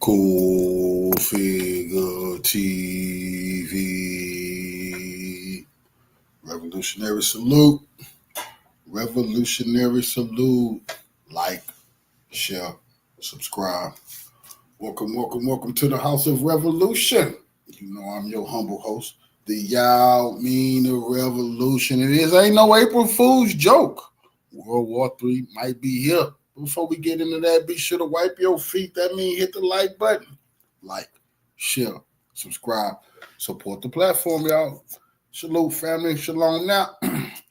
Cool Figure TV. Revolutionary salute. Revolutionary salute. Like, share, subscribe. Welcome to the House of Revolution. You know I'm your humble host, the Y'all Mean the Revolution. It ain't no April Fool's joke. World War III might be here. Before we get into that, be sure to wipe your feet. That means hit the like button. Like, share, subscribe, support the platform, y'all. Salute, family. Shalom. Now,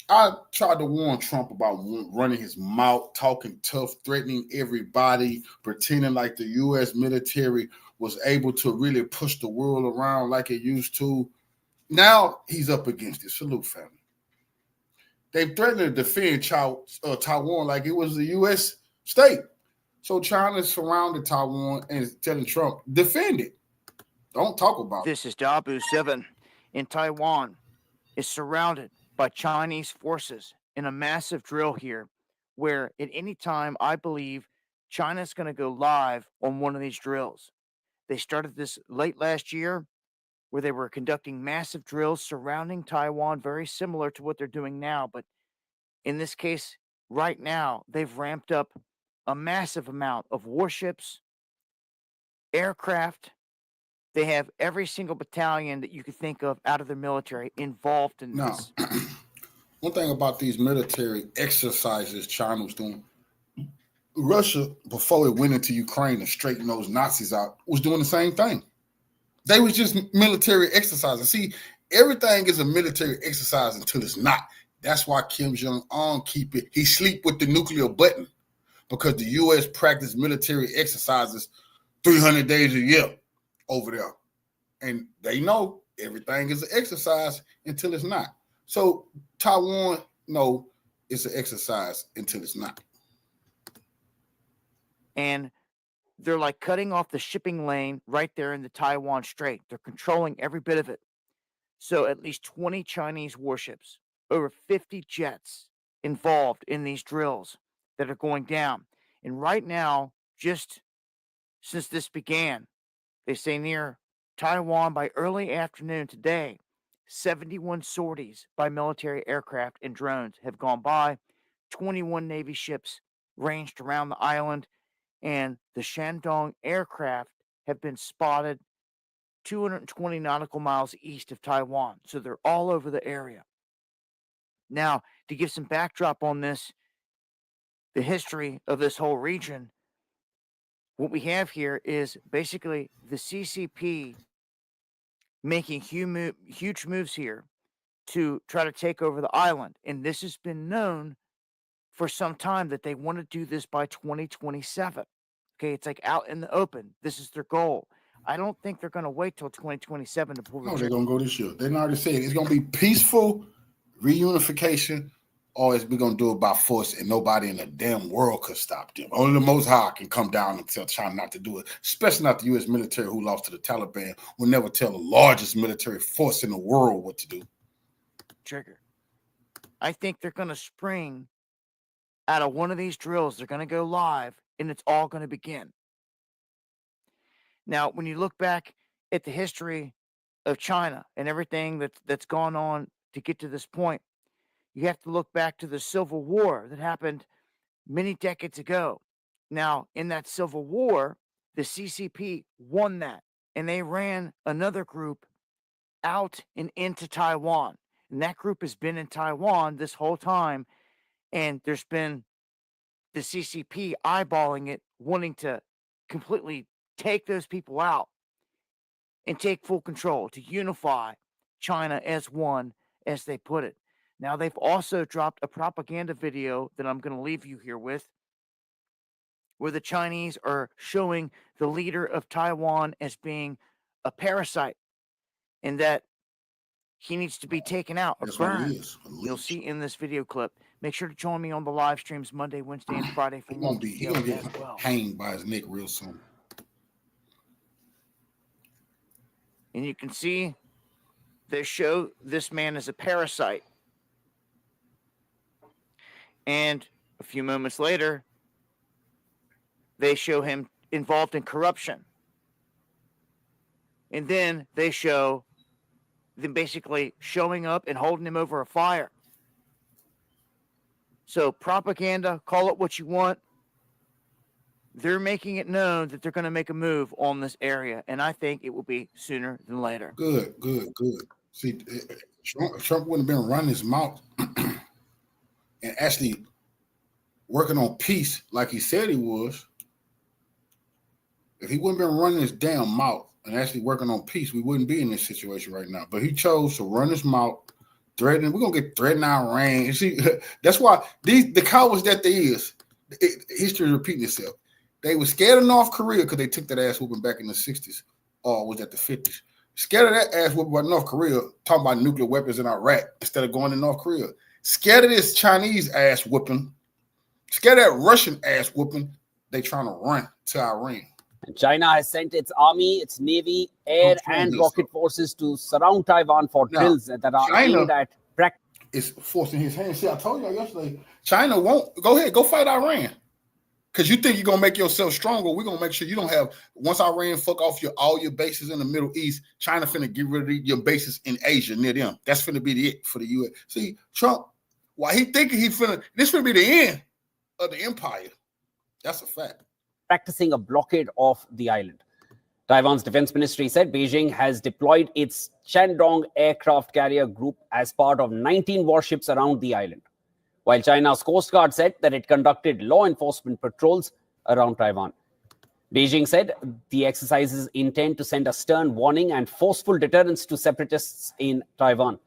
I tried to warn Trump about running his mouth, talking tough, threatening everybody, pretending like the U.S. military was able to really push the world around like it used to. Now he's up against it. Salute, family. They've threatened to defend Taiwan like it was the U.S. state. So China surrounded Taiwan and is telling Trump, defend it. Don't talk about it. This is WW3 in Taiwan is surrounded by Chinese forces in a massive drill here where at any time I believe China's going to go live on one of these drills. They started this late last year where they were conducting massive drills surrounding Taiwan, very similar to what they're doing now. But in this case, right now, they've ramped up a massive amount of warships, aircraft. They have every single battalion that you could think of out of their military involved in this. One thing about these military exercises China was doing, Russia, before it went into Ukraine and straightened those Nazis out, was doing the same thing. They was just military exercises. See, everything is a military exercise until it's not. That's why Kim Jong-un keep it. He sleep with the nuclear button because the U.S. practice military exercises 300 days a year over there. And they know everything is an exercise until it's not. So Taiwan, no, it's an exercise until it's not. And they're like cutting off the shipping lane right there in the Taiwan Strait. They're controlling every bit of it. So at least 20 Chinese warships, over 50 jets involved in these drills that are going down. And right now, just since this began, they say near Taiwan by early afternoon today, 71 sorties by military aircraft and drones have gone by. 21 Navy ships ranged around the island, and the Shandong aircraft have been spotted 220 nautical miles east of Taiwan. So they're all over the area. Now, to give some backdrop on this, the history of this whole region, what we have here is basically the CCP making huge moves here to try to take over the island. And this has been known for some time that they want to do this by 2027. Okay, it's like out in the open. This is their goal. I don't think they're going to wait till 2027 to pull the trigger. No, they're going to go this year. They already said it's going to be peaceful reunification, or we're going to do it by force, and nobody in the damn world could stop them. Only the Most High can come down and tell China not to do it, especially not the U.S. military who lost to the Taliban will never tell the largest military force in the world what to do. Trigger. I think they're going to spring out of one of these drills. They're going to go live, and it's all going to begin. Now, when you look back at the history of China and everything that's gone on to get to this point, you have to look back to the Civil War that happened many decades ago. Now, in that Civil War, the CCP won that, and they ran another group out and into Taiwan. And that group has been in Taiwan this whole time, and there's been the CCP eyeballing it, wanting to completely take those people out and take full control, to unify China as one, as they put it. Now, they've also dropped a propaganda video that I'm going to leave you here with, where the Chinese are showing the leader of Taiwan as being a parasite and that he needs to be taken out or burned. You'll see in this video clip. Make sure to join me on the live streams Monday, Wednesday, and Friday for more details as well. Hanged by his neck real soon. And you can see they show this man as a parasite. And a few moments later, they show him involved in corruption. And then they show them basically showing up and holding him over a fire. So propaganda, call it what you want. They're making it known that they're going to make a move on this area, and I think it will be sooner than later. Good. See, Trump wouldn't have been running his mouth and actually working on peace like he said he was. If he wouldn't have been running his damn mouth and actually working on peace, we wouldn't be in this situation right now. But he chose to run his mouth, threatening. We're gonna get threatened Iran. See, that's why the cowards that they is. History is repeating itself. They were scared of North Korea because they took that ass whooping back in the 60s, or was that the 50s? Scared of that ass whooping by North Korea, talking about nuclear weapons in Iraq instead of going to North Korea. Scared of this Chinese ass whooping, scared of that Russian ass whooping, they trying to run to Iran. And China has sent its army, its navy, air, and rocket forces to surround Taiwan for drills that are aimed at practice. It's forcing his hand. See, I told you yesterday, China won't. Go ahead, go fight Iran. Because you think you're going to make yourself stronger. We're going to make sure you don't have, once Iran fuck off all your bases in the Middle East, China finna get rid of your bases in Asia near them. That's finna be it for the U.S. See, Trump, why he thinking this finna be the end of the empire. That's a fact. Practicing a blockade of the island. Taiwan's defense ministry said Beijing has deployed its Shandong aircraft carrier group as part of 19 warships around the island, while China's Coast Guard said that it conducted law enforcement patrols around Taiwan. Beijing said the exercises intend to send a stern warning and forceful deterrence to separatists in Taiwan.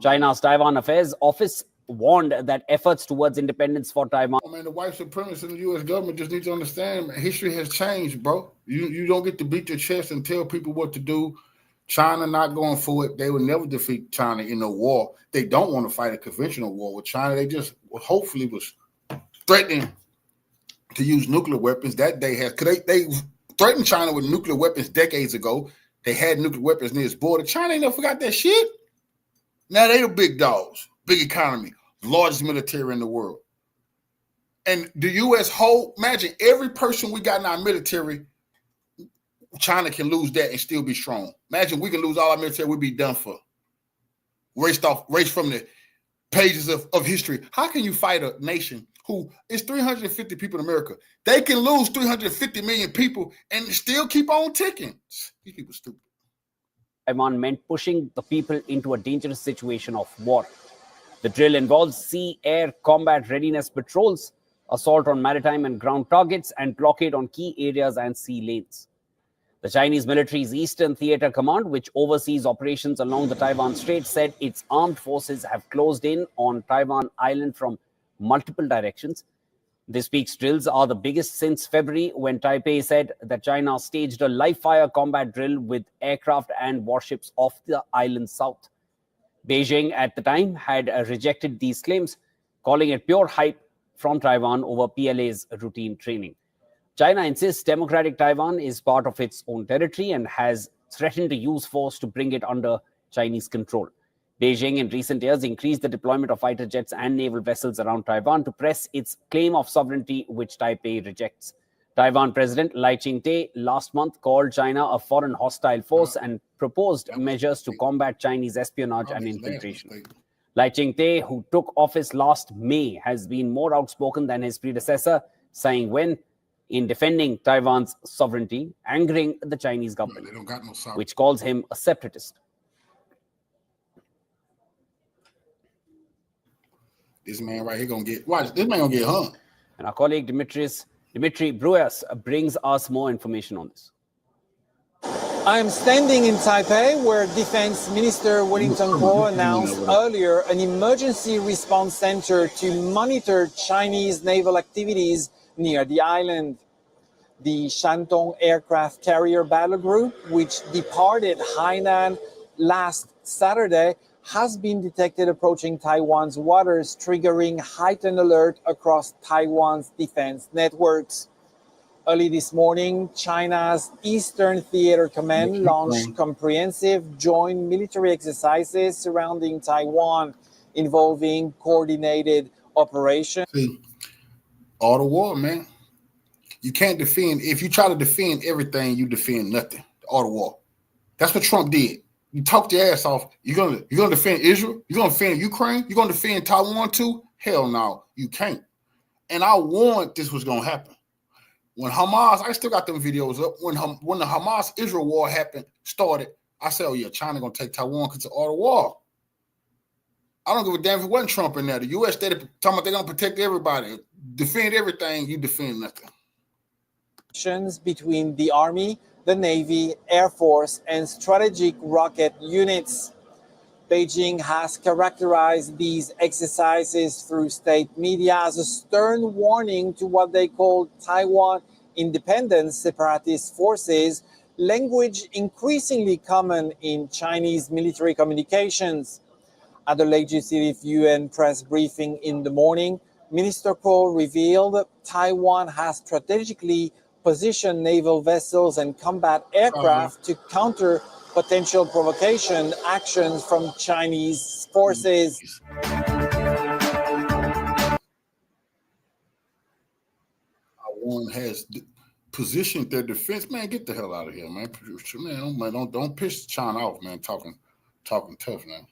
China's Taiwan Affairs Office warned that efforts towards independence for Taiwan. Oh, man, the white supremacists in the U.S. government just need to understand, man, history has changed, bro. You don't get to beat your chest and tell people what to do. China not going for it. They will never defeat China in a war. They don't want to fight a conventional war with China. They just hopefully was threatening to use nuclear weapons. That day has, because they threatened China with nuclear weapons decades ago. They had nuclear weapons near its border. China ain't never forgot that shit. Now they the big dogs, big economy, largest military in the world. And the U.S. imagine every person we got in our military, China can lose that and still be strong. Imagine we can lose all our military, we'd be done for. Erased from the pages of history. How can you fight a nation who is 350 people in America? They can lose 350 million people and still keep on ticking. These people are stupid. Taiwan meant pushing the people into a dangerous situation of war. The drill involves sea-air combat readiness patrols, assault on maritime and ground targets, and blockade on key areas and sea lanes. The Chinese military's Eastern Theater Command, which oversees operations along the Taiwan Strait, said its armed forces have closed in on Taiwan Island from multiple directions. This week's drills are the biggest since February, when Taipei said that China staged a live-fire combat drill with aircraft and warships off the island's south. Beijing, at the time, had rejected these claims, calling it pure hype from Taiwan over PLA's routine training. China insists Democratic Taiwan is part of its own territory and has threatened to use force to bring it under Chinese control. Beijing in recent years increased the deployment of fighter jets and naval vessels around Taiwan to press its claim of sovereignty, which Taipei rejects. Taiwan President Lai Ching-te last month called China a foreign hostile force and proposed measures to combat Chinese espionage and infiltration. Lai Ching-te, who took office last May, has been more outspoken than his predecessor, Tsai Ing-wen, in defending Taiwan's sovereignty, angering the Chinese government, which calls him a separatist. This man right here gonna get, watch, this man gonna get hung. And our colleague Dimitri Bruyas brings us more information on this. I am standing in Taipei, where Defense Minister Wellington Kuo announced earlier an emergency response center to monitor Chinese naval activities near the island. The Shandong aircraft carrier battle group, which departed Hainan last Saturday, has been detected approaching Taiwan's waters, triggering heightened alert across Taiwan's defense networks. Early this morning, China's Eastern Theater Command launched comprehensive joint military exercises surrounding Taiwan, involving coordinated operations. See, all the war, man. You can't defend. If you try to defend everything, you defend nothing. All the war. That's what Trump did. You talked your ass off. You're gonna defend Israel? You're gonna defend Ukraine? You're gonna defend Taiwan too? Hell no, you can't. And I warned this was gonna happen. When Hamas, I still got them videos up. When the Hamas-Israel war started, I said, oh yeah, China gonna take Taiwan because it's all the war. I don't give a damn if it wasn't Trump in there. The U.S. talking about they're gonna protect everybody, defend everything. You defend nothing. Between the Army, the Navy, Air Force, and strategic rocket units. Beijing has characterized these exercises through state media as a stern warning to what they call Taiwan independent separatist forces, language increasingly common in Chinese military communications. At the legislative UN press briefing in the morning, Minister Ko revealed Taiwan has strategically positioned naval vessels and combat aircraft to counter potential provocation actions from Chinese forces. Taiwan has positioned their defense. Man, get the hell out of here, man. Man, don't piss China off, man. Talking tough, man.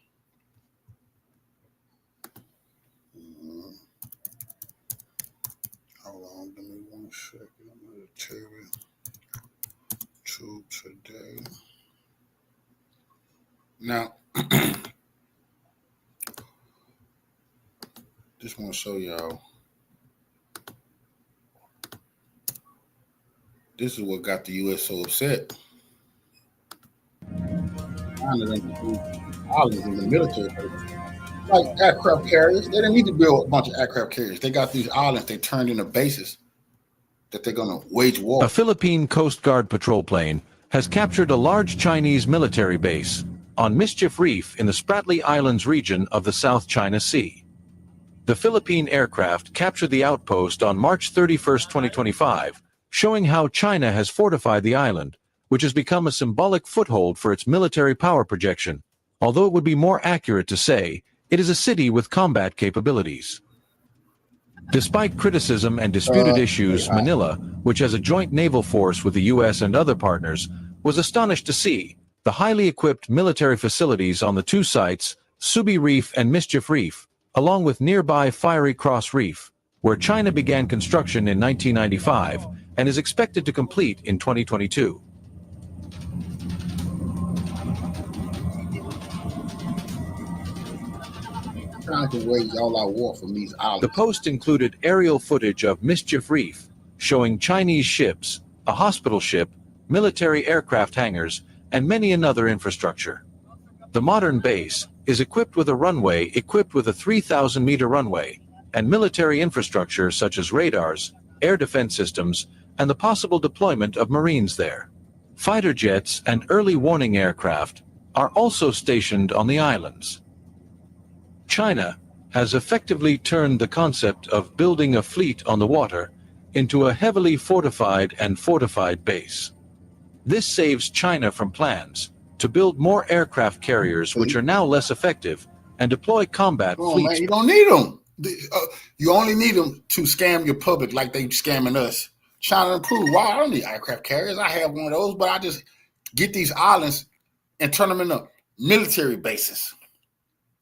Hold on, give me 1 second. I'm gonna tell you to today. Now, just want to show y'all. This is what got the U.S. so upset. Islands in the military, like aircraft carriers. They didn't need to build a bunch of aircraft carriers. They got these islands they turned into bases that they're going to wage war. A Philippine Coast Guard patrol plane has captured a large Chinese military base on Mischief Reef in the Spratly Islands region of the South China Sea. The Philippine aircraft captured the outpost on March 31, 2025, showing how China has fortified the island, which has become a symbolic foothold for its military power projection, although it would be more accurate to say it is a city with combat capabilities. Despite criticism and disputed issues, Manila, which has a joint naval force with the U.S. and other partners, was astonished to see the highly equipped military facilities on the two sites, Subi Reef and Mischief Reef, along with nearby Fiery Cross Reef, where China began construction in 1995 and is expected to complete in 2022. The post included aerial footage of Mischief Reef, showing Chinese ships, a hospital ship, military aircraft hangars, and many another infrastructure. The modern base is equipped with a runway equipped with a 3,000-meter runway, and military infrastructure such as radars, air defense systems, and the possible deployment of Marines there. Fighter jets and early warning aircraft are also stationed on the islands. China has effectively turned the concept of building a fleet on the water into a heavily fortified and fortified base. This saves China from plans to build more aircraft carriers which are now less effective and deploy combat fleets. Man, you don't need them. You only need them to scam your public like they scamming us. China improved. Why? I don't need aircraft carriers. I have one of those, but I just get these islands and turn them into military bases.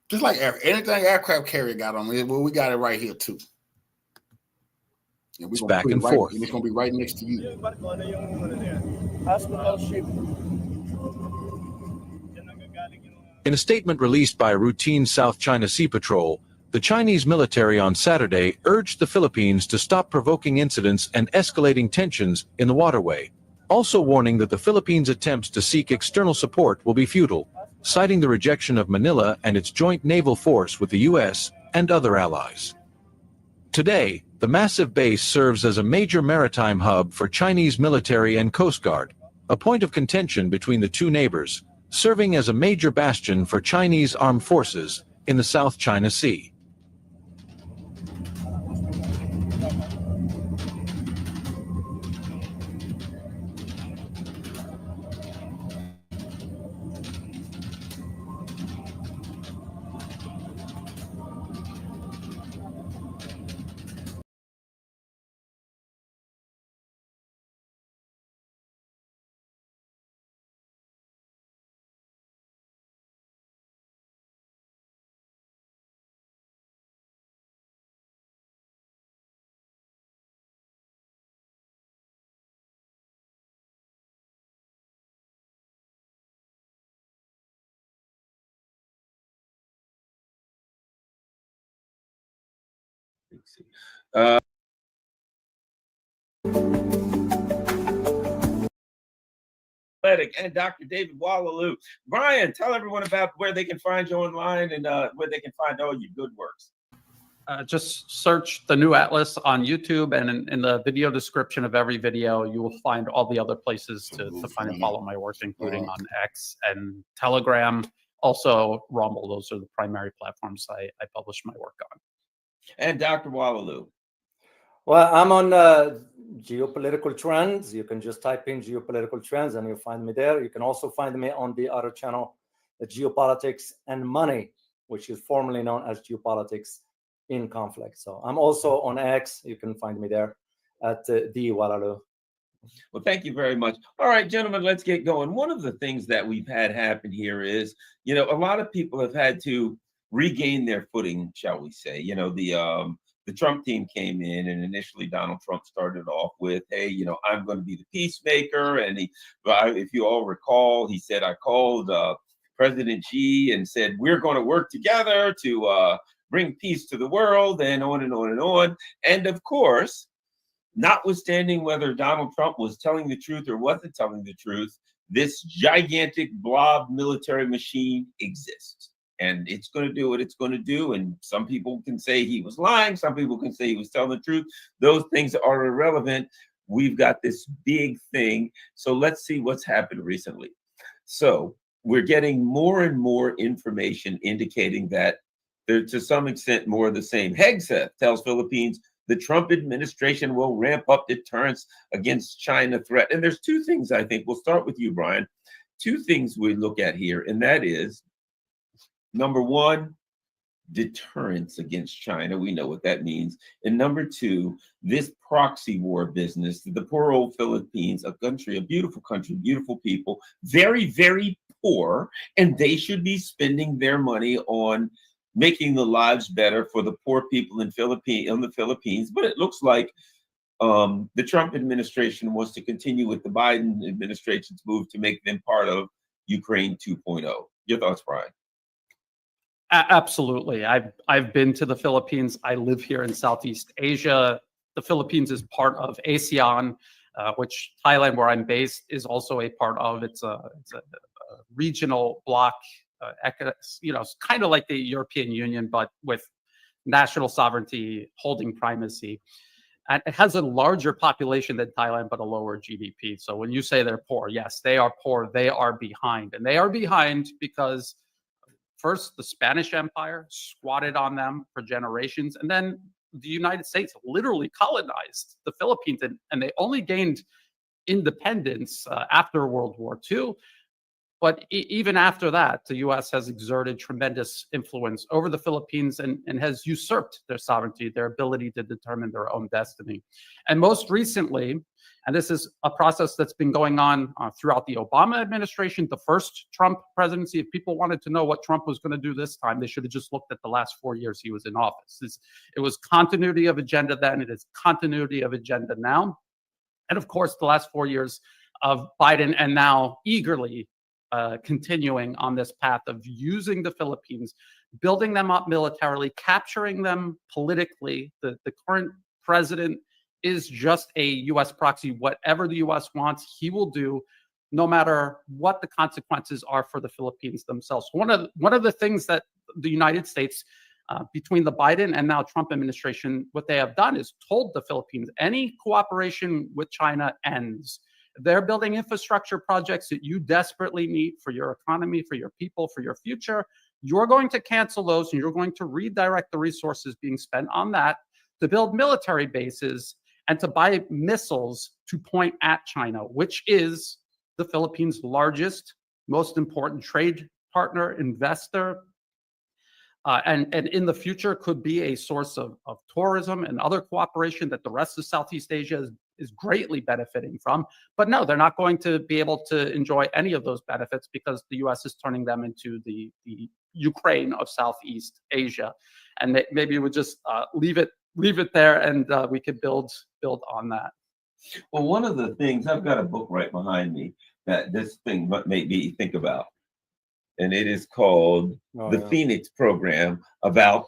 Just like anything aircraft carrier got on it, well, we got it right here too. And It's back and forth. And it's going to be right next to you. In a statement released by routine South China Sea Patrol, the Chinese military on Saturday urged the Philippines to stop provoking incidents and escalating tensions in the waterway, also warning that the Philippines' attempts to seek external support will be futile, citing the rejection of Manila and its joint naval force with the U.S. and other allies. Today, the massive base serves as a major maritime hub for Chinese military and Coast Guard, a point of contention between the two neighbors, serving as a major bastion for Chinese armed forces in the South China Sea. Let's see. And Dr. David Wallaloo. Brian, tell everyone about where they can find you online and where they can find all your good works. Just search the New Atlas on YouTube, and in the video description of every video, you will find all the other places to find and follow my work, including on X and Telegram, also Rumble. Those are the primary platforms I publish my work on. And Dr. Wallaloo. Well, I'm on geopolitical trends. You can just type in geopolitical trends and you'll find me there. You can also find me on the other channel, the Geopolitics and Money, which is formerly known as Geopolitics in Conflict. So I'm also on X. You can find me there at the Wallaloo. Well, thank you very much. All right, gentlemen, let's get going. One of the things that we've had happen here is, a lot of people have had to regain their footing, shall we say. The Trump team came in, and initially Donald Trump started off with, hey, I'm going to be the peacemaker. And if you all recall, he said, I called President Xi and said, we're going to work together to bring peace to the world, and on and on and on. And of course, notwithstanding whether Donald Trump was telling the truth or wasn't telling the truth, this gigantic blob military machine exists. And it's going to do what it's going to do. And some people can say he was lying. Some people can say he was telling the truth. Those things are irrelevant. We've got this big thing. So let's see what's happened recently. So we're getting more and more information indicating that they're to some extent more of the same. Hegseth tells Philippines the Trump administration will ramp up deterrence against China threat. And there's two things, I think. We'll start with you, Brian. Two things we look at here, and that is, number one, deterrence against China. We know what that means. And number two, this proxy war business, the poor old Philippines, a beautiful country, beautiful people, very, very poor, and they should be spending their money on making the lives better for the poor people in the Philippines. But it looks like the Trump administration wants to continue with the Biden administration's move to make them part of Ukraine 2.0. Your thoughts, Brian? Absolutely. I've been to the Philippines. I live here in Southeast Asia. The Philippines is part of ASEAN, which Thailand, where I'm based, is also a part of. It's a regional bloc. It's kind of like the European Union, but with national sovereignty holding primacy. And it has a larger population than Thailand, but a lower GDP. So when you say they're poor, yes, they are poor. They are behind. And they are behind because first, the Spanish Empire squatted on them for generations. And then the United States literally colonized the Philippines. And they only gained independence after World War II. But even after that, the U.S. has exerted tremendous influence over the Philippines and has usurped their sovereignty, their ability to determine their own destiny. And most recently, and this is a process that's been going on throughout the Obama administration, the first Trump presidency. If people wanted to know what Trump was going to do this time, they should have just looked at the last 4 years he was in office. It was continuity of agenda then. It is continuity of agenda now. And of course, the last 4 years of Biden, and now eagerly continuing on this path of using the Philippines, building them up militarily, capturing them politically. The current president is just a U.S. proxy. Whatever the U.S. wants, he will do, no matter what the consequences are for the Philippines themselves. One of the things that the United States, between the Biden and now Trump administration, what they have done is told the Philippines, any cooperation with China ends. They're building infrastructure projects that you desperately need for your economy, for your people, for your future. You're going to cancel those, and you're going to redirect the resources being spent on that to build military bases and to buy missiles to point at China, which is the Philippines' largest, most important trade partner, investor, and in the future could be a source of tourism and other cooperation that the rest of Southeast Asia is greatly benefiting from. But no, they're not going to be able to enjoy any of those benefits because the U.S. is turning them into the Ukraine of Southeast Asia. And maybe we would just leave it there, and we could build on that. Well, one of the things, I've got a book right behind me that this thing made me think about. and it is called the yeah. Phoenix Program, about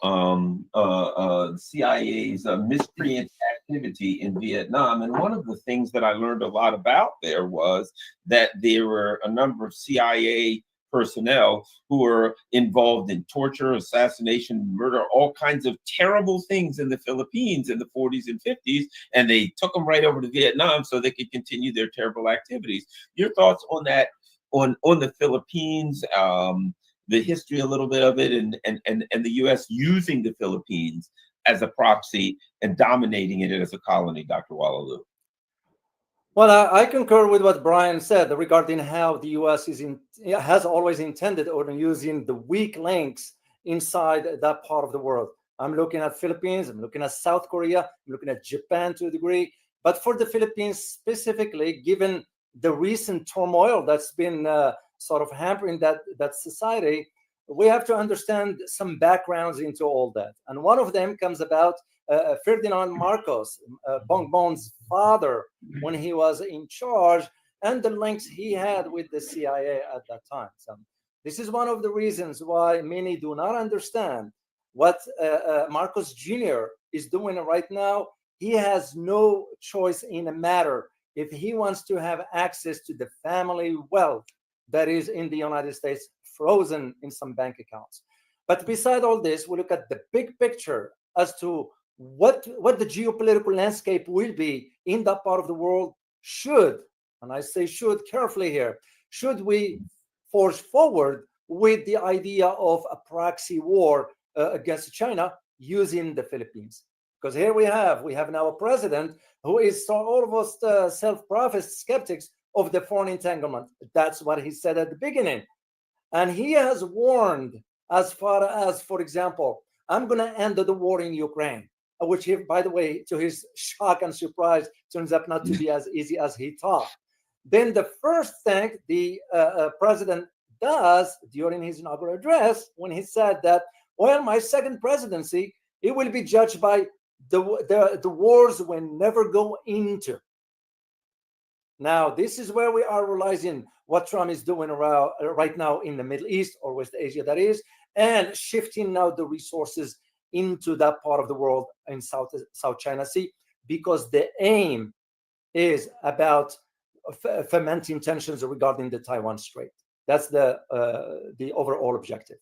CIA's miscreant activity in Vietnam. And one of the things that I learned a lot about there was that there were a number of CIA personnel who were involved in torture, assassination, murder, all kinds of terrible things in the Philippines in the 40s and 50s, and they took them right over to Vietnam so they could continue their terrible activities. Your thoughts on that, on the Philippines, the history a little bit of it, and the U.S. using the Philippines as a proxy and dominating it as a colony, Dr. Wallalu? Well, I concur with what Brian said regarding how the U.S. has always intended on using the weak links inside that part of the world. I'm looking at Philippines, I'm looking at South Korea, I'm looking at Japan to a degree. But for the Philippines specifically, given the recent turmoil that's been sort of hampering that society, we have to understand some backgrounds into all that. And one of them comes about Ferdinand Marcos, Bongbong's father, when he was in charge, and the links he had with the CIA at that time. So this is one of the reasons why many do not understand what Marcos Jr. is doing right now. He has no choice in the matter if he wants to have access to the family wealth that is in the United States, frozen in some bank accounts. But beside all this, we look at the big picture as to what the geopolitical landscape will be in that part of the world should, and I say should carefully here, should we forge forward with the idea of a proxy war against China using the Philippines. Because here we have now a president who is almost self-professed skeptics of the foreign entanglement. That's what he said at the beginning. And he has warned as far as, for example, I'm going to end the war in Ukraine, which, by the way, to his shock and surprise, turns out not to be as easy as he thought. Then the first thing the president does during his inaugural address, when he said that, well, my second presidency, it will be judged by the wars we never go into. Now, this is where we are realizing what Trump is doing right now in the Middle East, or West Asia, that is, and shifting now the resources into that part of the world in South China Sea, because the aim is about fermenting tensions regarding the Taiwan Strait. That's the overall objective.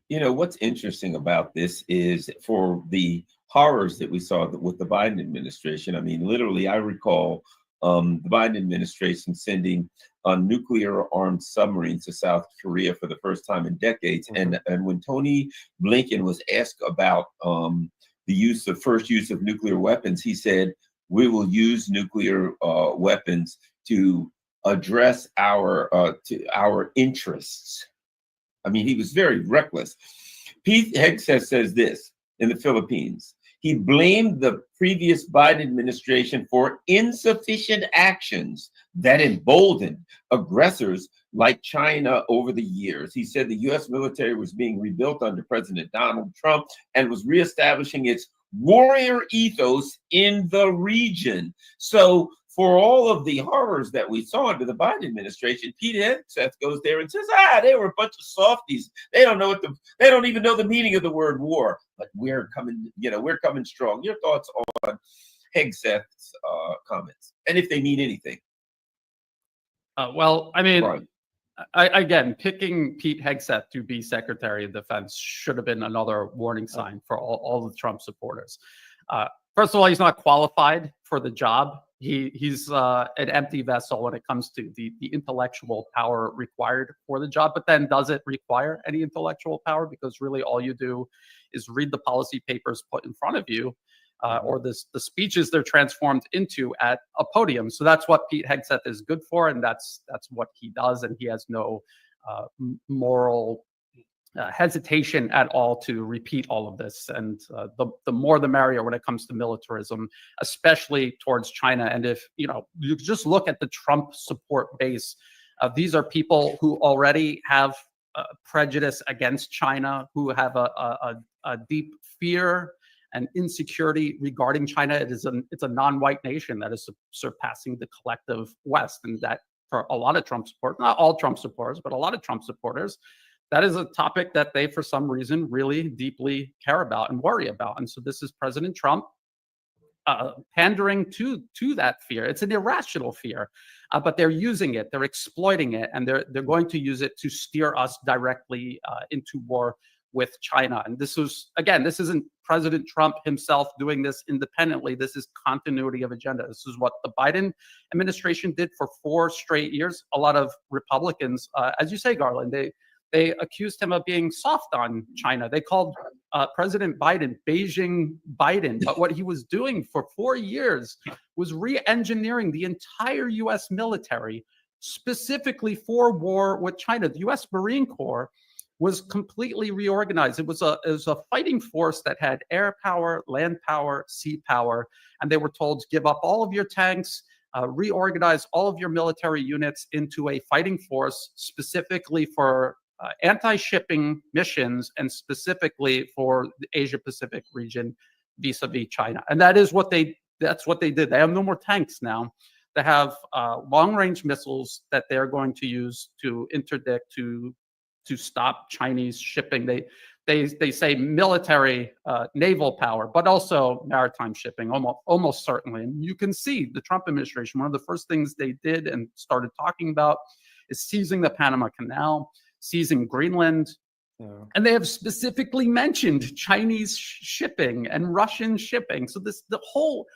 You know, what's interesting about this is, for the horrors that we saw with the Biden administration, I mean, literally, I recall the Biden administration sending nuclear-armed submarines to South Korea for the first time in decades. Mm-hmm. And when Tony Blinken was asked about the first use of nuclear weapons, he said, "We will use nuclear weapons to address our interests." I mean, he was very reckless. Pete Hegseth says this in the Philippines. He blamed the previous Biden administration for insufficient actions that emboldened aggressors like China over the years. He said the U.S. military was being rebuilt under President Donald Trump and was reestablishing its warrior ethos in the region. So for all of the horrors that we saw under the Biden administration, Pete Hegseth goes there and says, they were a bunch of softies. They don't even know the meaning of the word war. But we're coming strong. Your thoughts on Hegseth's comments, and if they mean anything? Well, I mean, right. Again, picking Pete Hegseth to be Secretary of Defense should have been another warning sign for all the Trump supporters. First of all, he's not qualified for the job. He's an empty vessel when it comes to the intellectual power required for the job. But then, does it require any intellectual power? Because really all you do is read the policy papers put in front of you, or the speeches they're transformed into at a podium. So that's what Pete Hegseth is good for, and that's what he does. And he has no moral hesitation at all to repeat all of this. And the more the merrier when it comes to militarism, especially towards China. And if you just look at the Trump support base, these are people who already have prejudice against China, who have a deep fear and insecurity regarding China. It's a non-white nation that is surpassing the collective West, and that for a lot of Trump supporters, not all Trump supporters, but a lot of Trump supporters, that is a topic that they, for some reason, really deeply care about and worry about. And so this is President Trump pandering to that fear. It's an irrational fear, but they're using it, they're exploiting it, and they're going to use it to steer us directly into war with China. And this isn't President Trump himself doing this independently. This is continuity of agenda. This is what the Biden administration did for 4 straight years. A lot of Republicans, as you say, Garland, they accused him of being soft on China. They called President Biden Beijing Biden. But what he was doing for 4 years was re-engineering the entire U.S. military specifically for war with China. The U.S. Marine Corps was completely reorganized. It was a fighting force that had air power, land power, sea power, and they were told to give up all of your tanks, reorganize all of your military units into a fighting force specifically for anti-shipping missions and specifically for the Asia-Pacific region vis-a-vis China. And that's what they did. They have no more tanks now. They have long-range missiles that they're going to use to interdict, to stop Chinese shipping. They say military naval power, but also maritime shipping, almost certainly. And you can see the Trump administration, one of the first things they did and started talking about is seizing the Panama Canal, seizing Greenland. Yeah. And they have specifically mentioned Chinese shipping and Russian shipping. So the whole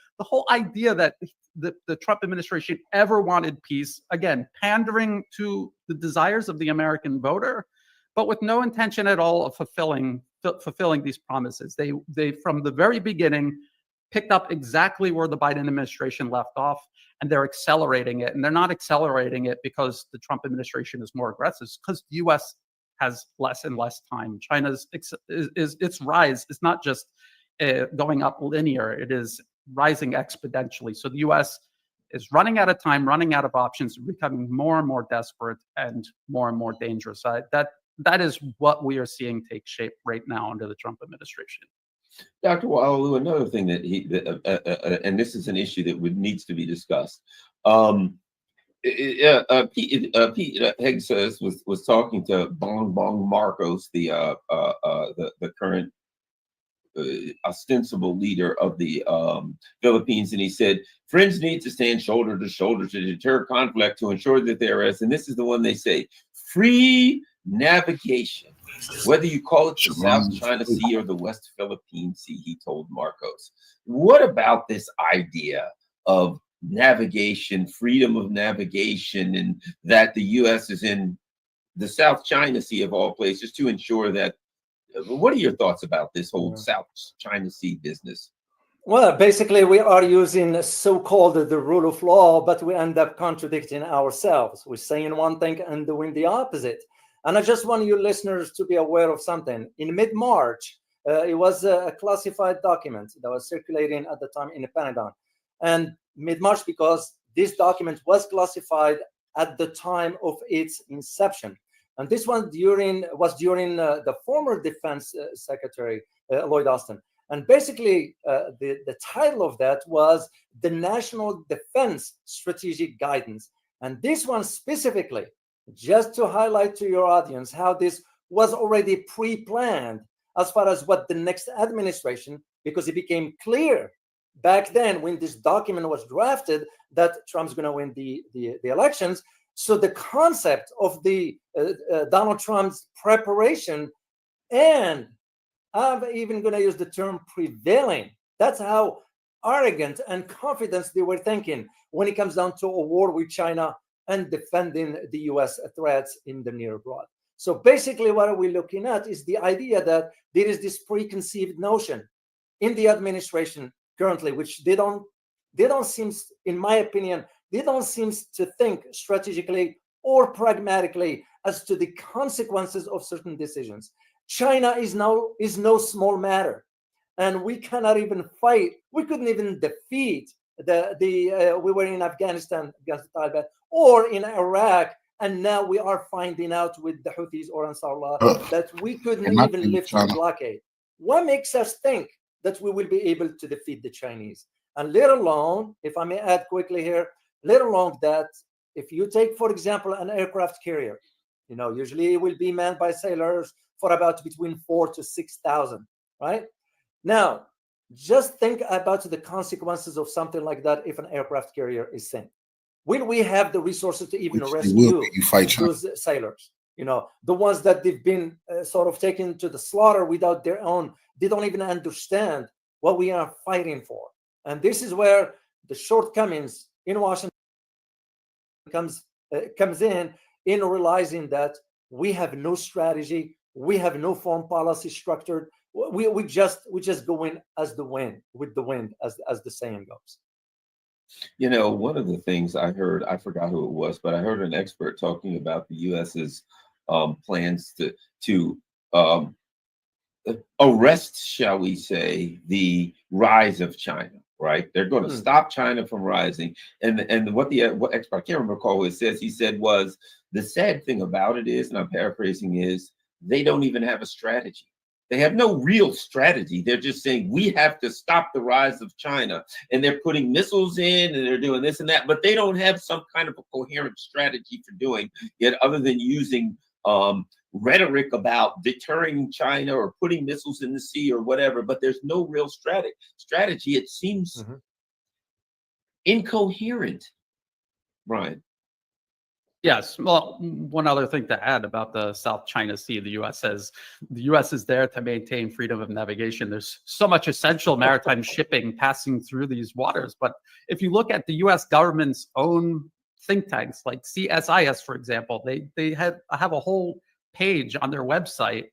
idea that the Trump administration ever wanted peace, again, pandering to the desires of the American voter, but with no intention at all of fulfilling these promises. They from the very beginning picked up exactly where the Biden administration left off, and they're accelerating it. And they're not accelerating it because the Trump administration is more aggressive, because the U.S. has less and less time. China's its rise is not just going up linear; it is rising exponentially. So the U.S. is running out of time, running out of options, becoming more and more desperate and more dangerous. That is what we are seeing take shape right now under the Trump administration. Dr. Wallalu, another thing that and this is an issue that needs to be discussed. Pete Hegg was talking to Bong Marcos, the current ostensible leader of the Philippines, and he said, friends need to stand shoulder to shoulder to deter conflict to ensure that there is, and this is the one they say, free navigation, whether you call it the South China Sea or the West Philippine Sea, he told Marcos. What about this idea of navigation, freedom of navigation, and that the U.S. is in the South China Sea of all places to ensure that? What are your thoughts about this whole South China Sea business? Well, basically, we are using so-called the rule of law, but we end up contradicting ourselves. We're saying one thing and doing the opposite. And I just want you listeners to be aware of something. In mid-March, it was a classified document that was circulating at the time in the Pentagon. And mid-March, because this document was classified at the time of its inception. And this one was during the former Defense Secretary, Lloyd Austin. And basically, the title of that was the National Defense Strategic Guidance. And this one specifically, just to highlight to your audience how this was already pre-planned as far as what the next administration, because it became clear back then when this document was drafted that Trump's going to win the elections. So the concept of the Donald Trump's preparation, and I'm even going to use the term prevailing. That's how arrogant and confident they were thinking when it comes down to a war with China and defending the U.S. threats in the near abroad. So basically what are we looking at is the idea that there is this preconceived notion in the administration currently, which they don't seem, in my opinion, they don't seem to think strategically or pragmatically as to the consequences of certain decisions. China is no small matter, and we cannot even fight. We couldn't even defeat we were in Afghanistan against the Taliban or in Iraq, and now we are finding out with the Houthis or Ansarullah that we couldn't even lift the blockade. What makes us think that we will be able to defeat the Chinese? And let alone, if I may add quickly here, let alone that if you take, for example, an aircraft carrier, usually it will be manned by sailors for about between 4,000 to 6,000, right? Now, just think about the consequences of something like that if an aircraft carrier is sunk. Will we have the resources to even rescue those sailors? The ones that they've been sort of taken to the slaughter without their own, they don't even understand what we are fighting for. And this is where the shortcomings in Washington comes in realizing that we have no strategy, we have no foreign policy structured. We just go in as the wind, with the wind, as the saying goes. One of the things I heard, I forgot who it was, but I heard an expert talking about the U.S.'s plans to arrest, shall we say, the rise of China. Right, they're going to stop China from rising, and what expert, I can't recall what it says. He said was, the sad thing about it is, and I'm paraphrasing, is they don't even have a strategy. They have no real strategy. They're just saying we have to stop the rise of China, and they're putting missiles in, and they're doing this and that, but they don't have some kind of a coherent strategy for doing it, other than using rhetoric about deterring China or putting missiles in the sea or whatever, but there's no real strategy. It seems incoherent, Brian. Yes. Well, one other thing to add about the South China Sea, the U.S. says the U.S. is there to maintain freedom of navigation. There's so much essential maritime shipping passing through these waters. But if you look at the U.S. government's own think tanks, like CSIS, for example, they have a whole page on their website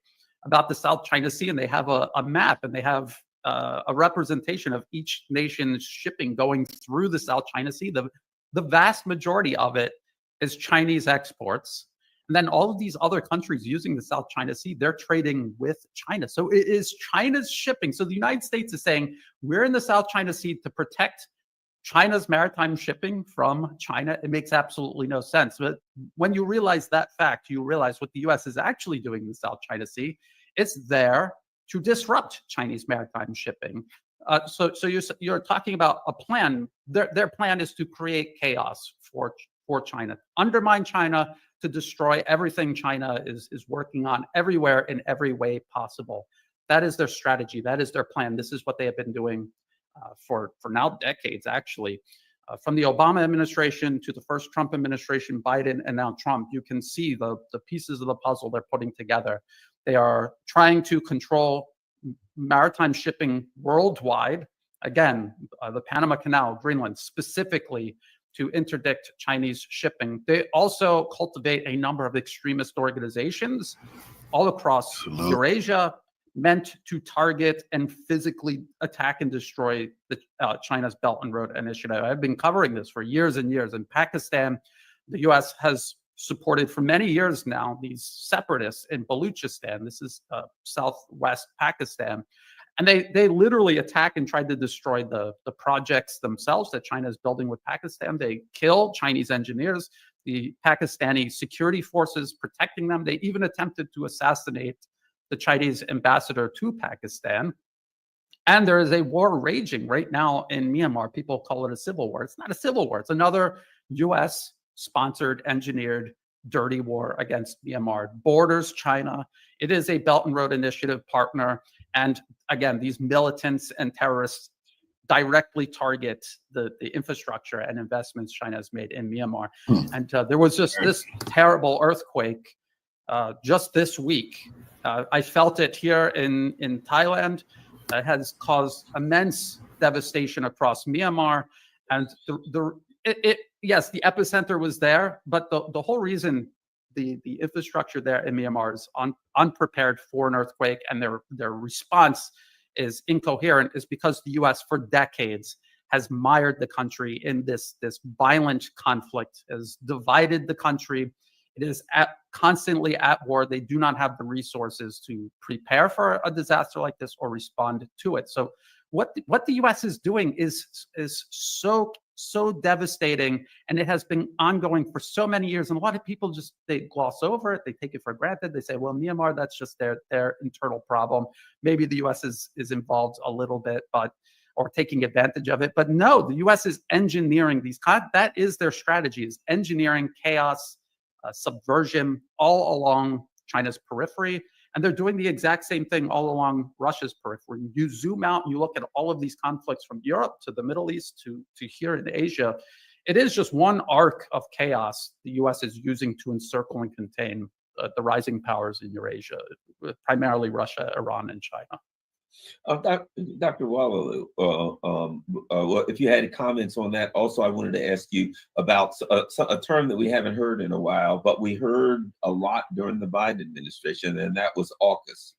about the South China Sea, and they have a map, and they have a representation of each nation's shipping going through the South China Sea. The vast majority of it is Chinese exports. And then all of these other countries using the South China Sea, they're trading with China. So it is China's shipping. So the United States is saying, we're in the South China Sea to protect China's maritime shipping from China. It makes absolutely no sense. But when you realize that fact, you realize what the U.S. is actually doing in the South China Sea. It's there to disrupt Chinese maritime shipping. So you're talking about a plan. Their plan is to create chaos for China, undermine China, to destroy everything China is working on everywhere in every way possible. That is their strategy. That is their plan. This is what they have been doing for now decades, actually. From the Obama administration to the first Trump administration, Biden, and now Trump, you can see the pieces of the puzzle they're putting together. They are trying to control maritime shipping worldwide. Again, the Panama Canal, Greenland, specifically to interdict Chinese shipping. They also cultivate a number of extremist organizations all across Eurasia, meant to target and physically attack and destroy the China's Belt and Road Initiative. I've been covering this for years and years. In Pakistan, the U.S. has supported for many years now these separatists in Baluchistan. This is southwest Pakistan. And they literally attack and try to destroy the projects themselves that China is building with Pakistan. They kill Chinese engineers, the Pakistani security forces protecting them. They even attempted to assassinate the Chinese ambassador to Pakistan. And there is a war raging right now in Myanmar. People call it a civil war. It's not a civil war. It's another U.S.-sponsored, engineered, dirty war against Myanmar. Borders China. It is a Belt and Road Initiative partner. And again, these militants and terrorists directly target the infrastructure and investments China has made in Myanmar. And there was just this terrible earthquake just this week. I felt it here in Thailand. It has caused immense devastation across Myanmar. And yes, the epicenter was there, but the whole reason the infrastructure there in Myanmar is unprepared for an earthquake, and their response is incoherent, is because the U.S. for decades has mired the country in this violent conflict, has divided the country. It is constantly at war. They do not have the resources to prepare for a disaster like this or respond to it. So what the U.S. is doing is so devastating, and it has been ongoing for so many years. And a lot of people they gloss over it. They take it for granted. They say, well, Myanmar, that's just their internal problem. Maybe the U.S. is involved a little bit, but or taking advantage of it. But no, the U.S. is engineering these. That is their strategy: is engineering chaos, subversion all along China's periphery. And they're doing the exact same thing all along Russia's periphery. You zoom out and you look at all of these conflicts from Europe to the Middle East to here in Asia. It is just one arc of chaos the U.S. is using to encircle and contain the rising powers in Eurasia, primarily Russia, Iran, and China. Dr. Wallalu, well, if you had comments on that, also I wanted to ask you about a term that we haven't heard in a while, but we heard a lot during the Biden administration, and that was AUKUS.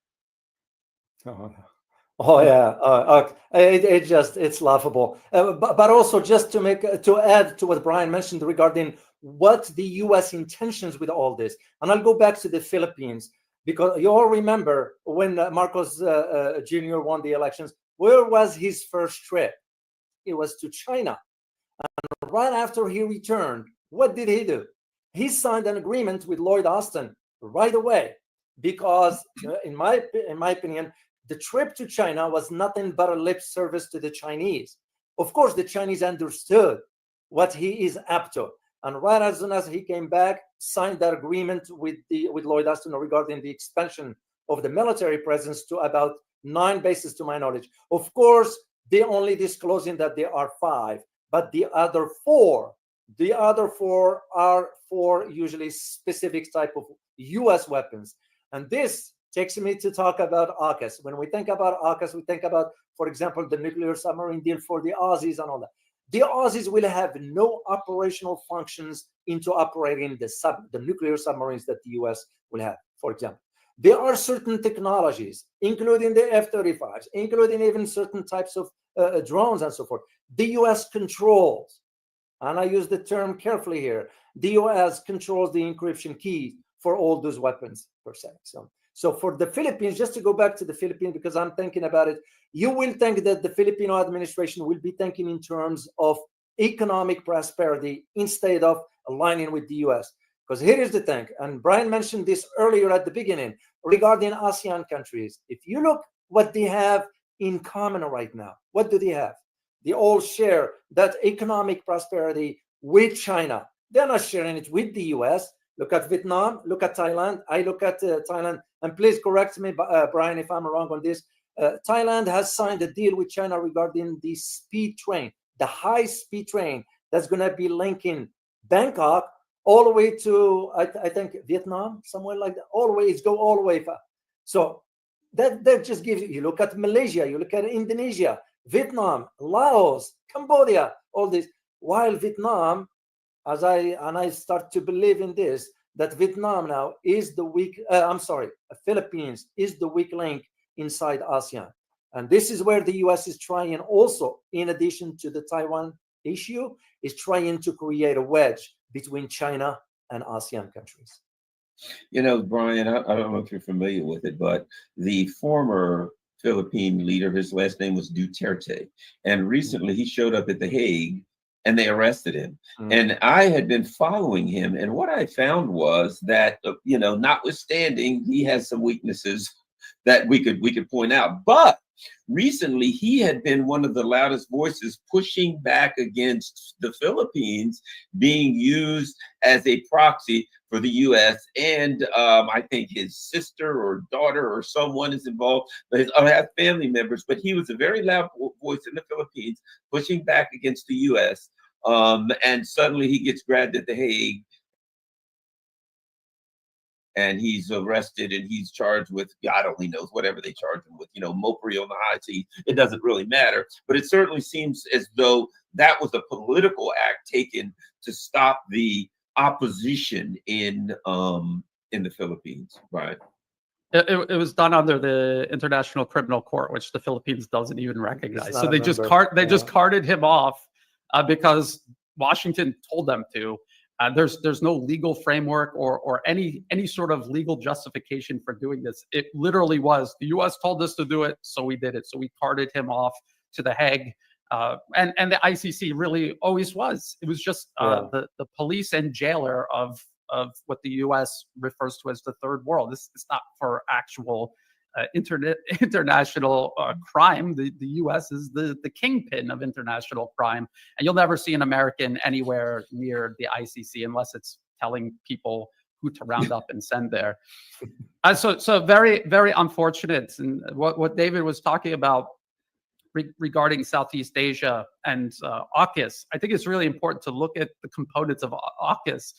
Oh yeah, it's laughable. But also just to add to what Brian mentioned regarding what the U.S. intentions with all this, and I'll go back to the Philippines. Because you all remember when Marcos Jr. won the elections, where was his first trip? It was to China. And right after he returned, what did he do? He signed an agreement with Lloyd Austin right away. Because in my opinion, the trip to China was nothing but a lip service to the Chinese. Of course, the Chinese understood what he is up to. And right as soon as he came back, signed that agreement with Lloyd Austin regarding the expansion of the military presence to about 9 bases, to my knowledge. Of course, they only disclosing that there are 5, but the other 4 are for usually specific type of U.S. weapons. And this takes me to talk about AUKUS. When we think about AUKUS, we think about, for example, the nuclear submarine deal for the Aussies and all that. The Aussies will have no operational functions into operating the nuclear submarines that the U.S. will have, for example. There are certain technologies, including the F-35s, including even certain types of drones and so forth. The U.S. controls, and I use the term carefully here, the U.S. controls the encryption key for all those weapons, per se. So for the Philippines, just to go back to the Philippines, because I'm thinking about it, you will think that the Filipino administration will be thinking in terms of economic prosperity instead of aligning with the U.S. Because here is the thing, and Brian mentioned this earlier at the beginning, regarding ASEAN countries. If you look what they have in common right now, what do they have? They all share that economic prosperity with China. They're not sharing it with the U.S. Look at Vietnam, look at Thailand. I look at Thailand, and please correct me, Brian, if I'm wrong on this. Thailand has signed a deal with China regarding the speed train, the high-speed train that's going to be linking Bangkok all the way to, I think, Vietnam, somewhere like that. All the way, it's go all the way. So that just gives you look at Malaysia, you look at Indonesia, Vietnam, Laos, Cambodia, all this. While Vietnam, I start to believe in this, that Vietnam now is the weak, Philippines is the weak link inside ASEAN. And this is where the U.S. is trying also, in addition to the Taiwan issue, is trying to create a wedge between China and ASEAN countries. You know, Brian, I don't know if you're familiar with it, but the former Philippine leader, his last name was Duterte. And recently he showed up at The Hague and they arrested him. And I had been following him. And what I found was that, notwithstanding, he has some weaknesses that we could point out. But recently, he had been one of the loudest voices pushing back against the Philippines being used as a proxy for the U.S. And I think his sister or daughter or someone is involved. I have family members, but he was a very loud voice in the Philippines pushing back against the U.S. And suddenly he gets grabbed at The Hague. And he's arrested and he's charged with, God only knows, whatever they charge him with, mopery on the high seas. It doesn't really matter. But it certainly seems as though that was a political act taken to stop the opposition in the Philippines, right? It was done under the International Criminal Court, which the Philippines doesn't even recognize. So they just carted him off because Washington told them to. There's no legal framework or any sort of legal justification for doing this. It literally was the U.S. told us to do it, so we did it. So we carted him off to The Hague, and the ICC really always was. It was just the police and jailer of what the U.S. refers to as the third world. This is not for actual international crime. The U.S. is the kingpin of international crime, and you'll never see an American anywhere near the ICC unless it's telling people who to round up and send there. So very, very unfortunate. And what David was talking about regarding Southeast Asia and AUKUS, I think it's really important to look at the components of AUKUS.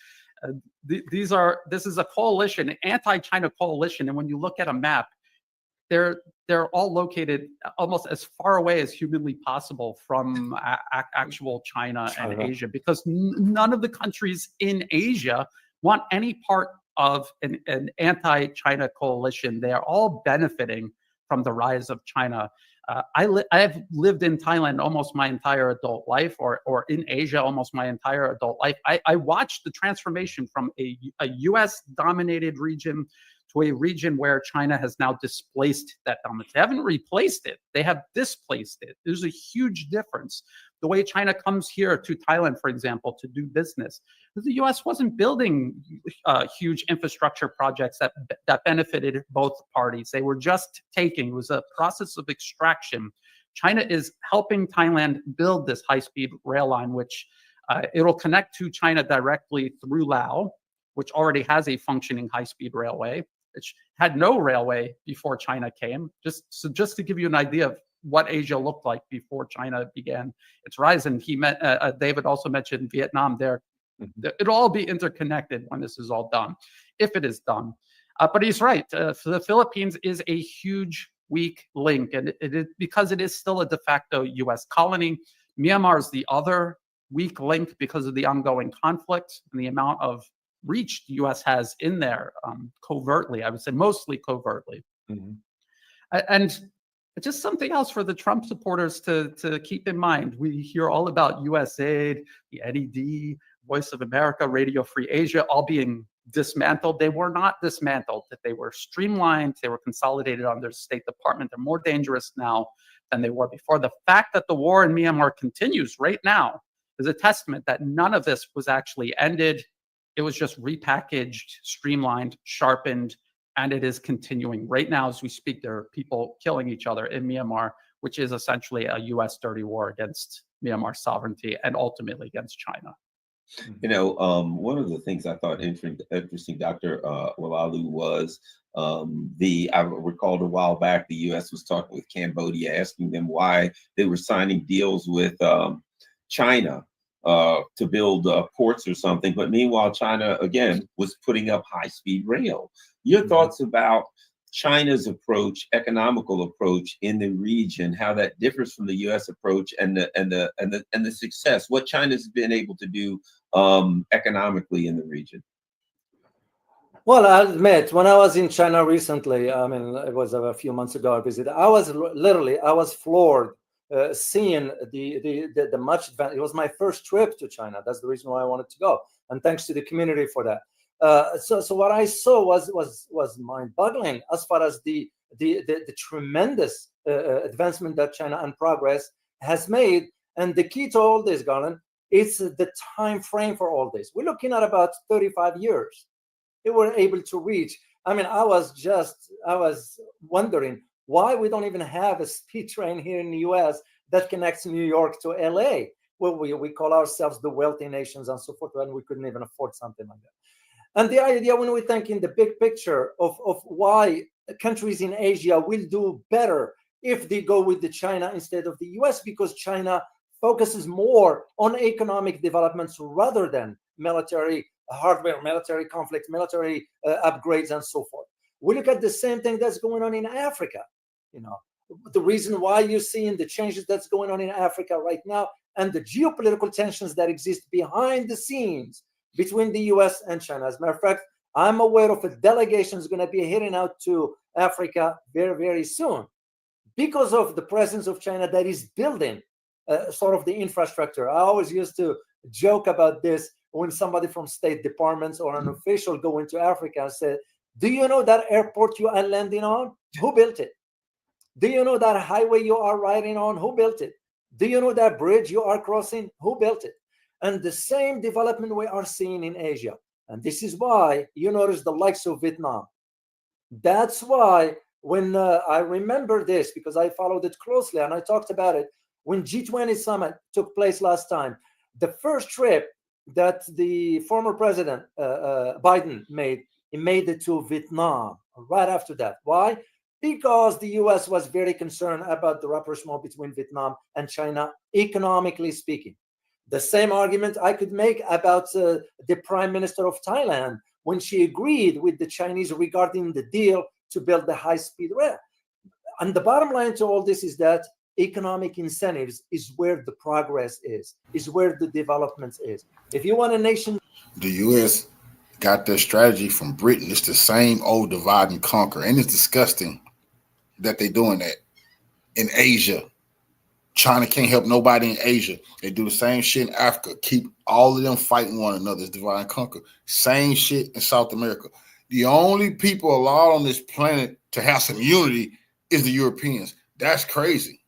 This is a coalition, an anti-China coalition, and when you look at a map, they're all located almost as far away as humanly possible from actual China and Asia, because none of the countries in Asia want any part of an anti-China coalition. They are all benefiting from the rise of China. I have lived in Thailand almost my entire adult life, or in Asia almost my entire adult life. I watched the transformation from a US-dominated region to a region where China has now displaced that dominance. They haven't replaced it. They have displaced it. There's a huge difference. The way China comes here to Thailand, for example, to do business, the U.S. wasn't building huge infrastructure projects that benefited both parties. They were just taking. It was a process of extraction. China is helping Thailand build this high-speed rail line, which it'll connect to China directly through Laos, which already has a functioning high-speed railway. It had no railway before China came. Just to give you an idea of what Asia looked like before China began its rise. And David also mentioned Vietnam there. It'll all be interconnected when this is all done, if it is done. But he's right. The Philippines is a huge weak link, and because it is still a de facto U.S. colony. Myanmar is the other weak link because of the ongoing conflict and the amount of reach the U.S. has in there covertly. I would say mostly covertly. And just something else for the Trump supporters to keep in mind. We hear all about USAID, the NED, Voice of America, Radio Free Asia, all being dismantled. They were not dismantled. They were streamlined. They were consolidated under the State Department. They're more dangerous now than they were before. The fact that the war in Myanmar continues right now is a testament that none of this was actually ended. It was just repackaged, streamlined, sharpened, and it is continuing. Right now, as we speak, there are people killing each other in Myanmar, which is essentially a U.S. dirty war against Myanmar's sovereignty and ultimately against China. You know, one of the things I thought interesting, Dr. Walalu, was I recalled a while back, the U.S. was talking with Cambodia, asking them why they were signing deals with China to build ports or something. But meanwhile, China, again, was putting up high-speed rail. Your thoughts about China's approach, economical approach in the region, how that differs from the U.S. approach, and the success, what China's been able to do economically in the region? Well, I'll admit, when I was in China recently, I mean, it was a few months ago, I visited. I was floored seeing the much advanced. It was my first trip to China. That's the reason why I wanted to go, and thanks to the community for that. So what I saw was mind-boggling as far as the tremendous advancement that China and progress has made. And the key to all this, Garland, it's the time frame for all this. We're looking at about 35 years. They were able to reach. I mean, I was wondering why we don't even have a speed train here in the U.S. that connects New York to L.A. Well, we call ourselves the wealthy nations and so forth, and we couldn't even afford something like that. And the idea, when we think in the big picture of why countries in Asia will do better if they go with the China instead of the US, because China focuses more on economic developments rather than military hardware, military conflict, military upgrades, and so forth. We look at the same thing that's going on in Africa. You know, the reason why you're seeing the changes that's going on in Africa right now and the geopolitical tensions that exist behind the scenes between the U.S. and China. As a matter of fact, I'm aware of a delegation is going to be heading out to Africa very, very soon because of the presence of China that is building sort of the infrastructure. I always used to joke about this when somebody from State Departments or an official go into Africa and say, do you know that airport you are landing on? Who built it? Do you know that highway you are riding on? Who built it? Do you know that bridge you are crossing? Who built it? And the same development we are seeing in Asia. And this is why you notice the likes of Vietnam. That's why when I remember this because I followed it closely and I talked about it when G20 summit took place last time. The first trip that the former president Biden made, he made it to Vietnam right after that. Why? Because the US was very concerned about the rapprochement between Vietnam and China, economically speaking. The same argument I could make about the Prime Minister of Thailand when she agreed with the Chinese regarding the deal to build the high-speed rail. And the bottom line to all this is that economic incentives is where the progress is where the development is. If you want a nation... The U.S. got their strategy from Britain. It's the same old divide and conquer. And it's disgusting that they're doing that in Asia. China can't help nobody in Asia. They do the same shit in Africa. Keep all of them fighting one another. It's divide and conquer. Same shit in South America. The only people allowed on this planet to have some unity is the Europeans. That's crazy.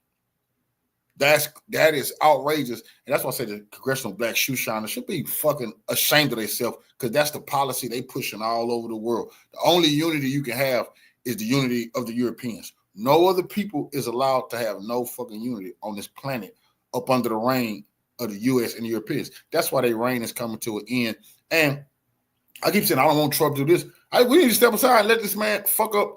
That is outrageous. And that's why I say the Congressional Black Shoe Shiners should be fucking ashamed of themselves, because that's the policy they pushing all over the world. The only unity you can have is the unity of the Europeans. No other people is allowed to have no fucking unity on this planet up under the reign of the U.S. and the Europeans. That's why their reign is coming to an end. And I keep saying I don't want Trump to do this. We need to step aside and let this man fuck up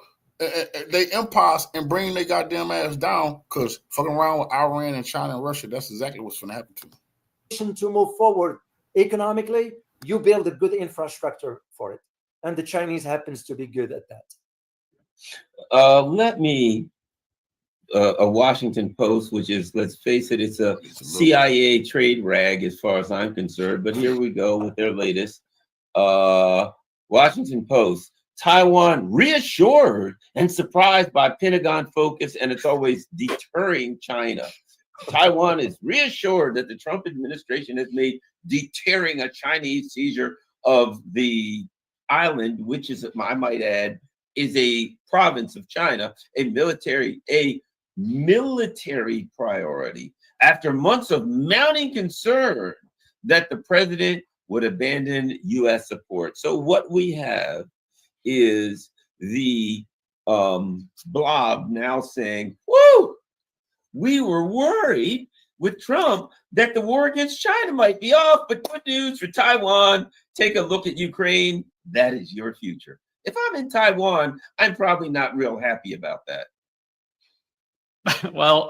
they empires and bring their goddamn ass down, because fucking around with Iran and China and Russia, that's exactly what's going to happen to them. To move forward economically, you build a good infrastructure for it. And the Chinese happens to be good at that. Let me, a Washington Post, which is, let's face it, it's a CIA trade rag as far as I'm concerned, but here we go with their latest. Washington Post. Taiwan reassured and surprised by Pentagon focus, and it's always deterring China. Taiwan is reassured that the Trump administration has made deterring a Chinese seizure of the island, which is, I might add, is a province of China, a military priority, after months of mounting concern that the president would abandon U.S. support. So what we have is the blob now saying, whoo, we were worried with Trump that the war against China might be off, but good news for Taiwan. Take a look at Ukraine. That is your future. If I'm in Taiwan, I'm probably not real happy about that. Well,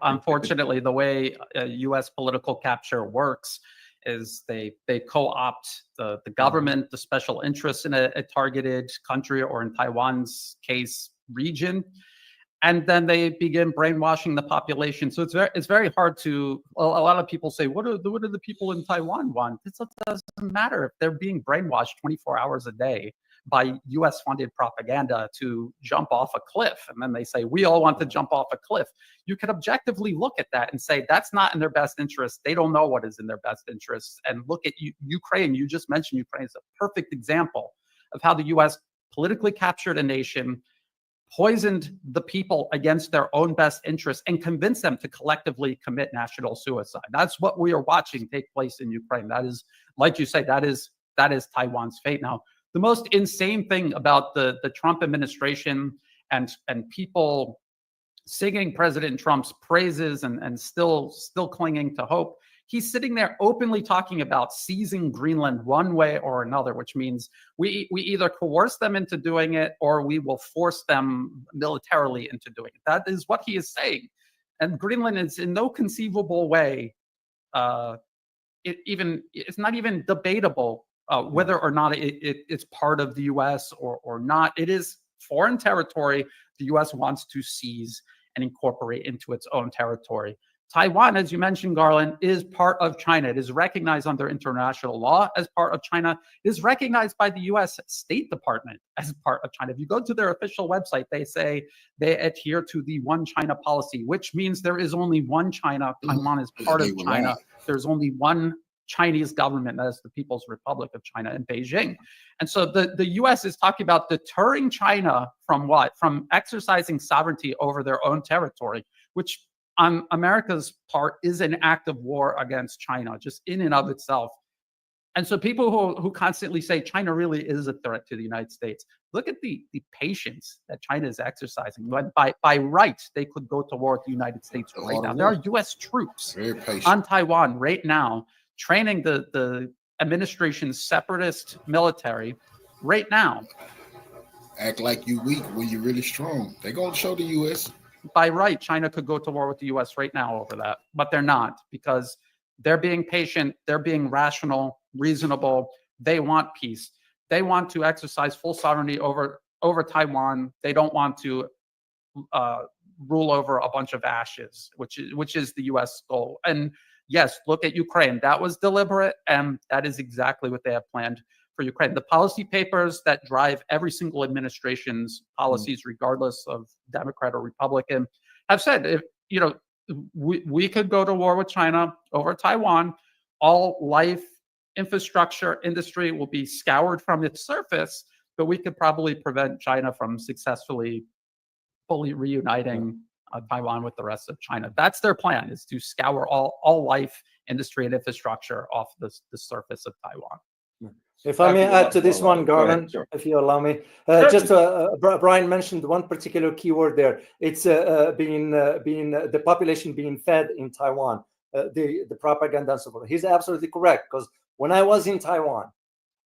unfortunately, the way U.S. political capture works is they co-opt the government, the special interests in a targeted country, or in Taiwan's case, region, and then they begin brainwashing the population. So it's very hard to. A lot of people say, what do the people in Taiwan want? It doesn't matter if they're being brainwashed 24 hours a day by U.S.-funded propaganda to jump off a cliff, and then they say we all want to jump off a cliff. You can objectively look at that and say that's not in their best interest. They don't know what is in their best interests. And look at Ukraine. You just mentioned Ukraine is a perfect example of how the U.S. politically captured a nation, poisoned the people against their own best interests, and convinced them to collectively commit national suicide. That's what we are watching take place in Ukraine. That is, like you say, that is Taiwan's fate now. The most insane thing about the Trump administration and people singing President Trump's praises and still clinging to hope, he's sitting there openly talking about seizing Greenland one way or another, which means we either coerce them into doing it or we will force them militarily into doing it. That is what he is saying. And Greenland is in no conceivable way, it's not even debatable whether or not it's part of the U.S. or not. It is foreign territory the U.S. wants to seize and incorporate into its own territory. Taiwan, as you mentioned, Garland, is part of China. It is recognized under international law as part of China. It is recognized by the U.S. State Department as part of China. If you go to their official website, they say they adhere to the one China policy, which means there is only one China. Taiwan is part of China. There's only one Chinese government, that is the People's Republic of China in Beijing. And so the U.S. is talking about deterring China from what? From exercising sovereignty over their own territory, which on America's part is an act of war against China, just in and of itself. And so people who constantly say China really is a threat to the United States, look at the patience that China is exercising. By rights, they could go to war with the United States right now. There are U.S. troops on Taiwan right now training the administration's separatist military right now. Act like you weak when you're really strong. They're going to show the U.S. By right, China could go to war with the U.S. right now over that, but they're not, because they're being patient, they're being rational, reasonable. They want peace. They want to exercise full sovereignty over Taiwan. They don't want to rule over a bunch of ashes, which is the U.S. goal. And yes, look at Ukraine. That was deliberate, and that is exactly what they have planned for Ukraine. The policy papers that drive every single administration's policies, regardless of Democrat or Republican, have said, if we could go to war with China over Taiwan, all life, infrastructure, industry will be scoured from its surface, but we could probably prevent China from successfully fully reuniting Taiwan with the rest of China. That's their plan, is to scour all life, industry, and infrastructure off the surface of Taiwan. If I may add to this one, Garland, if you allow me, Brian mentioned one particular keyword there. It's being the population being fed in Taiwan, the propaganda and so forth. He's absolutely correct, because when I was in Taiwan,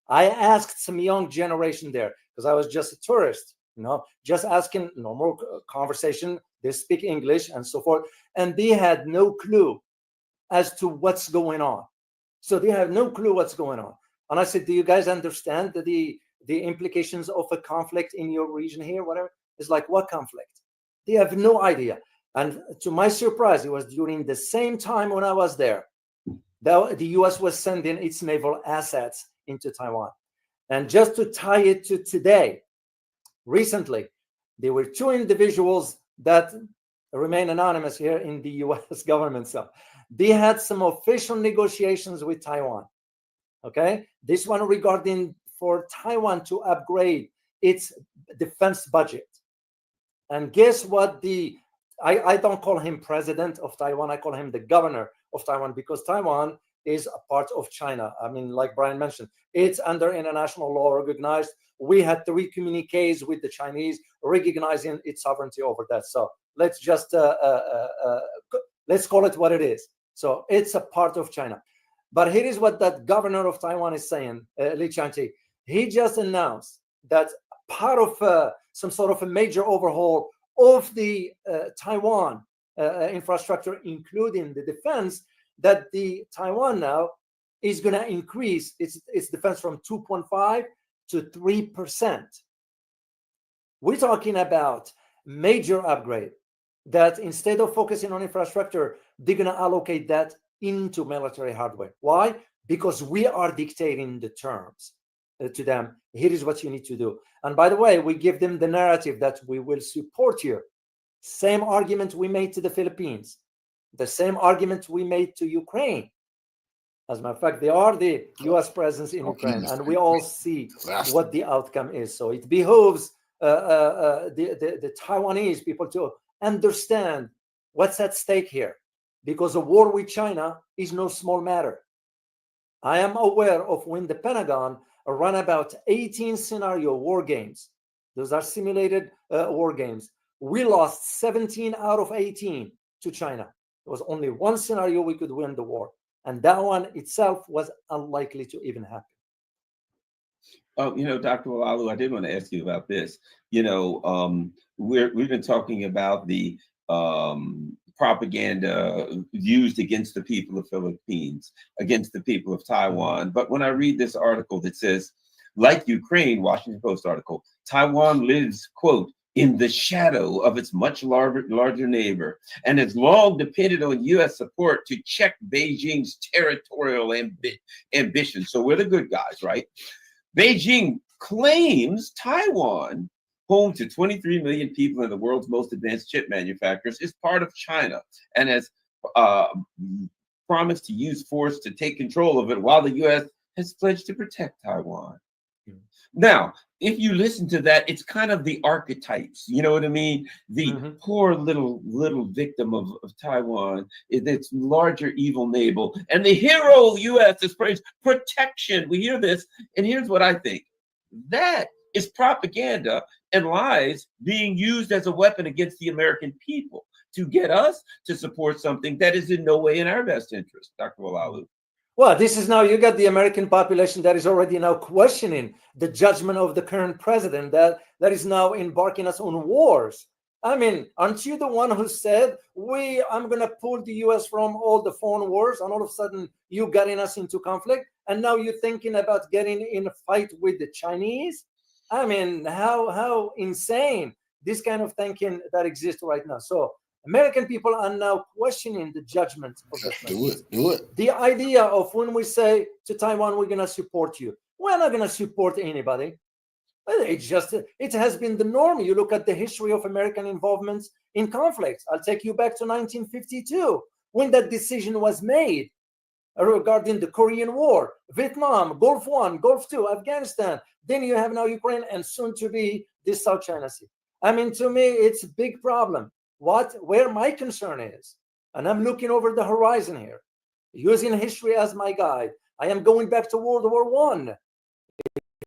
I asked some young generation there, because I was just a tourist, just asking normal conversation. They speak English and so forth, and they had no clue as to what's going on. So they have no clue what's going on. And I said, do you guys understand the implications of a conflict in your region here? Whatever. It's like, what conflict? They have no idea. And to my surprise, it was during the same time when I was there, the US was sending its naval assets into Taiwan. And just to tie it to today, recently, there were two individuals that remain anonymous here in the US government. So they had some official negotiations with Taiwan. Okay, this one regarding for Taiwan to upgrade its defense budget. And guess what? I don't call him president of Taiwan, I call him the governor of Taiwan, because Taiwan is a part of China. I mean, like Brian mentioned, it's under international law recognized. We had 3 communiques with the Chinese recognizing its sovereignty over that. So let's just let's call it what it is. So it's a part of China. But here is what that governor of Taiwan is saying, Li Changqi. He just announced that part of some sort of a major overhaul of the Taiwan infrastructure, including the defense, that the Taiwan now is going to increase its defense from 2.5 to 3%. We're talking about major upgrade, that instead of focusing on infrastructure, they're going to allocate that into military hardware. Why? Because we are dictating the terms to them. Here is what you need to do. And by the way, we give them the narrative that we will support you. Same argument we made to the Philippines, the same argument we made to Ukraine. As a matter of fact, they are the US presence in Ukraine, and we all see what the outcome is. So it behooves the Taiwanese people to understand what's at stake here, because a war with China is no small matter. I am aware of when the Pentagon ran about 18 scenario war games. Those are simulated war games. We lost 17 out of 18 to China. There was only one scenario we could win the war, and that one itself was unlikely to even happen. Dr. Olalu, I did want to ask you about this. We've been talking about the propaganda used against the people of Philippines, against the people of Taiwan. But when I read this article that says, like Ukraine, Washington Post article, Taiwan lives, quote, in the shadow of its much larger neighbor, and has long depended on U.S. support to check Beijing's territorial ambition. So we're the good guys, right? Beijing claims Taiwan, home to 23 million people and the world's most advanced chip manufacturers, is part of China and has promised to use force to take control of it, while the U.S. has pledged to protect Taiwan. Now, if you listen to that, it's kind of the archetypes. You know what I mean? The poor little victim of Taiwan, its larger evil neighbor, and the hero U.S. is praised protection. We hear this, and here's what I think: that is propaganda and lies being used as a weapon against the American people to get us to support something that is in no way in our best interest. Dr. Walalu. Well, this is now, you got the American population that is already now questioning the judgment of the current president, that is now embarking us on wars. I mean, aren't you the one who said, I'm going to pull the U.S. from all the foreign wars, and all of a sudden you getting us into conflict, and now you're thinking about getting in a fight with the Chinese? I mean, how insane this kind of thinking that exists right now. So American people are now questioning the judgment of the president. Do it. The idea of when we say to Taiwan, we're going to support you, we're not going to support anybody. It has been the norm. You look at the history of American involvement in conflicts. I'll take you back to 1952, when that decision was made regarding the Korean War, Vietnam, Gulf War, Gulf II, Afghanistan. Then you have now Ukraine, and soon to be the South China Sea. I mean, to me, it's a big problem. Where my concern is, and I'm looking over the horizon here, using history as my guide. I am going back to World War I.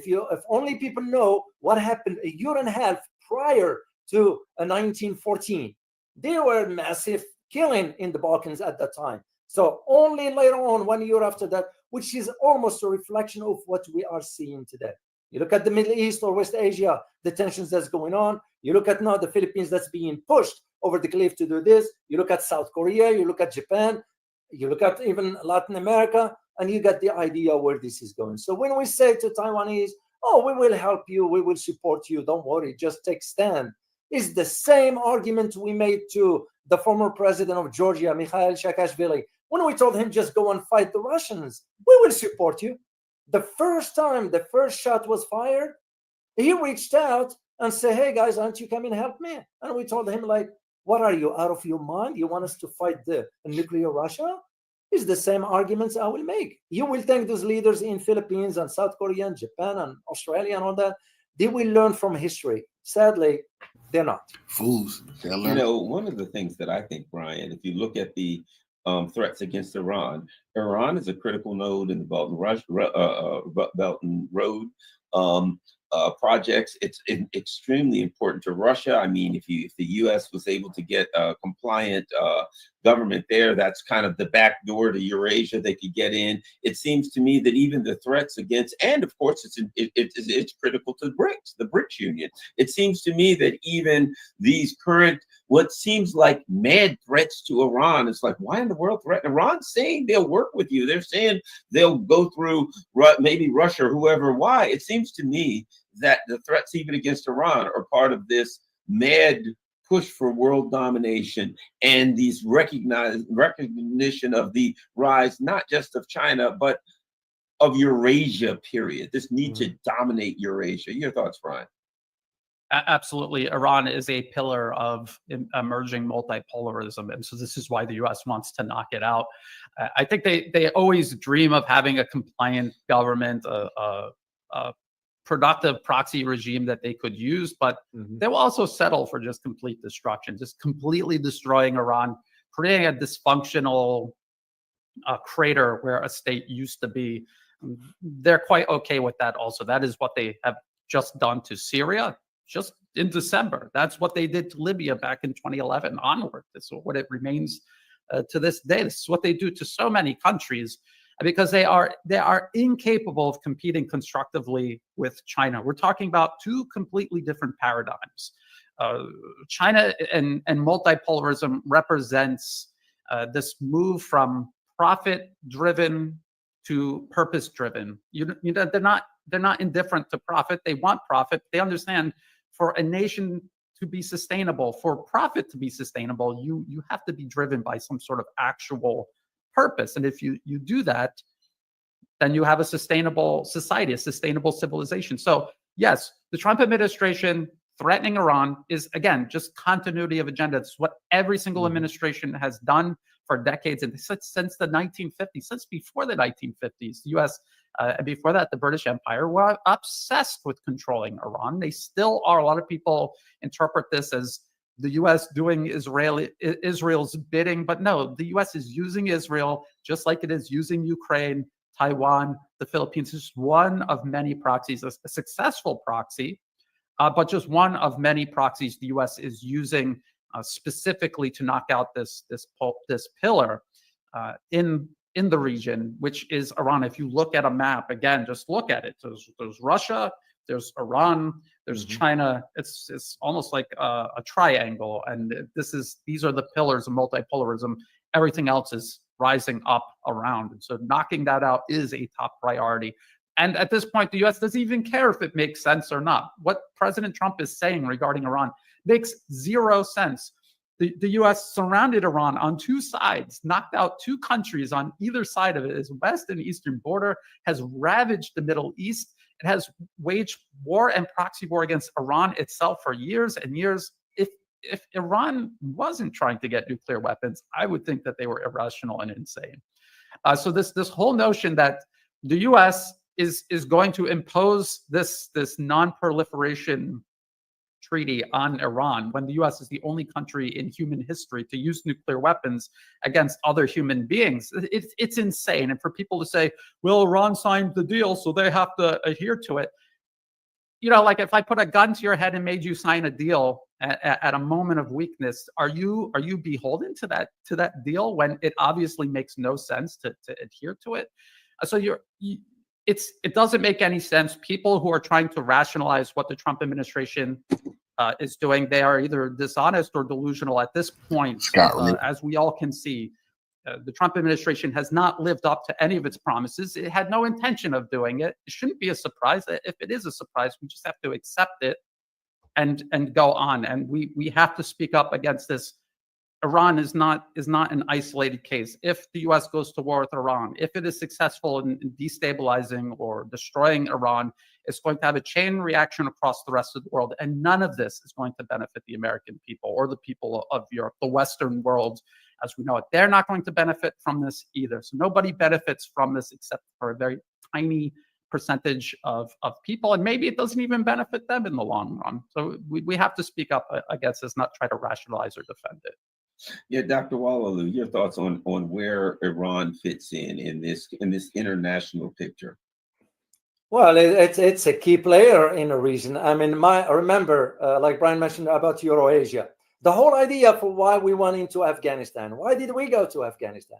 If only people know what happened a year and a half prior to 1914, there were massive killing in the Balkans at that time. So only later on, 1 year after that, which is almost a reflection of what we are seeing today. You look at the Middle East or West Asia, the tensions that's going on. You look at now the Philippines that's being pushed over the cliff to do this. You look at South Korea, you look at Japan, you look at even Latin America, and you get the idea where this is going. So when we say to Taiwanese, oh, we will help you, we will support you, don't worry, just take stand, is the same argument we made to the former president of Georgia, Mikhail Saakashvili, when we told him just go and fight the Russians. We will support you. The first time the first shot was fired, he reached out and said, hey guys, aren't you coming to help me? And we told him, like, what are you, out of your mind? You want us to fight the nuclear Russia? It's the same arguments I will make. You will think those leaders in Philippines and South Korea and Japan and Australia and all that, they will learn from history. Sadly, they're not. Fools. You know, one of the things that I think, Brian, if you look at the threats against Iran, Iran is a critical node in the Belt and Road projects. It's extremely important to Russia. I mean, if the U.S. was able to get a compliant government there, that's kind of the back door to Eurasia they could get in. It seems to me that even the threats against, and of course it's critical to BRICS, the BRICS Union. It seems to me that even these current, what seems like mad threats to Iran, it's like, why in the world threaten? Iran's saying they'll work with you. They're saying they'll go through maybe Russia or whoever. Why? It seems to me that the threats even against Iran are part of this mad push for world domination and these recognition of the rise, not just of China, but of Eurasia, period. This need to dominate Eurasia. Your thoughts, Brian? Absolutely. Iran is a pillar of emerging multipolarism. And so this is why the U.S. wants to knock it out. I think they always dream of having a compliant government, a productive proxy regime that they could use, but they will also settle for just complete destruction, just completely destroying Iran, creating a dysfunctional crater where a state used to be. They're quite okay with that also. That is what they have just done to Syria just in December. That's what they did to Libya back in 2011 onward. This is what it remains to this day. This is what they do to so many countries, because they are incapable of competing constructively with China. We're talking about two completely different paradigms. China and multipolarism represents this move from profit-driven to purpose-driven. They're not indifferent to profit. They want profit. They understand for a nation to be sustainable, for profit to be sustainable, you have to be driven by some sort of actual purpose. And if you do that, then you have a sustainable society, a sustainable civilization. So yes, the Trump administration threatening Iran is, again, just continuity of agenda. It's what every single administration has done for decades, and since the 1950s, since before the 1950s, the U.S. And before that, the British Empire were obsessed with controlling Iran. They still are. A lot of people interpret this as the U.S. doing Israel's bidding, but no, the U.S. is using Israel just like it is using Ukraine, Taiwan, the Philippines. Is one of many proxies, a successful proxy, but just one of many proxies the U.S. is using specifically to knock out this pillar in the region, which is Iran. If you look at a map, again, just look at it. There's Russia, there's Iran, there's China. It's almost like a triangle, and these are the pillars of multipolarism. Everything else is rising up around, and so knocking that out is a top priority. And at this point, the U.S. doesn't even care if it makes sense or not. What President Trump is saying regarding Iran makes zero sense. The U.S. surrounded Iran on two sides, knocked out two countries on either side of it. Its west and eastern border has ravaged the Middle East. It has waged war and proxy war against Iran itself for years and years. If Iran wasn't trying to get nuclear weapons, I would think that they were irrational and insane. So this whole notion that the U.S. is going to impose this non-proliferation treaty on Iran when the U.S. is the only country in human history to use nuclear weapons against other human beings. It's insane. And for people to say, well, Iran signed the deal, so they have to adhere to it. You know, like if I put a gun to your head and made you sign a deal at a moment of weakness, are you beholden to that deal when it obviously makes no sense to adhere to it? So it doesn't make any sense. People who are trying to rationalize what the Trump administration is doing, they are either dishonest or delusional at this point. As we all can see, the Trump administration has not lived up to any of its promises. It had no intention of doing it. It shouldn't be a surprise. If it is a surprise, we just have to accept it and go on. And we have to speak up against this. Iran is not an isolated case. If the U.S. goes to war with Iran, if it is successful in destabilizing or destroying Iran, it's going to have a chain reaction across the rest of the world. And none of this is going to benefit the American people or the people of Europe, the Western world as we know it. They're not going to benefit from this either. So nobody benefits from this except for a very tiny percentage of people. And maybe it doesn't even benefit them in the long run. So we have to speak up against this, not try to rationalize or defend it. Yeah, Dr. Wallalu, your thoughts on where Iran fits in this international picture? Well, it's a key player in the region. I mean, I remember, like Brian mentioned about Eurasia, the whole idea for why we went into Afghanistan. Why did we go to Afghanistan?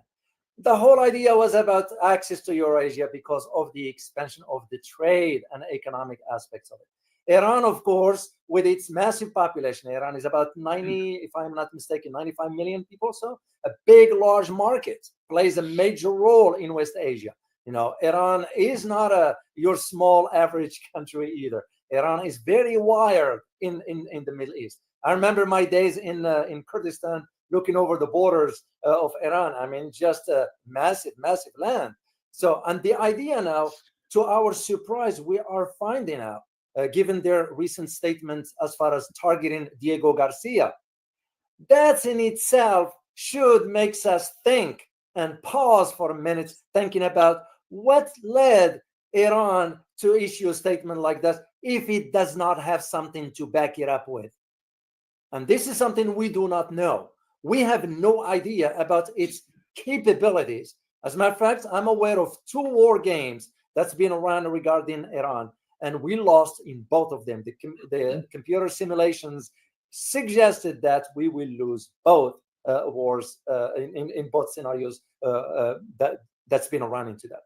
The whole idea was about access to Eurasia because of the expansion of the trade and economic aspects of it. Iran, of course, with its massive population, Iran is about 90, if I'm not mistaken, 95 million people. So a big, large market plays a major role in West Asia. You know, Iran is not your small average country either. Iran is very wired in the Middle East. I remember my days in Kurdistan, looking over the borders of Iran. I mean, just a massive, massive land. So, and the idea now, to our surprise, we are finding out, given their recent statements as far as targeting Diego Garcia, that in itself should make us think and pause for a minute, thinking about what led Iran to issue a statement like that if it does not have something to back it up with. And this is something we do not know. We have no idea about its capabilities. As a matter of fact, I'm aware of 2 war games that's been around regarding Iran, and we lost in both of them. The computer simulations suggested that we will lose both wars in both scenarios that's been run into that.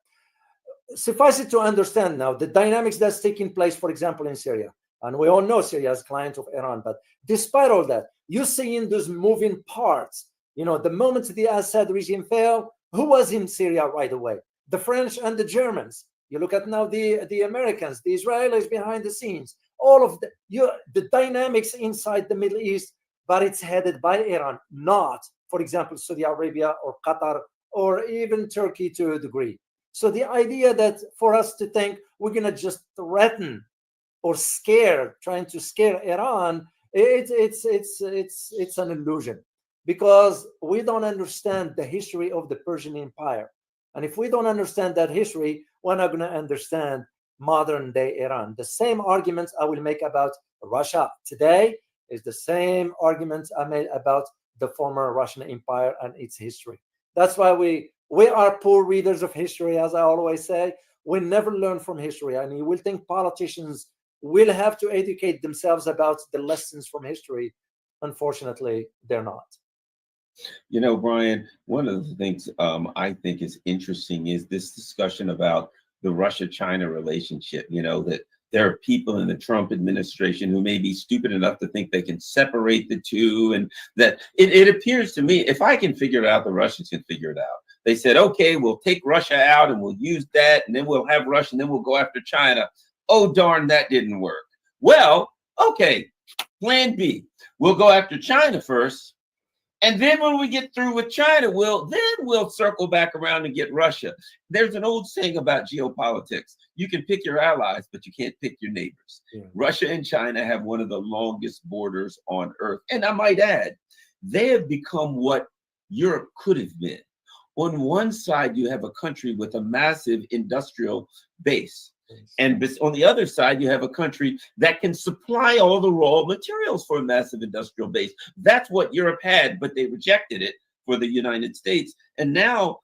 Suffice it to understand now the dynamics that's taking place, for example, in Syria. And we all know Syria is a client of Iran. But despite all that, you see in those moving parts, you know, the moment the Assad regime fell, who was in Syria right away? The French and the Germans. You look at now the Americans, the Israelis behind the scenes, all of the dynamics inside the Middle East, but it's headed by Iran, not, for example, Saudi Arabia or Qatar or even Turkey to a degree. So the idea that for us to think we're going to just threaten or trying to scare Iran, it's an illusion, because we don't understand the history of the Persian Empire. And if we don't understand that history, we're not going to understand modern day Iran. The same arguments I will make about Russia today is the same arguments I made about the former Russian Empire and its history. That's why we are poor readers of history, as I always say. We never learn from history, and you will think politicians will have to educate themselves about the lessons from history. Unfortunately, they're not. You know, Brian, one of the things I think is interesting is this discussion about the Russia-China relationship. You know, that there are people in the Trump administration who may be stupid enough to think they can separate the two, and that it appears to me, if I can figure it out, the Russians can figure it out. They said, okay, we'll take Russia out and we'll use that, and then we'll have Russia, and then we'll go after China. Oh, darn, that didn't work. Well, okay, plan B. We'll go after China first, and then when we get through with China, we'll circle back around and get Russia. There's an old saying about geopolitics. You can pick your allies, but you can't pick your neighbors. Yeah. Russia and China have one of the longest borders on Earth. And I might add, they have become what Europe could have been. On one side, you have a country with a massive industrial base. And on the other side, you have a country that can supply all the raw materials for a massive industrial base. That's what Europe had, but they rejected it for the United States. And now,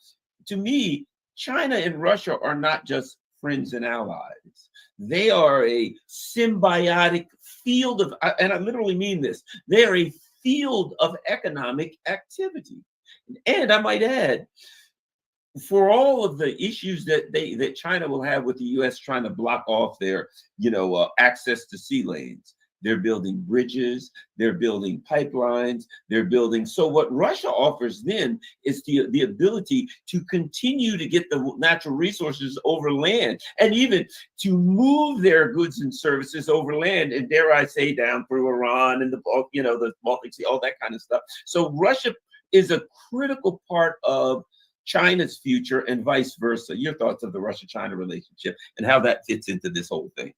to me, China and Russia are not just friends and allies. They are a symbiotic field of, and I literally mean this, they are a field of economic activity. And I might add, for all of the issues that China will have with the U.S. trying to block off their, access to sea lanes, they're building bridges, they're building pipelines, they're building. So what Russia offers then is the ability to continue to get the natural resources over land, and even to move their goods and services over land, and dare I say down through Iran and the Baltic Sea, all that kind of stuff. So Russia is a critical part of China's future and vice versa. Your thoughts of the Russia-China relationship and how that fits into this whole thing?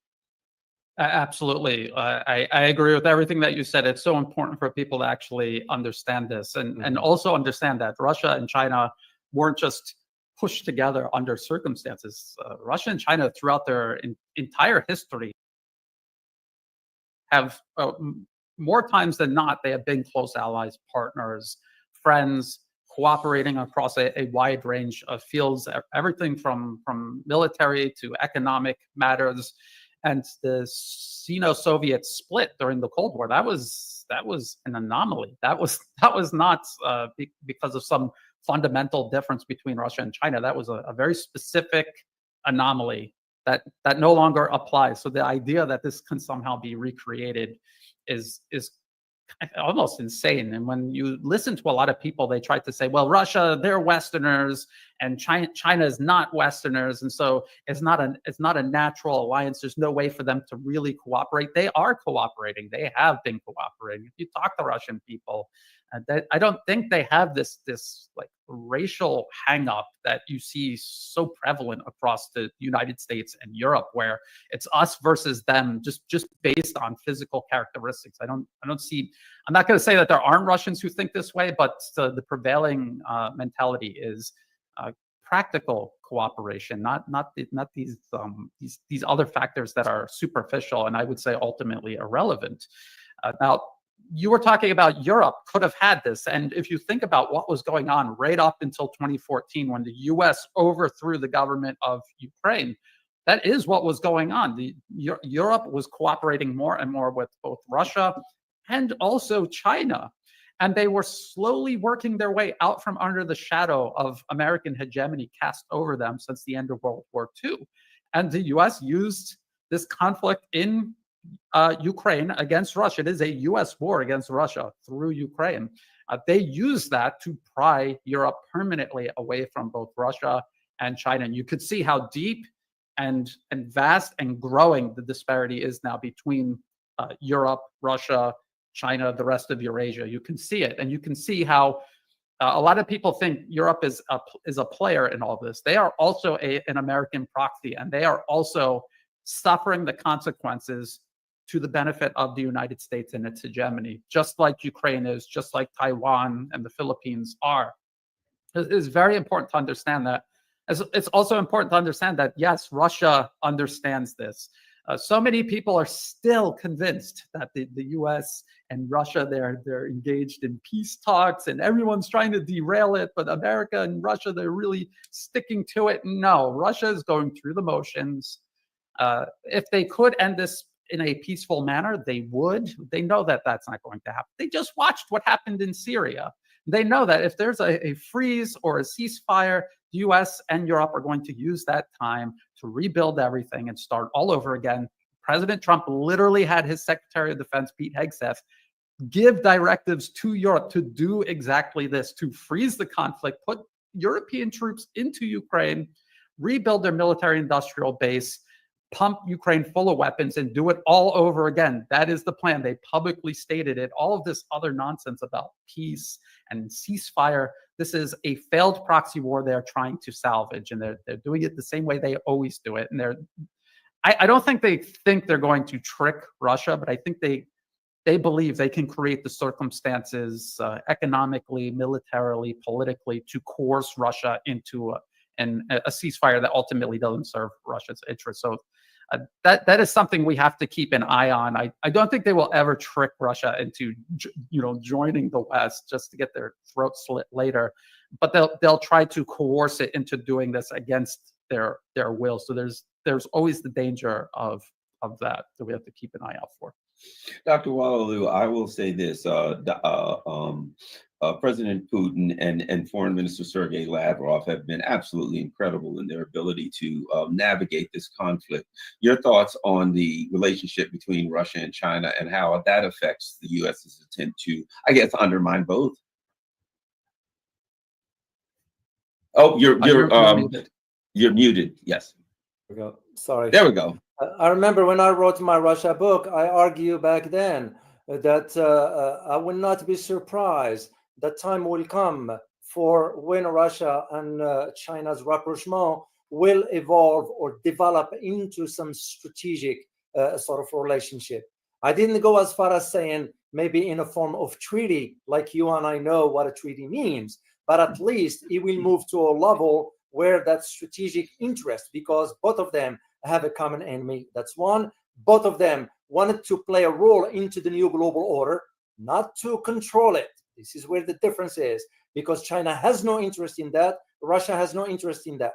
Absolutely. I agree with everything that you said. It's so important for people to actually understand this and also understand that Russia and China weren't just pushed together under circumstances. Russia and China throughout their entire history have more times than not, they have been close allies, partners, friends, cooperating across a wide range of fields, everything from military to economic matters. And the Sino-Soviet split during the Cold War, that was an anomaly. That was not because of some fundamental difference between Russia and China. That was a very specific anomaly that no longer applies. So the idea that this can somehow be recreated is almost insane. And when you listen to a lot of people, they try to say, well, Russia, they're Westerners and China is not Westerners. And so it's not a natural alliance. There's no way for them to really cooperate. They are cooperating. They have been cooperating. If you talk to Russian people, I don't think they have this like racial hang-up that you see so prevalent across the United States and Europe, where it's us versus them, just based on physical characteristics. I don't see. I'm not going to say that there aren't Russians who think this way, but the prevailing mentality is practical cooperation, not these other factors that are superficial and I would say ultimately irrelevant. Now, you were talking about Europe could have had this. And if you think about what was going on right up until 2014, when the US overthrew the government of Ukraine, that is what was going on. Europe was cooperating more and more with both Russia and also China. And they were slowly working their way out from under the shadow of American hegemony cast over them since the end of World War II. And the US used this conflict in Ukraine against Russia. It is a US war against Russia through Ukraine. They use that to pry Europe permanently away from both Russia and China. And you could see how deep and vast and growing the disparity is now between Europe, Russia, China, the rest of Eurasia. You can see it. And you can see how a lot of people think Europe is a player in all this. They are also an American proxy, and they are also suffering the consequences to the benefit of the United States and its hegemony, just like Ukraine is, just like Taiwan and the Philippines are. It is very important to understand that It's also important to understand that, yes, Russia understands this. So many people are still convinced that the US and Russia, they're engaged in peace talks and everyone's trying to derail it, but America and Russia, they're really sticking to it. No, Russia is going through the motions. If they could end this in a peaceful manner, they would. They know that that's not going to happen. They just watched what happened in Syria. They know that if there's a freeze or a ceasefire, the US and Europe are going to use that time to rebuild everything and start all over again. President Trump literally had his Secretary of Defense, Pete Hegseth, give directives to Europe to do exactly this, to freeze the conflict, put European troops into Ukraine, rebuild their military industrial base, pump Ukraine full of weapons and do it all over again. That is the plan. They publicly stated it. All of this other nonsense about peace and ceasefire, this is a failed proxy war they're trying to salvage, and they're doing it the same way they always do it. And I don't think they're going to trick Russia, but I think they believe they can create the circumstances economically, militarily, politically to coerce Russia into a ceasefire that ultimately doesn't serve Russia's interests. So that is something we have to keep an eye on. I don't think they will ever trick Russia into joining the West just to get their throat slit later, but they'll try to coerce it into doing this against their will. So there's always the danger of that we have to keep an eye out for. Dr. Wallalu, I will say this: President Putin and Foreign Minister Sergei Lavrov have been absolutely incredible in their ability to navigate this conflict. Your thoughts on the relationship between Russia and China and how that affects the U.S.'s attempt to, I guess, undermine both? Oh, you're muted. You're muted. Yes. There we go. Sorry. There we go. I remember when I wrote my Russia book, I argued back then that I would not be surprised that time will come for when Russia and China's rapprochement will evolve or develop into some strategic sort of relationship. I didn't go as far as saying maybe in a form of treaty, like you and I know what a treaty means, but at least it will move to a level where that strategic interest, because both of them have a common enemy. That's one. Both of them wanted to play a role into the new global order, not to control it. This is where the difference is, because China has no interest in that. Russia has no interest in that.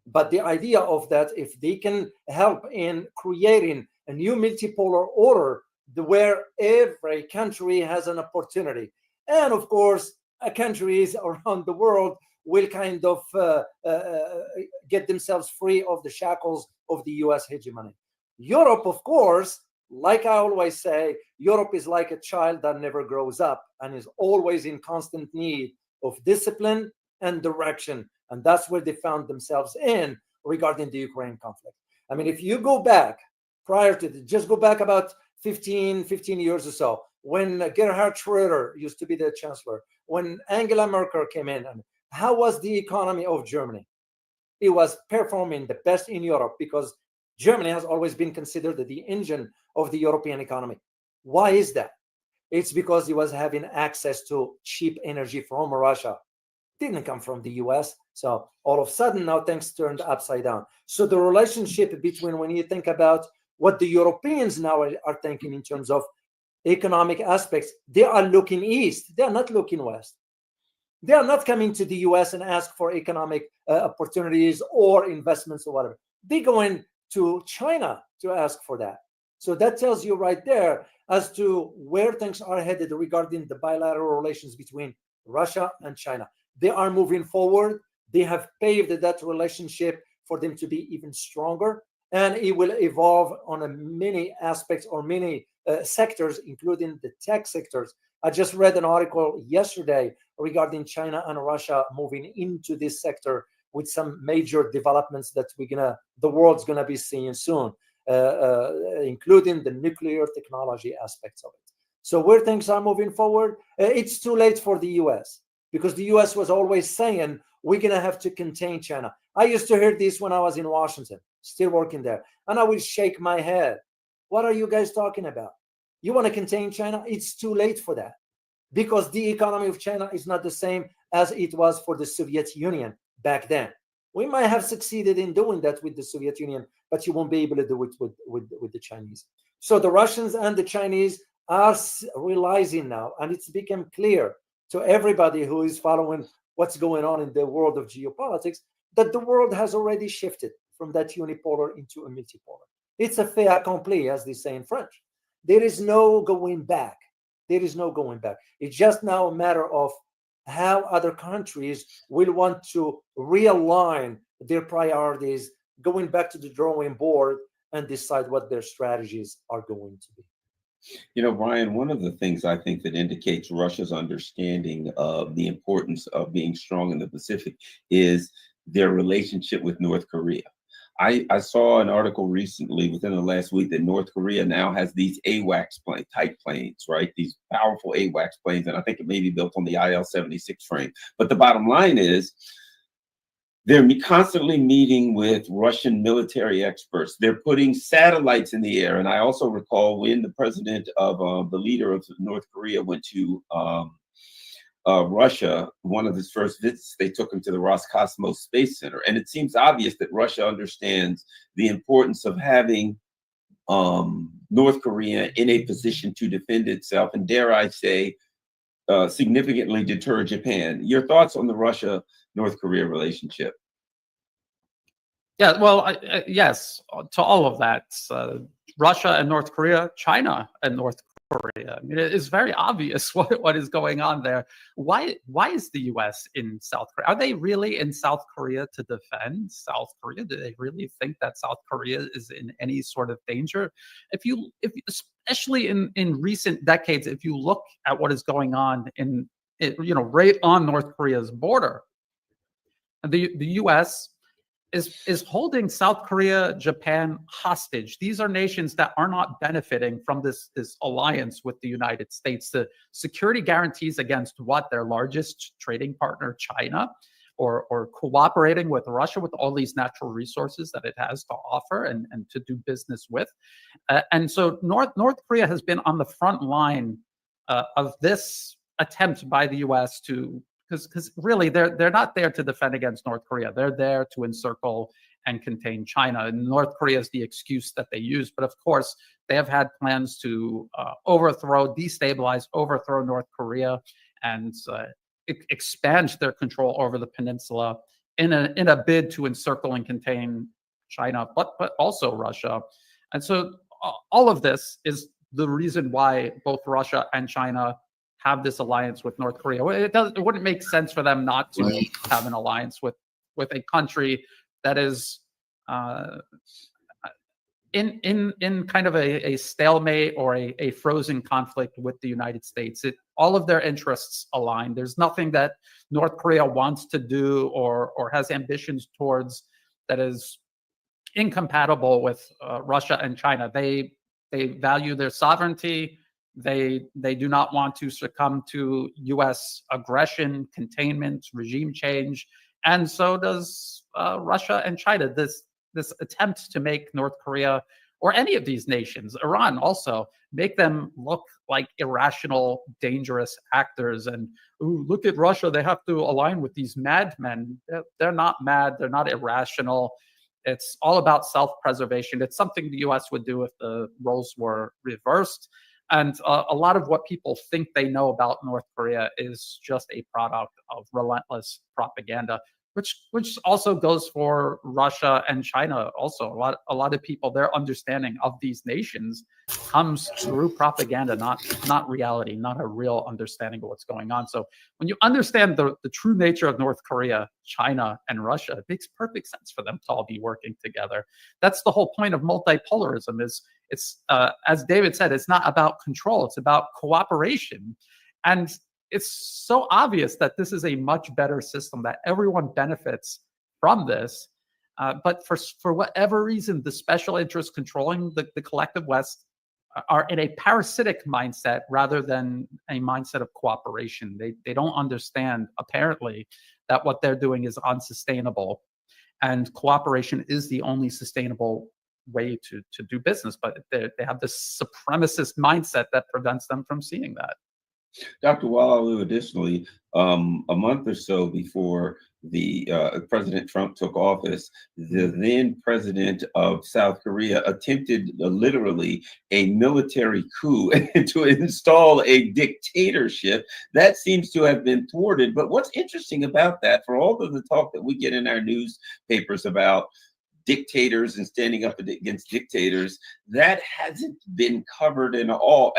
But the idea of that, if they can help in creating a new multipolar order where every country has an opportunity, and of course, countries around the world will kind of get themselves free of the shackles of the US hegemony. Europe, of course, like I always say, Europe is like a child that never grows up and is always in constant need of discipline and direction. And that's where they found themselves in regarding the Ukraine conflict. I mean, if you go back prior to just go back about 15 years or so, when Gerhard Schröder used to be the chancellor, when Angela Merkel came in, and how was the economy of Germany? It was performing the best in Europe because Germany has always been considered the engine of the European economy. Why is that? It's because it was having access to cheap energy from Russia. It didn't come from the US. So all of a sudden now things turned upside down. So the relationship between, when you think about what the Europeans now are thinking in terms of economic aspects, they are looking east. They are not looking west. They are not coming to the US and ask for economic opportunities or investments or whatever. They go in to China to ask for that. So that tells you right there as to where things are headed regarding the bilateral relations between Russia and China. They are moving forward. They have paved that relationship for them to be even stronger, and it will evolve on many aspects or many sectors, including the tech sectors. I just read an article yesterday regarding China and Russia moving into this sector with some major developments that the world's gonna be seeing soon, including the nuclear technology aspects of it. So where things are moving forward, it's too late for the US, because the US was always saying, we're gonna have to contain China. I used to hear this when I was in Washington, still working there, and I would shake my head. What are you guys talking about? You wanna contain China? It's too late for that, because the economy of China is not the same as it was for the Soviet Union back then. We might have succeeded in doing that with the Soviet Union, but you won't be able to do it with the Chinese. So the Russians and the Chinese are realizing now, and it's become clear to everybody who is following what's going on in the world of geopolitics, that the world has already shifted from that unipolar into a multipolar. It's a fait accompli, as they say in French. There is no going back. There is no going back. It's just now a matter of how other countries will want to realign their priorities, going back to the drawing board and decide what their strategies are going to be. You know, Brian, one of the things I think that indicates Russia's understanding of the importance of being strong in the Pacific is their relationship with North Korea. I saw an article recently within the last week that North Korea now has these AWACS type planes, right? These powerful AWACS planes, and I think it may be built on the IL-76 frame. But the bottom line is they're constantly meeting with Russian military experts. They're putting satellites in the air. And I also recall when the president of the leader of North Korea went to Russia, one of his first visits, they took him to the Roscosmos Space Center. And it seems obvious that Russia understands the importance of having North Korea in a position to defend itself and, dare I say, significantly deter Japan. Your thoughts on the Russia-North Korea relationship? Yeah, well, yes, to all of that. Russia and North Korea, China and North Korea. I mean, it is very obvious what is going on there. Why is the U.S. in South Korea? Are they really in South Korea to defend South Korea? Do they really think that South Korea is in any sort of danger? If especially in recent decades, if you look at what is going on right on North Korea's border, the U.S. is holding South Korea, Japan hostage. These are nations that are not benefiting from this alliance with the United States. The security guarantees against what? Their largest trading partner, China, or cooperating with Russia with all these natural resources that it has to offer and to do business with. And so North Korea has been on the front line of this attempt by the U.S. to, because really they're not there to defend against North Korea. They're there to encircle and contain China. And North Korea is the excuse that they use. But of course, they have had plans to destabilize, overthrow North Korea, and expand their control over the peninsula in a bid to encircle and contain China, but also Russia. And so all of this is the reason why both Russia and China have this alliance with North Korea. It wouldn't make sense for them not to have an alliance with a country that is in kind of a stalemate or a frozen conflict with the United States. All of their interests align. There's nothing that North Korea wants to do or has ambitions towards that is incompatible with Russia and China. They value their sovereignty. They do not want to succumb to U.S. aggression, containment, regime change, and so does Russia and China. This attempt to make North Korea or any of these nations, Iran also, make them look like irrational, dangerous actors. And look at Russia; they have to align with these madmen. They're not mad. They're not irrational. It's all about self-preservation. It's something the U.S. would do if the roles were reversed. And a lot of what people think they know about North Korea is just a product of relentless propaganda, which also goes for Russia and China. Also, a lot of people, their understanding of these nations comes through propaganda, not reality, not a real understanding of what's going on. So when you understand the true nature of North Korea, China, and Russia, it makes perfect sense for them to all be working together. That's the whole point of multipolarism. It's as David said, it's not about control, it's about cooperation. And it's so obvious that this is a much better system, that everyone benefits from this. But for whatever reason, the special interests controlling the collective West are in a parasitic mindset rather than a mindset of cooperation. They don't understand, apparently, that what they're doing is unsustainable. And cooperation is the only sustainable way to do business. But they have this supremacist mindset that prevents them from seeing that. Dr. Wallalu, additionally, a month or so before President Trump took office, the then president of South Korea attempted literally a military coup to install a dictatorship. That seems to have been thwarted. But what's interesting about that, for all of the talk that we get in our newspapers about dictators and standing up against dictators, that hasn't been covered at all.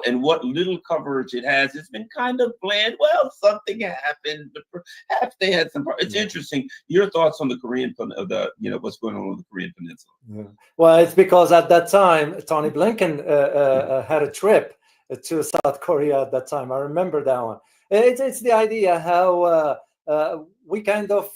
And what little coverage it has been kind of bland. Well, something happened, but perhaps they had some. It's interesting. Your thoughts on the Korean, what's going on with the Korean Peninsula? Yeah. Well, it's because at that time, Tony Blinken had a trip to South Korea at that time. I remember that one. It's the idea how we kind of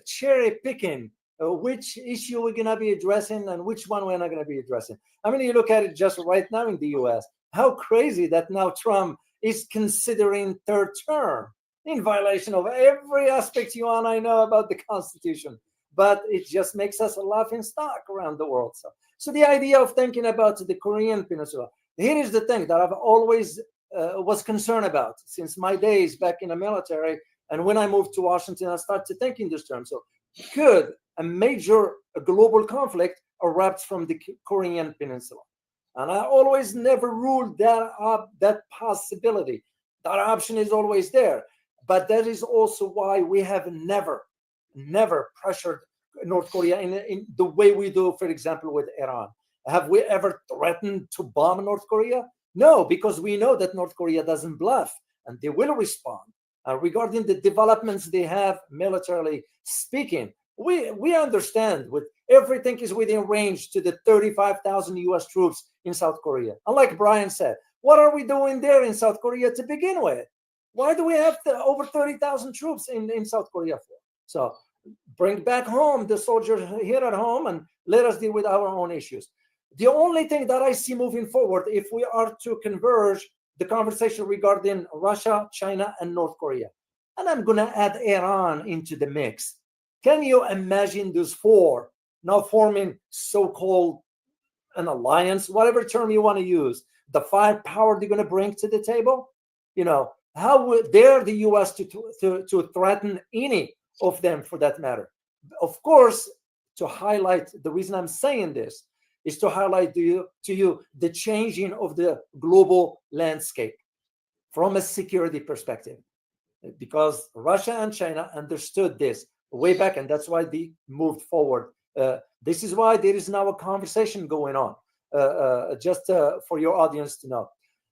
cherry picking which issue we're going to be addressing and which one we're not going to be addressing. I mean, you look at it just right now in the US, how crazy that now Trump is considering third term in violation of every aspect you and I know about the Constitution. But it just makes us a laughing stock around the world. So the idea of thinking about the Korean Peninsula, here is the thing that I've always was concerned about since my days back in the military. And when I moved to Washington, I started to think in this term. So could a major global conflict erupt from the Korean Peninsula? And I always never ruled that possibility. That option is always there. But that is also why we have never pressured North Korea in the way we do, for example, with Iran. Have we ever threatened to bomb North Korea? No, because we know that North Korea doesn't bluff and they will respond. Regarding the developments they have militarily speaking, we understand with everything is within range to the 35,000 US troops in South Korea. And like Brian said, what are we doing there in South Korea to begin with? Why do we have over 30,000 troops in South Korea for? So bring back home the soldiers here at home and let us deal with our own issues. The only thing that I see moving forward, if we are to converge the conversation regarding Russia, China, and North Korea, and I'm going to add Iran into the mix. Can you imagine those four now forming so-called an alliance, whatever term you want to use, the firepower they're going to bring to the table? You know, how would dare the U.S. to threaten any of them for that matter? Of course, to highlight, the reason I'm saying this is to highlight to you the changing of the global landscape from a security perspective, because Russia and China understood this way back, and that's why they moved forward. This is why there is now a conversation going on, just for your audience to know.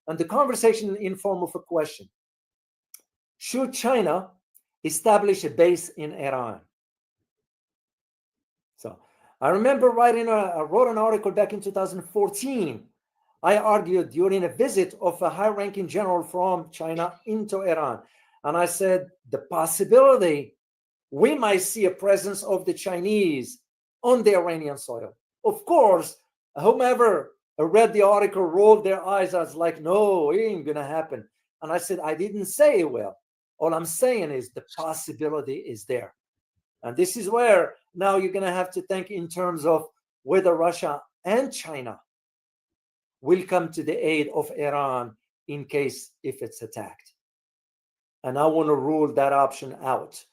And the conversation in form of a question: should China establish a base in Iran? So I remember I wrote an article back in 2014. I argued during a visit of a high-ranking general from China into Iran. And I said the possibility we might see a presence of the Chinese on the Iranian soil. Of course, whomever read the article rolled their eyes as like, no, it ain't going to happen. And I said, I didn't say it well. All I'm saying is the possibility is there. And this is where now you're going to have to think in terms of whether Russia and China will come to the aid of Iran in case if it's attacked. And I want to rule that option out.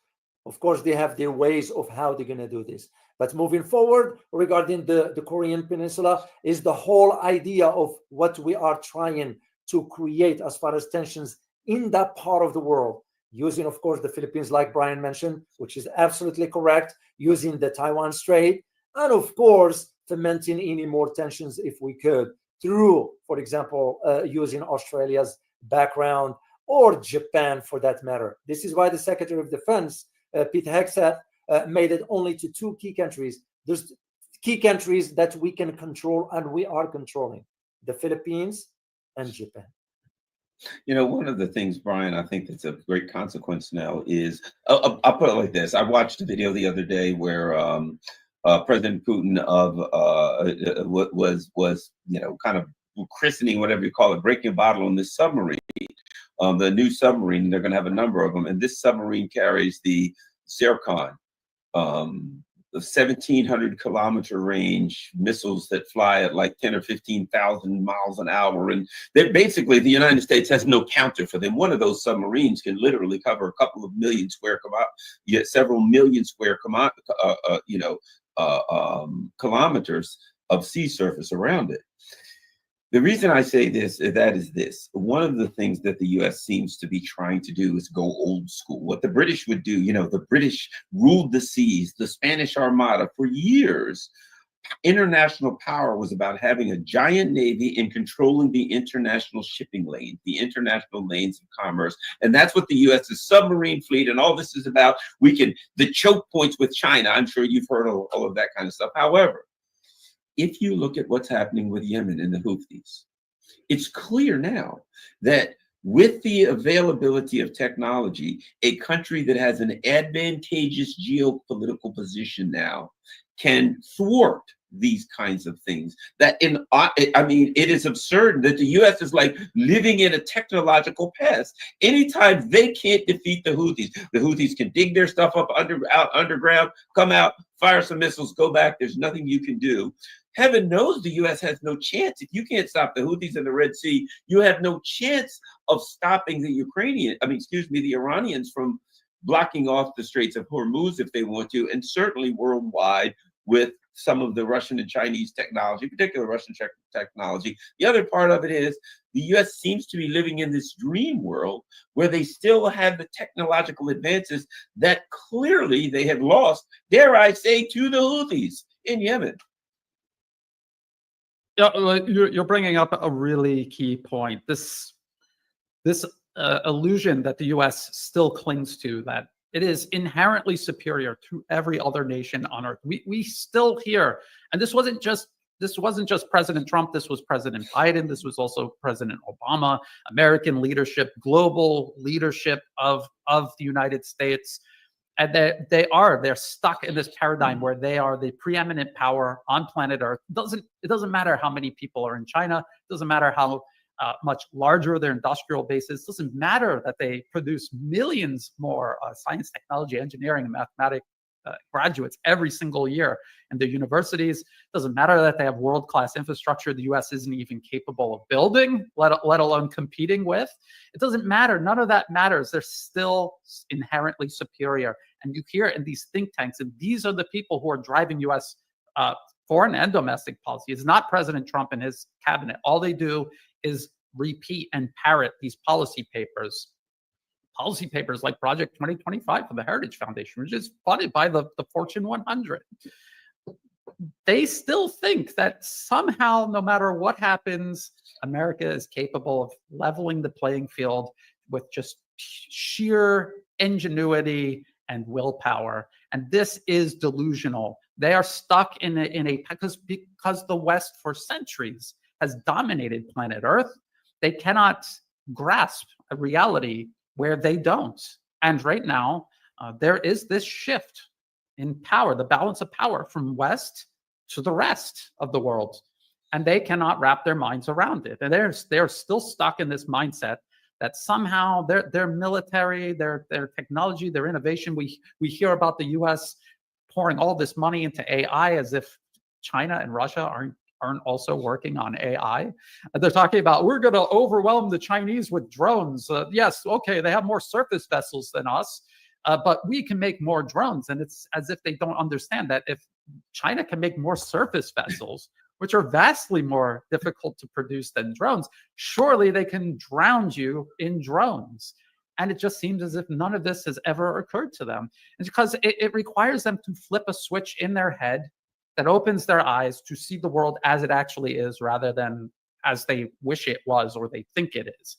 Of course, they have their ways of how they're going to do this. But moving forward, regarding the Korean Peninsula, is the whole idea of what we are trying to create as far as tensions in that part of the world, using, of course, the Philippines, like Brian mentioned, which is absolutely correct, using the Taiwan Strait, and of course, fomenting any more tensions if we could through, for example, using Australia's background or Japan for that matter. This is why the Secretary of Defense, Pete Hegseth, made it only to two key countries. There's key countries that we can control and we are controlling: the Philippines and Japan. You know, one of the things, Brian, I think that's a great consequence now is, I'll put it like this. I watched a video the other day where President Putin was kind of christening, whatever you call it, breaking a bottle on this submarine, the new submarine. They're going to have a number of them, and this submarine carries the zircon 1,700 kilometer range missiles that fly at like 10 or 15,000 miles an hour. And they're basically, the United States has no counter for them. One of those submarines can literally cover a couple of million square several million square kilometers of sea surface around it. The reason I say this is this. One of the things that the US seems to be trying to do is go old school. What the British would do, the British ruled the seas, the Spanish Armada for years. International power was about having a giant navy and controlling the international shipping lane, the international lanes of commerce. And that's what the US's submarine fleet and all this is about. The choke points with China, I'm sure you've heard all of that kind of stuff. However, if you look at what's happening with Yemen and the Houthis, it's clear now that with the availability of technology, a country that has an advantageous geopolitical position now can thwart these kinds of things. It is absurd that the US is like living in a technological past. Anytime they can't defeat the Houthis can dig their stuff up out underground, come out, fire some missiles, go back. There's nothing you can do. Heaven knows the US has no chance. If you can't stop the Houthis in the Red Sea, you have no chance of stopping the Iranians from blocking off the Straits of Hormuz if they want to, and certainly worldwide with some of the Russian and Chinese technology, particularly Russian technology. The other part of it is the US seems to be living in this dream world where they still have the technological advances that clearly they have lost, dare I say, to the Houthis in Yemen. Yeah, you're bringing up a really key point. This illusion that the U.S. still clings to, that it is inherently superior to every other nation on earth. We still hear, and this wasn't just President Trump. This was President Biden. This was also President Obama. American leadership, global leadership of the United States. And they're stuck in this paradigm where they are the preeminent power on planet Earth. It doesn't matter how many people are in China. It doesn't matter how much larger their industrial base is. It doesn't matter that they produce millions more science, technology, engineering, and mathematics graduates every single year in their universities. It doesn't matter that they have world-class infrastructure the U.S. isn't even capable of building, let alone competing with. It doesn't matter. None of that matters. They're still inherently superior. And you hear in these think tanks, and these are the people who are driving U.S. Foreign and domestic policy. It's not President Trump and his cabinet. All they do is repeat and parrot these policy papers like Project 2025 for the Heritage Foundation, which is funded by the Fortune 100. They still think that somehow, no matter what happens, America is capable of leveling the playing field with just sheer ingenuity and willpower. And this is delusional. They are stuck because the West for centuries has dominated planet Earth. They cannot grasp a reality where they don't. And right now, there is this shift in power, the balance of power from West to the rest of the world. And they cannot wrap their minds around it. And they're still stuck in this mindset that somehow their military, their technology, their innovation, we hear about the US pouring all this money into AI as if China and Russia aren't also working on AI. They're talking about, we're going to overwhelm the Chinese with drones. Yes, okay, they have more surface vessels than us, but we can make more drones. And it's as if they don't understand that if China can make more surface vessels, which are vastly more difficult to produce than drones, surely they can drown you in drones. And it just seems as if none of this has ever occurred to them. It's because it requires them to flip a switch in their head that opens their eyes to see the world as it actually is, rather than as they wish it was or they think it is.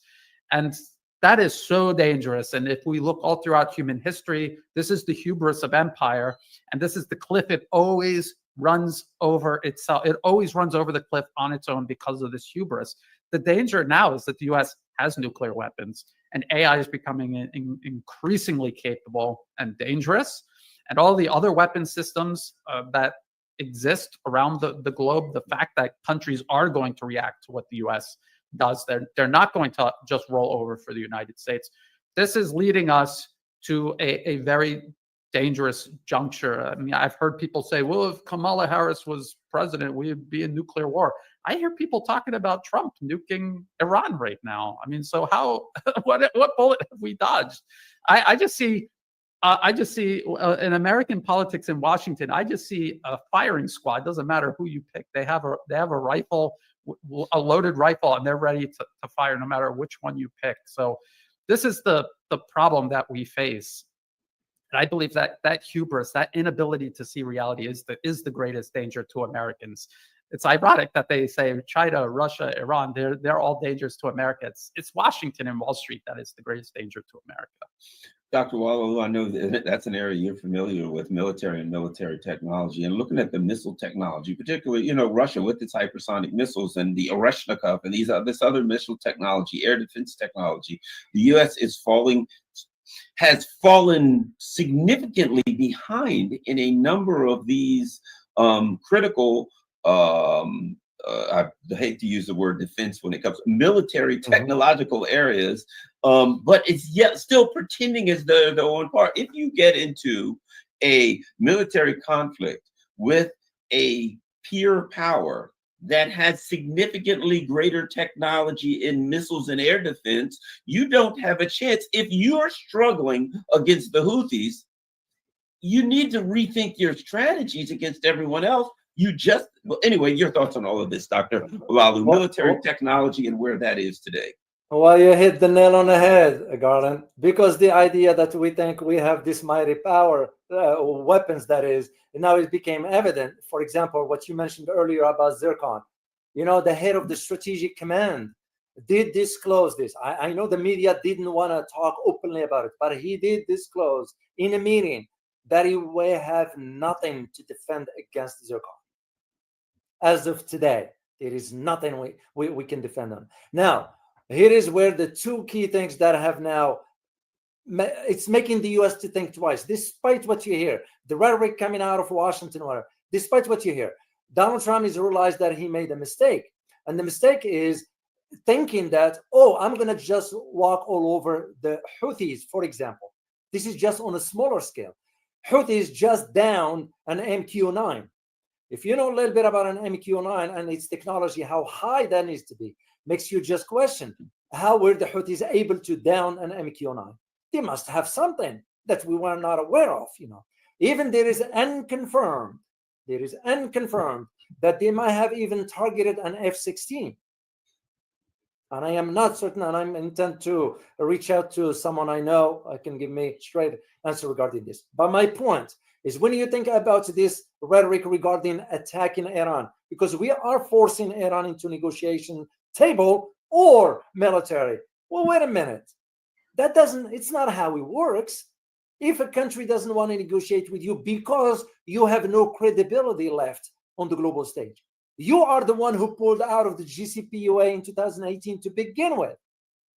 And that is so dangerous. And if we look all throughout human history, this is the hubris of empire. And this is the cliff it always runs over itself. It always runs over the cliff on its own because of this hubris. The danger now is that the US has nuclear weapons, and AI is becoming increasingly capable and dangerous. And all the other weapon systems that exist around the globe, the fact that countries are going to react to what the US does, they're not going to just roll over for the United States. This is leading us to a very dangerous juncture. I mean, I've heard people say, well, if Kamala Harris was president, we'd be in nuclear war. I hear people talking about Trump nuking Iran right now. I mean, so how, what bullet have we dodged? I just see in American politics in Washington, I just see a firing squad. Doesn't matter who you pick. They have a rifle, a loaded rifle, and they're ready to fire no matter which one you pick. So this is the problem that we face. And I believe that hubris, that inability to see reality is the greatest danger to Americans. It's ironic that they say China, Russia, Iran, they're all dangers to America. It's Washington and Wall Street that is the greatest danger to America. Dr. Wallace, I know that's an area you're familiar with, military and military technology, and looking at the missile technology, particularly, Russia with its hypersonic missiles and the Oreshnikov and this other missile technology, air defense technology. The U.S. has fallen significantly behind in a number of these critical, I hate to use the word defense when it comes to military technological areas, but it's yet still pretending as though they're on par. If you get into a military conflict with a peer power that has significantly greater technology in missiles and air defense, you don't have a chance. If you're struggling against the Houthis, you need to rethink your strategies against everyone else. Anyway, your thoughts on all of this, Dr. Lalu, military technology and where that is today. Well, you hit the nail on the head, Garland, because the idea that we think we have this mighty power, weapons that is, and now it became evident. For example, what you mentioned earlier about Zircon, the head of the strategic command did disclose this. I know the media didn't want to talk openly about it, but he did disclose in a meeting that he will have nothing to defend against Zircon. As of today, there is nothing we can defend on. Now, here is where the two key things that have now, it's making the U.S. to think twice, despite what you hear, the rhetoric coming out of Washington, whatever, despite what you hear. Donald Trump has realized that he made a mistake. And the mistake is thinking that, I'm going to just walk all over the Houthis, for example. This is just on a smaller scale. Houthis just down an MQ-9. If you know a little bit about an MQ-9 and its technology, how high that needs to be, makes you just question, how were the Houthis able to down an MQ-9? They must have something that we were not aware of, Even there is unconfirmed that they might have even targeted an F-16. And I am not certain, and I'm intent to reach out to someone I know can give me straight answer regarding this. But my point is, when you think about this rhetoric regarding attacking Iran, because we are forcing Iran into negotiation table or military. Well, wait a minute. It's not how it works. If a country doesn't want to negotiate with you because you have no credibility left on the global stage, you are the one who pulled out of the GCPOA in 2018 to begin with,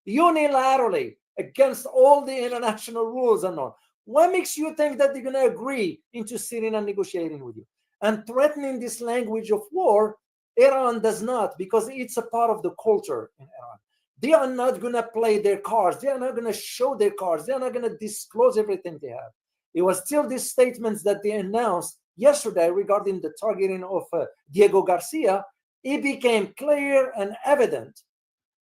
unilaterally, against all the international rules and all. What makes you think that they're going to agree into sitting and negotiating with you? And threatening this language of war, Iran does not, because it's a part of the culture in Iran. They are not going to play their cards. They are not going to show their cards. They are not going to disclose everything they have. It was still these statements that they announced yesterday regarding the targeting of Diego Garcia. It became clear and evident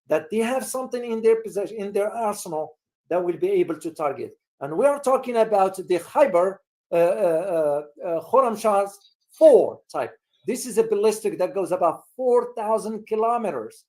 that they have something in their possession, in their arsenal, that will be able to target. And we are talking about the Khyber Khorramshahr 4 type. This is a ballistic that goes about 4,000 kilometers.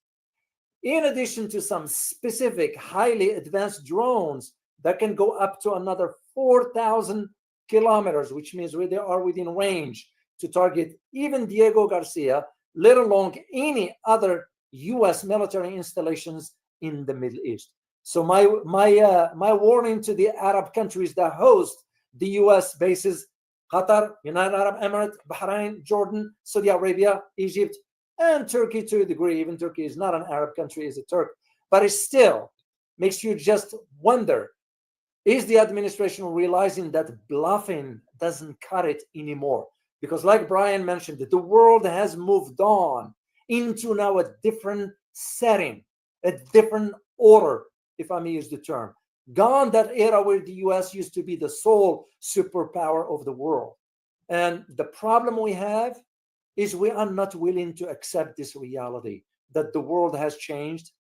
In addition to some specific highly advanced drones that can go up to another 4,000 kilometers, which means they are within range to target even Diego Garcia, let alone any other U.S. military installations in the Middle East. So my warning to the Arab countries that host the U.S. bases, Qatar, United Arab Emirates, Bahrain, Jordan, Saudi Arabia, Egypt, and Turkey to a degree. Even Turkey is not an Arab country, it's a Turk. But it still makes you just wonder, is the administration realizing that bluffing doesn't cut it anymore? Because like Brian mentioned, the world has moved on into now a different setting, a different order, if I may use the term. Gone that era where the US used to be the sole superpower of the world. And the problem we have is we are not willing to accept this reality that the world has changed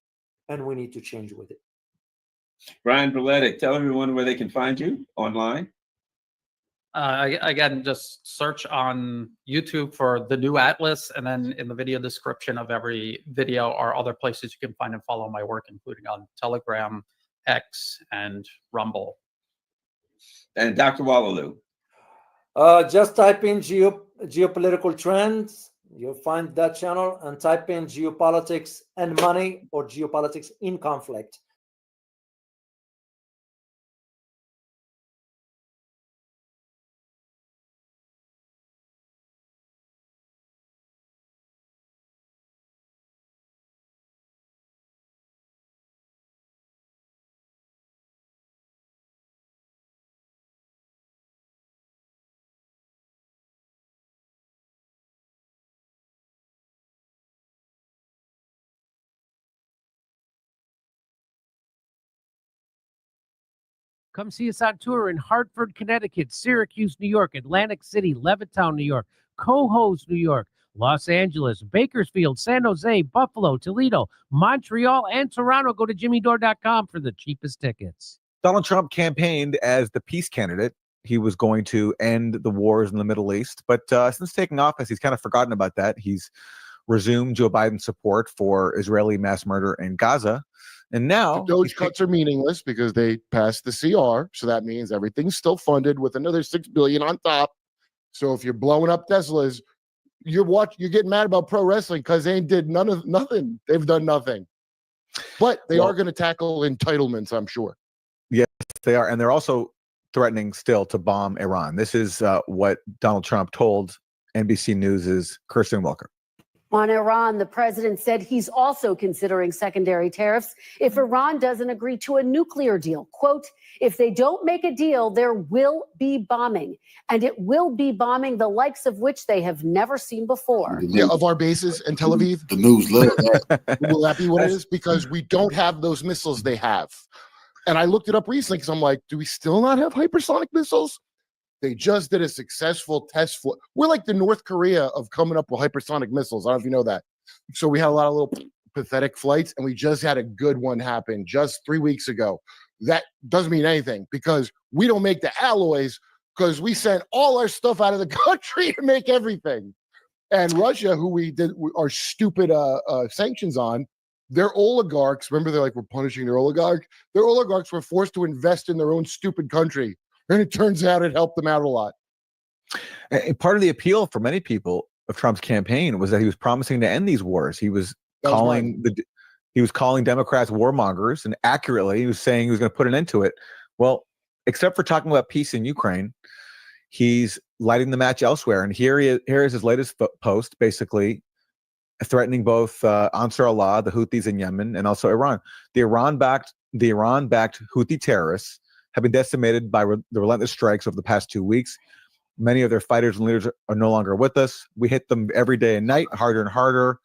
and we need to change with it. Brian Berletic, tell everyone where they can find you online. Again, just search on YouTube for The New Atlas, and then in the video description of every video are other places you can find and follow my work, including on Telegram, X, and Rumble. And Dr. Wallalu. Just type in geopolitical trends. You'll find that channel, and type in geopolitics and money or geopolitics in conflict. Come see us on tour in Hartford, Connecticut, Syracuse, New York, Atlantic City, Levittown, New York, Cohoes, New York, Los Angeles, Bakersfield, San Jose, Buffalo, Toledo, Montreal, and Toronto. Go to jimmydore.com for the cheapest tickets. Donald Trump campaigned as the peace candidate. He was going to end the wars in the Middle East. But since taking office, he's kind of forgotten about that. He's resumed Joe Biden's support for Israeli mass murder in Gaza. And now the Doge cuts are meaningless because they passed the CR. So that means everything's still funded with another $6 billion on top. So if you're blowing up Teslas, you're getting mad about pro wrestling because they did nothing. They've done nothing. But they are going to tackle entitlements, I'm sure. Yes, they are. And they're also threatening still to bomb Iran. This is what Donald Trump told NBC News' Kirsten Welker. On Iran, the president said he's also considering secondary tariffs if Iran doesn't agree to a nuclear deal. Quote, if they don't make a deal, there will be bombing, and it will be bombing the likes of which they have never seen before. Yeah, of our bases in Tel Aviv. The news love that. Will that be what it is? Because we don't have those missiles they have. And I looked it up recently because I'm like, do we still not have hypersonic missiles? They just did a successful test flight. We're like the North Korea of coming up with hypersonic missiles. I don't know if you know that. So we had a lot of little pathetic flights, and we just had a good one happen just 3 weeks ago. That doesn't mean anything because we don't make the alloys because we sent all our stuff out of the country to make everything. And Russia, who we did our stupid sanctions on, their oligarchs, remember they're like, we're punishing their oligarch. Their oligarchs were forced to invest in their own stupid country. And it turns out it helped them out a lot. And part of the appeal for many people of Trump's campaign was that he was promising to end these wars. He was calling Democrats warmongers, and accurately he was saying he was going to put an end to it. Well, except for talking about peace in Ukraine, he's lighting the match elsewhere. And here is his latest post, basically threatening both Ansar Allah, the Houthis in Yemen, and also Iran. The Iran-backed Houthi terrorists have been decimated by the relentless strikes over the past 2 weeks. Many of their fighters and leaders are no longer with us. We hit them every day and night, harder and harder.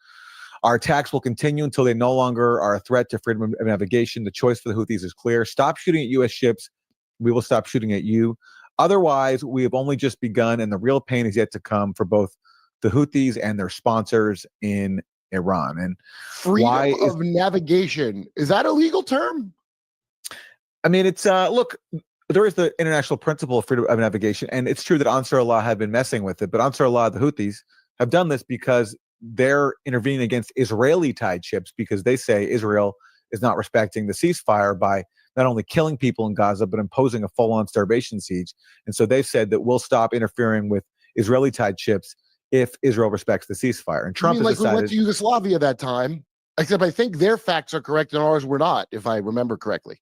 Our attacks will continue until they no longer are a threat to freedom of navigation. The choice for the Houthis is clear. Stop shooting at U.S. ships. We will stop shooting at you. Otherwise, we have only just begun, and the real pain is yet to come for both the Houthis and their sponsors in Iran. And freedom of navigation, is that a legal term? I mean, it's look, there is the international principle of freedom of navigation, and it's true that Ansar Allah have been messing with it, but Ansar Allah, the Houthis, have done this because they're intervening against Israeli-tied ships because they say Israel is not respecting the ceasefire by not only killing people in Gaza, but imposing a full-on starvation siege. And so they've said that we'll stop interfering with Israeli-tied ships if Israel respects the ceasefire. And Trump has decided, we went to Yugoslavia that time, except I think their facts are correct and ours were not, if I remember correctly.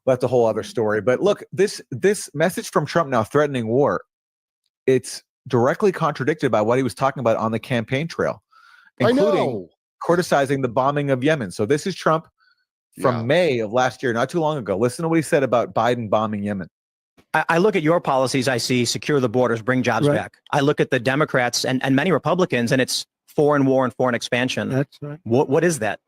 Well, that's a whole other story. But look, this message from Trump now threatening war, it's directly contradicted by what he was talking about on the campaign trail, including criticizing the bombing of Yemen. So this is Trump from May of last year, not too long ago. Listen to what he said about Biden bombing Yemen. I look at your policies, I see secure the borders, bring jobs back. I look at the Democrats and many Republicans, and it's foreign war and foreign expansion. That's right. What is that?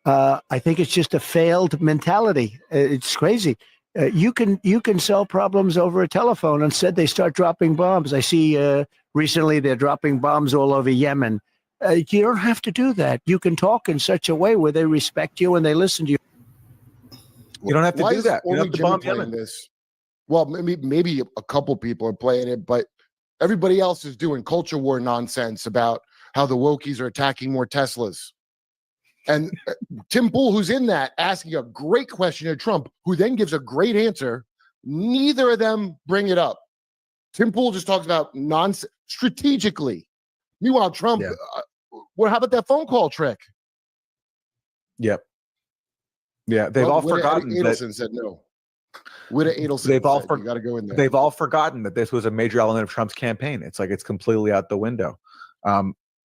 I think it's just a failed mentality. It's crazy. You can solve problems over a telephone. Instead, they start dropping bombs. I see recently they're dropping bombs all over Yemen. You don't have to do that. You can talk in such a way where they respect you and they listen to you. You don't have to Why do is that. You don't only have to Jimmy bomb playing Yemen. this? Well, maybe a couple people are playing it, but everybody else is doing culture war nonsense about how the wokies are attacking more Teslas. And Tim Pool, who's in that, asking a great question to Trump, who then gives a great answer. Neither of them bring it up. Tim Pool just talks about nonsense strategically. Meanwhile, Trump, how about that phone call trick? Yep. Yeah, they've all forgotten Adelson said no. Witta Adelson said, you got to go in there. They've all forgotten that this was a major element of Trump's campaign. It's like it's completely out the window.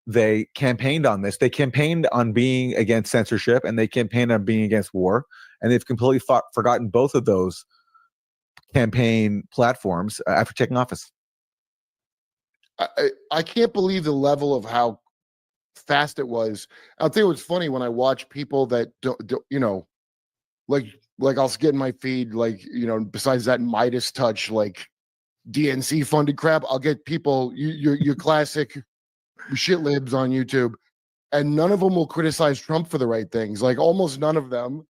They campaigned on this. They campaigned on being against censorship, and they campaigned on being against war. And they've completely forgotten both of those campaign platforms after taking office. I can't believe the level of how fast it was. I'll tell you what's funny when I watch people that don't like I'll get in my feed, besides that Midas touch, like DNC funded crap, I'll get people, your classic shit libs on YouTube, and none of them will criticize Trump for the right things. Like almost none of them.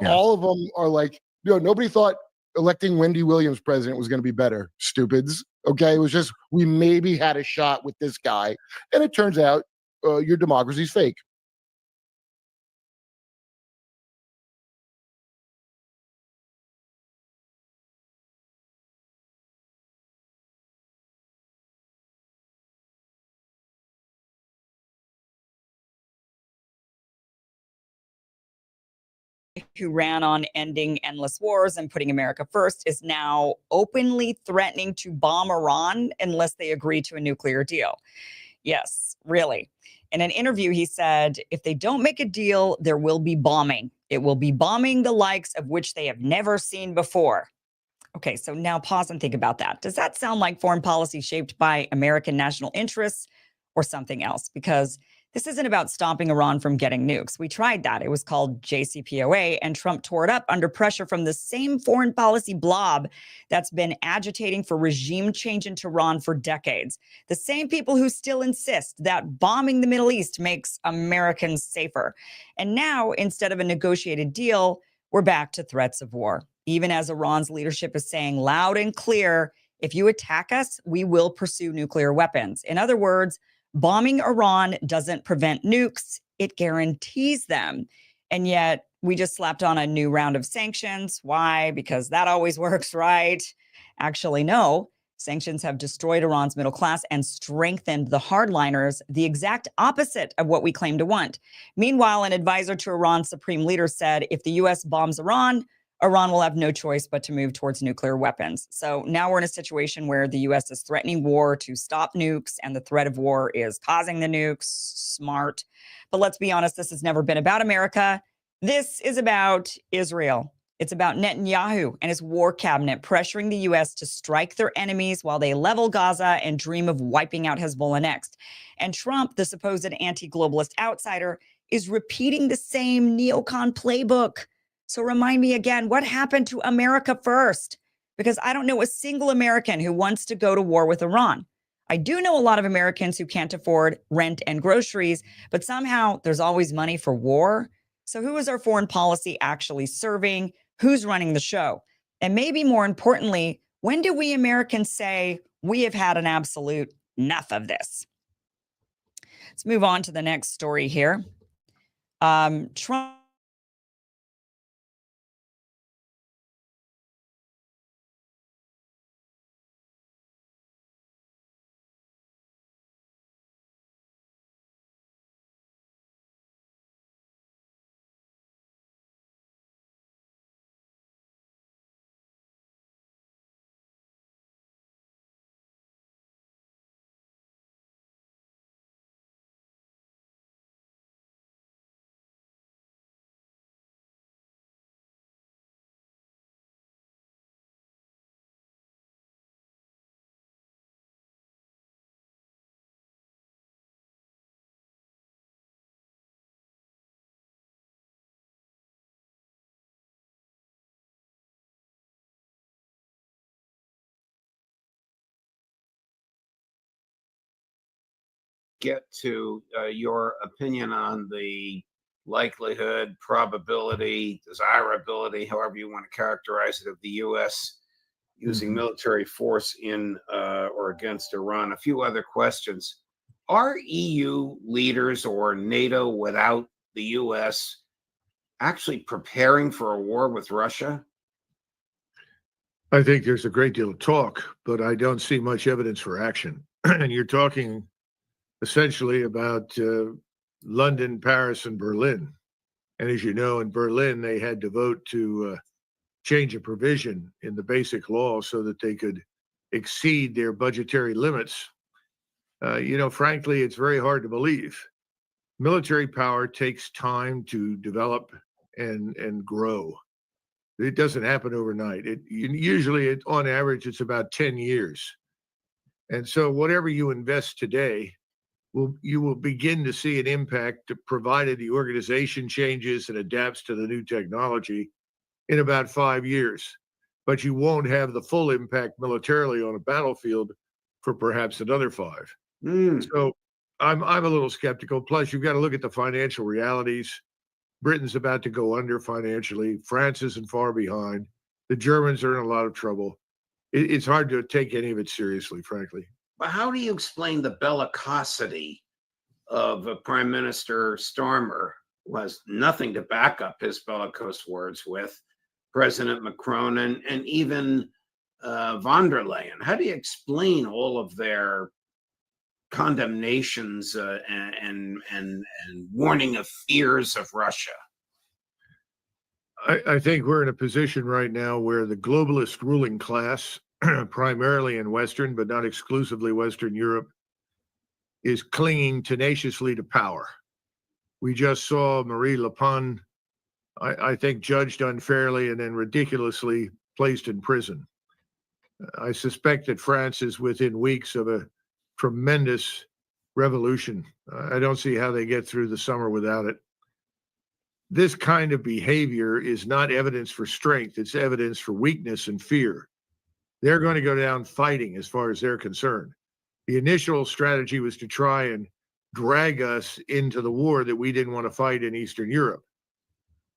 All of them are like, nobody thought electing Wendy Williams president was going to be better. Stupids. Okay. It was just, we maybe had a shot with this guy. And it turns out your democracy's fake. Who ran on ending endless wars and putting America first, is now openly threatening to bomb Iran unless they agree to a nuclear deal. Yes, really. In an interview, he said, if they don't make a deal, there will be bombing. It will be bombing the likes of which they have never seen before. Okay, so now pause and think about that. Does that sound like foreign policy shaped by American national interests or something else? Because this isn't about stopping Iran from getting nukes. We tried that. It was called JCPOA, and Trump tore it up under pressure from the same foreign policy blob that's been agitating for regime change in Tehran for decades. The same people who still insist that bombing the Middle East makes Americans safer. And now, instead of a negotiated deal, we're back to threats of war. Even as Iran's leadership is saying loud and clear, if you attack us, we will pursue nuclear weapons. In other words, bombing Iran doesn't prevent nukes, it guarantees them. And yet we just slapped on a new round of sanctions. Why? Because that always works, right? Actually, no. Sanctions have destroyed Iran's middle class and strengthened the hardliners, the exact opposite of what we claim to want. Meanwhile, an advisor to Iran's supreme leader said, if the U.S. bombs Iran, Iran will have no choice but to move towards nuclear weapons. So now we're in a situation where the U.S. is threatening war to stop nukes, and the threat of war is causing the nukes. Smart. But let's be honest, this has never been about America. This is about Israel. It's about Netanyahu and his war cabinet pressuring the U.S. to strike their enemies while they level Gaza and dream of wiping out Hezbollah next. And Trump, the supposed anti-globalist outsider, is repeating the same neocon playbook. So remind me again, what happened to America first? Because I don't know a single American who wants to go to war with Iran. I do know a lot of Americans who can't afford rent and groceries, but somehow there's always money for war. So who is our foreign policy actually serving? Who's running the show? And maybe more importantly, when do we Americans say we have had an absolute enough of this? Let's move on to the next story here. Trump get to your opinion on the likelihood, probability, desirability, however you want to characterize it, of the U.S. using military force in or against Iran. A few other questions. Are EU leaders or NATO without the U.S. actually preparing for a war with Russia? I think there's a great deal of talk, but I don't see much evidence for action. And you're talking essentially about London, Paris, and Berlin. And as you know, in Berlin, they had to vote to change a provision in the basic law so that they could exceed their budgetary limits. Frankly, it's very hard to believe. Military power takes time to develop and grow. It doesn't happen overnight. Usually, on average, it's about 10 years. And so whatever you invest today, you will begin to see an impact, provided the organization changes and adapts to the new technology, in about 5 years. But you won't have the full impact militarily on a battlefield for perhaps another 5. So I'm a little skeptical. Plus, you've got to look at the financial realities. Britain's about to go under financially. France isn't far behind. The Germans are in a lot of trouble. It's hard to take any of it seriously, frankly. But how do you explain the bellicosity of Prime Minister Starmer, who has nothing to back up his bellicose words with, President Macron, and even von der Leyen? How do you explain all of their condemnations and warning of fears of Russia? I think we're in a position right now where the globalist ruling class, primarily in Western, but not exclusively Western Europe, is clinging tenaciously to power. We just saw Marine Le Pen, I think, judged unfairly and then ridiculously placed in prison. I suspect that France is within weeks of a tremendous revolution. I don't see how they get through the summer without it. This kind of behavior is not evidence for strength. It's evidence for weakness and fear. They're going to go down fighting as far as they're concerned. The initial strategy was to try and drag us into the war that we didn't want to fight in Eastern Europe.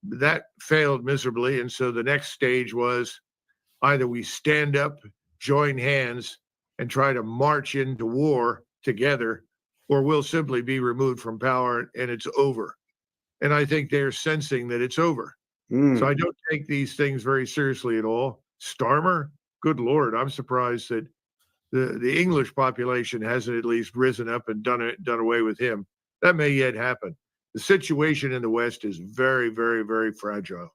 That failed miserably. And so the next stage was either we stand up, join hands, and try to march into war together, or we'll simply be removed from power and it's over. And I think they're sensing that it's over. So I don't take these things very seriously at all. Starmer, good Lord, I'm surprised that the English population hasn't at least risen up and done away with him. That may yet happen. The situation in the West is very, very, very fragile.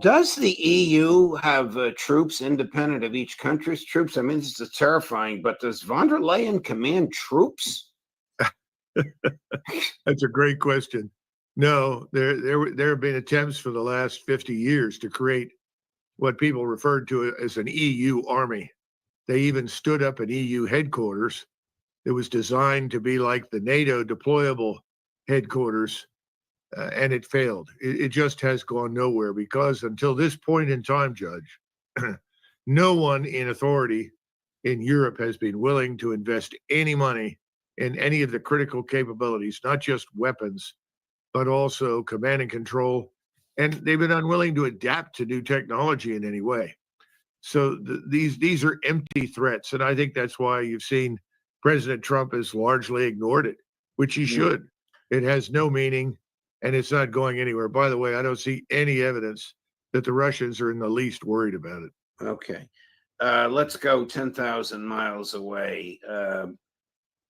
Does the EU have troops independent of each country's troops? I mean, this is terrifying, but does von der Leyen command troops? That's a great question. No, there have been attempts for the last 50 years to create what people referred to as an EU army. They even stood up an EU headquarters that was designed to be like the NATO deployable headquarters, and it failed. It just has gone nowhere because until this point in time, Judge, no one in authority in Europe has been willing to invest any money in any of the critical capabilities, not just weapons, but also command and control. And they've been unwilling to adapt to new technology in any way. So these are empty threats. And I think that's why you've seen President Trump has largely ignored it, which he should. It has no meaning and it's not going anywhere. By the way, I don't see any evidence that the Russians are in the least worried about it. Okay. Let's go 10,000 miles away.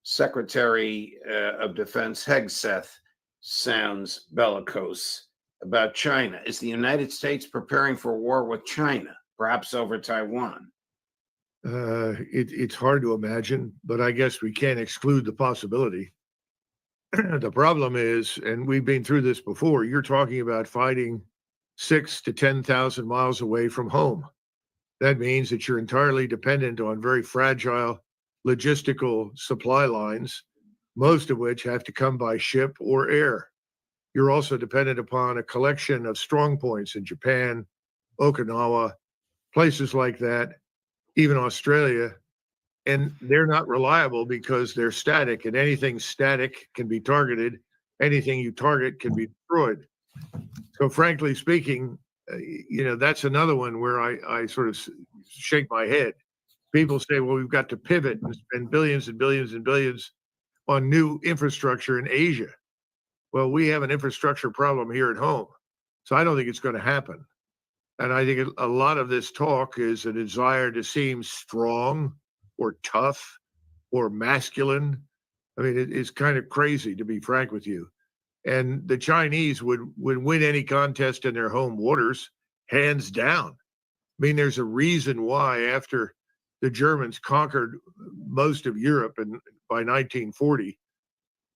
Secretary of Defense Hegseth sounds bellicose about China. Is the United States preparing for war with China, perhaps over Taiwan? It's hard to imagine, but I guess we can't exclude the possibility. The problem is, and we've been through this before, you're talking about fighting 6,000 to 10,000 miles away from home. That means that you're entirely dependent on very fragile logistical supply lines, most of which have to come by ship or air. You're also dependent upon a collection of strong points in Japan, Okinawa, places like that, even Australia, and they're not reliable because they're static, and anything static can be targeted. Anything you target can be destroyed. So frankly speaking, that's another one where I sort of shake my head. People say, well, we've got to pivot and spend billions and billions and billions on new infrastructure in Asia. Well, we have an infrastructure problem here at home. So I don't think it's going to happen. And I think a lot of this talk is a desire to seem strong or tough or masculine. I mean, it's kind of crazy, to be frank with you. And the Chinese would win any contest in their home waters, hands down. I mean, there's a reason why after the Germans conquered most of Europe by 1940,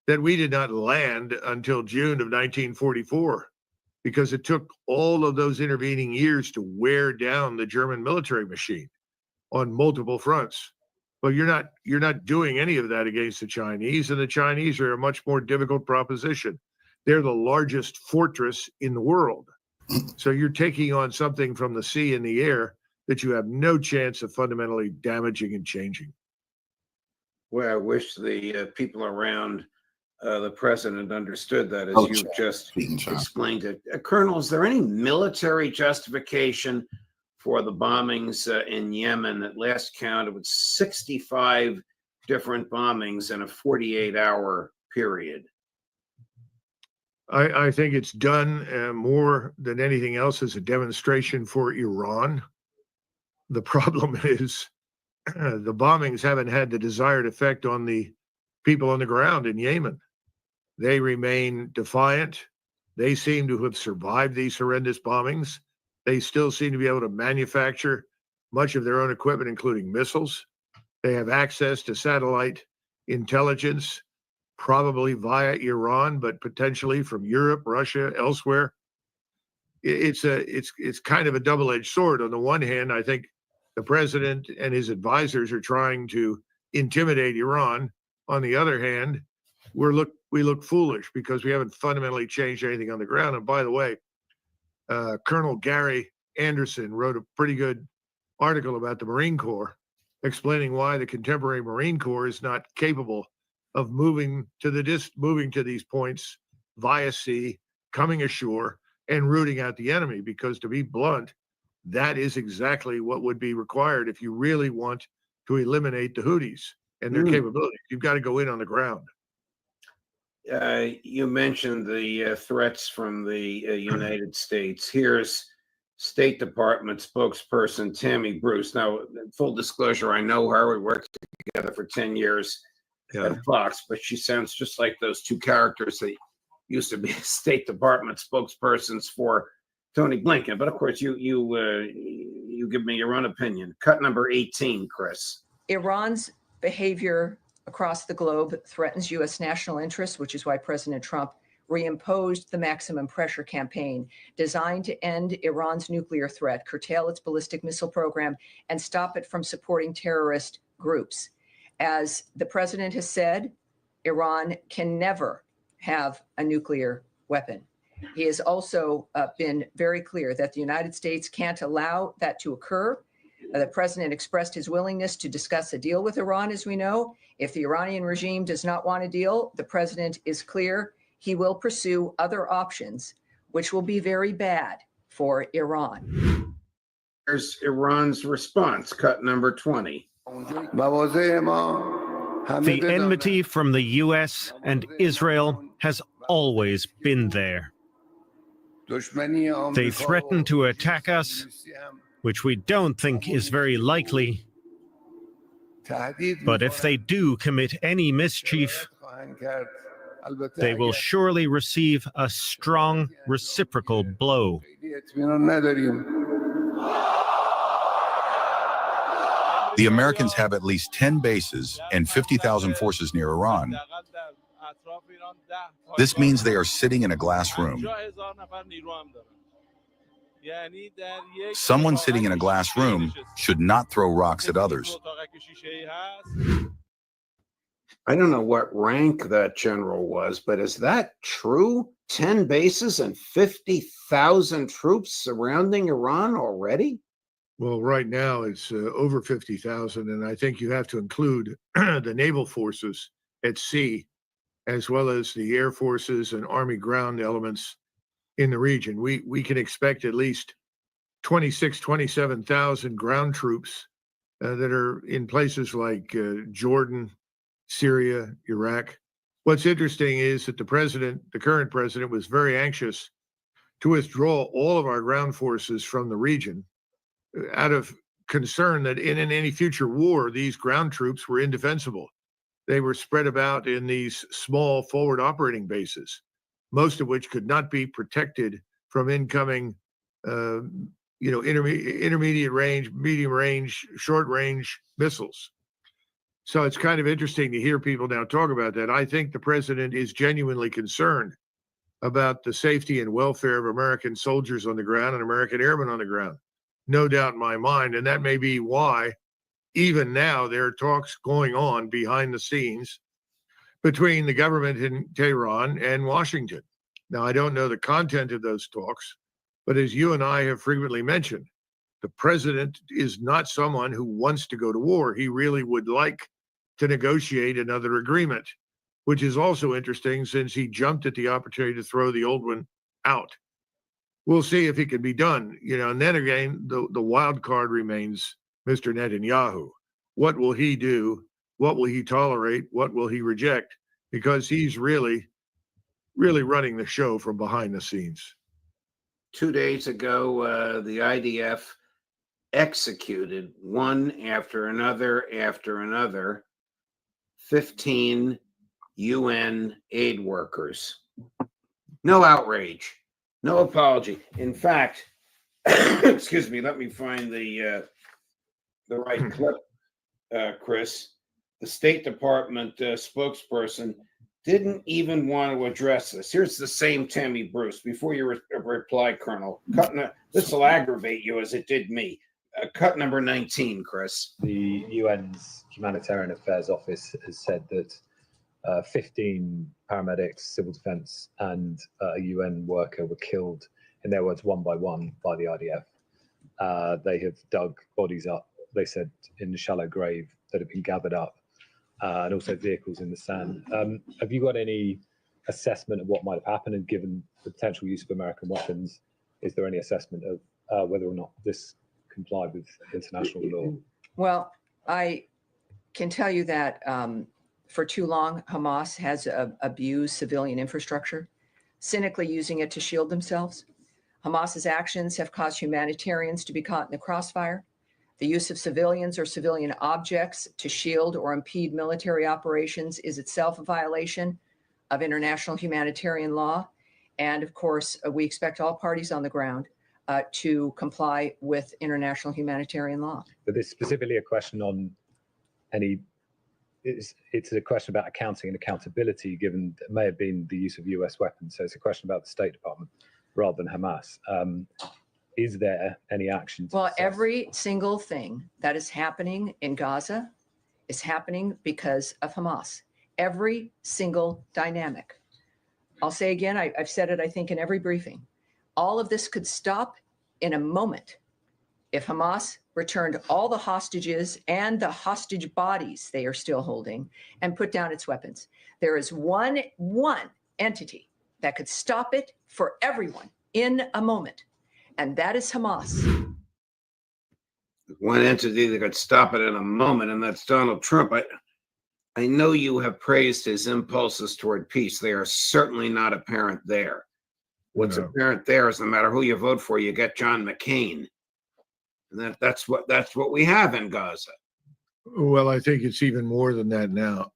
that we did not land until June of 1944, because it took all of those intervening years to wear down the German military machine on multiple fronts. But you're not doing any of that against the Chinese, and the Chinese are a much more difficult proposition. They're the largest fortress in the world. So you're taking on something from the sea and the air that you have no chance of fundamentally damaging and changing. Well, I wish the people around the president understood that, as you've just explained it. Colonel, is there any military justification for the bombings in Yemen? At last count, it was 65 different bombings in a 48-hour period. I think it's done more than anything else as a demonstration for Iran. The problem is the bombings haven't had the desired effect on the people on the ground in Yemen. They remain defiant. They seem to have survived these horrendous bombings. They still seem to be able to manufacture much of their own equipment, including missiles. They have access to satellite intelligence, probably via Iran, but potentially from Europe, Russia, elsewhere. It's kind of a double-edged sword. On the one hand, I think the president and his advisors are trying to intimidate Iran. On the other hand, we look foolish because we haven't fundamentally changed anything on the ground. And by the way, Colonel Gary Anderson wrote a pretty good article about the Marine Corps, explaining why the contemporary Marine Corps is not capable of moving to these points via sea, coming ashore, and rooting out the enemy. Because to be blunt, that is exactly what would be required if you really want to eliminate the Houthis and their capabilities. You've got to go in on the ground. You mentioned the threats from the United States. Here's State Department spokesperson Tammy Bruce. Now, full disclosure, I know her. We worked together for 10 years at Fox, but she sounds just like those two characters that used to be State Department spokespersons for Tony Blinken. But of course, you give me your own opinion. Cut number 18, Chris. Iran's behavior across the globe threatens U.S. national interests, which is why President Trump reimposed the maximum pressure campaign designed to end Iran's nuclear threat, curtail its ballistic missile program, and stop it from supporting terrorist groups. As the president has said, Iran can never have a nuclear weapon. He has also been very clear that the United States can't allow that to occur. The president expressed his willingness to discuss a deal with Iran, as we know. If the Iranian regime does not want a deal, the president is clear he will pursue other options, which will be very bad for Iran. There's Iran's response, cut number 20. The enmity from the U.S. and Israel has always been there. They threaten to attack us, which we don't think is very likely. But if they do commit any mischief, they will surely receive a strong reciprocal blow. The Americans have at least 10 bases and 50,000 forces near Iran. This means they are sitting in a glass room. Someone sitting in a glass room should not throw rocks at others. I don't know what rank that general was, but is that true? 10 bases and 50,000 troops surrounding Iran already? Well, right now it's over 50,000, and I think you have to include the naval forces at sea, as well as the air forces and Army ground elements in the region. We can expect at least 27,000 ground troops that are in places like Jordan, Syria, Iraq. What's interesting is that the current president, was very anxious to withdraw all of our ground forces from the region out of concern that in any future war, these ground troops were indefensible. They were spread about in these small forward operating bases, most of which could not be protected from incoming, intermediate range, medium range, short range missiles. So it's kind of interesting to hear people now talk about that. I think the president is genuinely concerned about the safety and welfare of American soldiers on the ground and American airmen on the ground. No doubt in my mind. And that may be why even now there are talks going on behind the scenes between the government in Tehran and Washington. Now, I don't know the content of those talks, but as you and I have frequently mentioned, the president is not someone who wants to go to war. He really would like to negotiate another agreement, which is also interesting since he jumped at the opportunity to throw the old one out. We'll see if it can be done, and then again, the wild card remains Mr. Netanyahu. What will he do? What will he tolerate? What will he reject? Because he's really, really running the show from behind the scenes. 2 days ago, the IDF executed one after another 15 UN aid workers. No outrage, no apology. In fact, excuse me, let me find the right clip, Chris. The State Department spokesperson didn't even want to address this. Here's the same Tammy Bruce. Before you reply, Colonel, this will aggravate you as it did me. Cut number 19, Chris. The UN's Humanitarian Affairs Office has said that 15 paramedics, civil defense, and a UN worker were killed, in their words, one by one by the IDF. They have dug bodies up, they said, in the shallow grave that have been gathered up, and also vehicles in the sand. Have you got any assessment of what might have happened? And given the potential use of American weapons, is there any assessment of whether or not this complied with international law? Well, I can tell you that for too long, Hamas has abused civilian infrastructure, cynically using it to shield themselves. Hamas's actions have caused humanitarians to be caught in the crossfire. The use of civilians or civilian objects to shield or impede military operations is itself a violation of international humanitarian law. And of course, we expect all parties on the ground to comply with international humanitarian law. But there's specifically a question on it's a question about accounting and accountability, given that it may have been the use of US weapons. So it's a question about the State Department rather than Hamas. Is there any action? Well, every single thing that is happening in Gaza is happening because of Hamas. Every single dynamic. I'll say again, I've said it, I think, in every briefing. All of this could stop in a moment if Hamas returned all the hostages and the hostage bodies they are still holding and put down its weapons. There is one entity that could stop it for everyone in a moment, and that is Hamas. One entity that could stop it in a moment, and that's Donald Trump. I know you have praised his impulses toward peace. They are certainly not apparent there. What's apparent there is no matter who you vote for, you get John McCain. And that's what we have in Gaza. Well, I think it's even more than that now.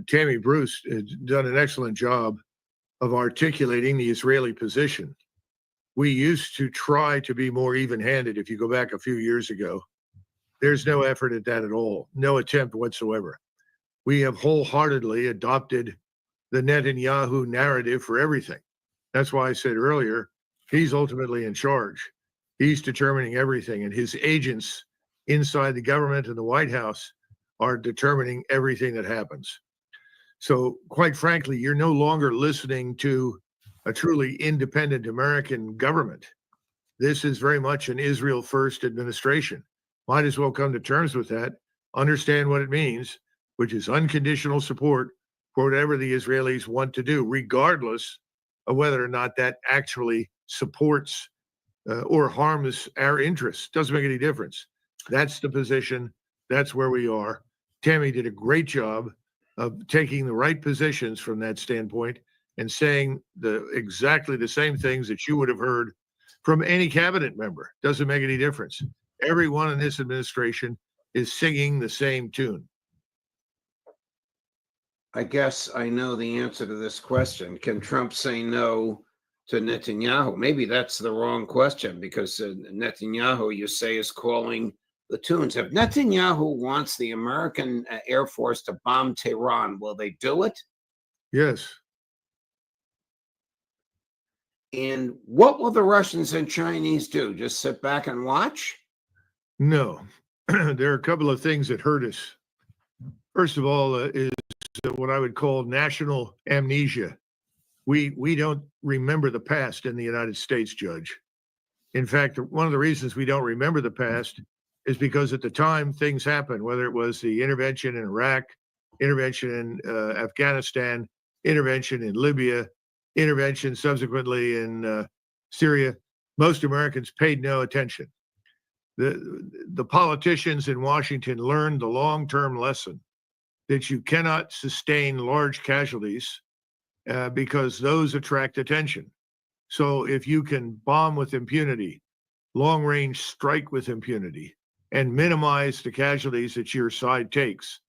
Tammy Bruce has done an excellent job of articulating the Israeli position. We used to try to be more even-handed if you go back a few years ago. There's no effort at that at all, no attempt whatsoever. We have wholeheartedly adopted the Netanyahu narrative for everything. That's why I said earlier, he's ultimately in charge. He's determining everything, and his agents inside the government and the White House are determining everything that happens. So quite frankly, you're no longer listening to a truly independent American government. this is very much an Israel first administration. Might as well come to terms with that, understand what it means, which is unconditional support for whatever the Israelis want to do, regardless of whether or not that actually supports or harms our interests. Doesn't make any difference. That's the position. That's where we are. Tammy did a great job of taking the right positions from that standpoint and saying exactly the same things that you would have heard from any cabinet member. Doesn't make any difference. Everyone in this administration is singing the same tune. I guess I know the answer to this question. Can Trump say no to Netanyahu? Maybe that's the wrong question, because Netanyahu, you say, is calling the tunes. If Netanyahu wants the American Air Force to bomb Tehran, will they do it? Yes. And what will the Russians and Chinese do? Just sit back and watch? No. There are a couple of things that hurt us. First of all, is what I would call national amnesia. We don't remember the past in the United States, Judge. In fact, one of the reasons we don't remember the past is because at the time things happened, whether it was the intervention in Iraq, intervention in Afghanistan, intervention in Libya, intervention subsequently in Syria, most Americans paid no attention. The politicians in Washington learned the long-term lesson that you cannot sustain large casualties because those attract attention. So if you can bomb with impunity, long-range strike with impunity, and minimize the casualties that your side takes,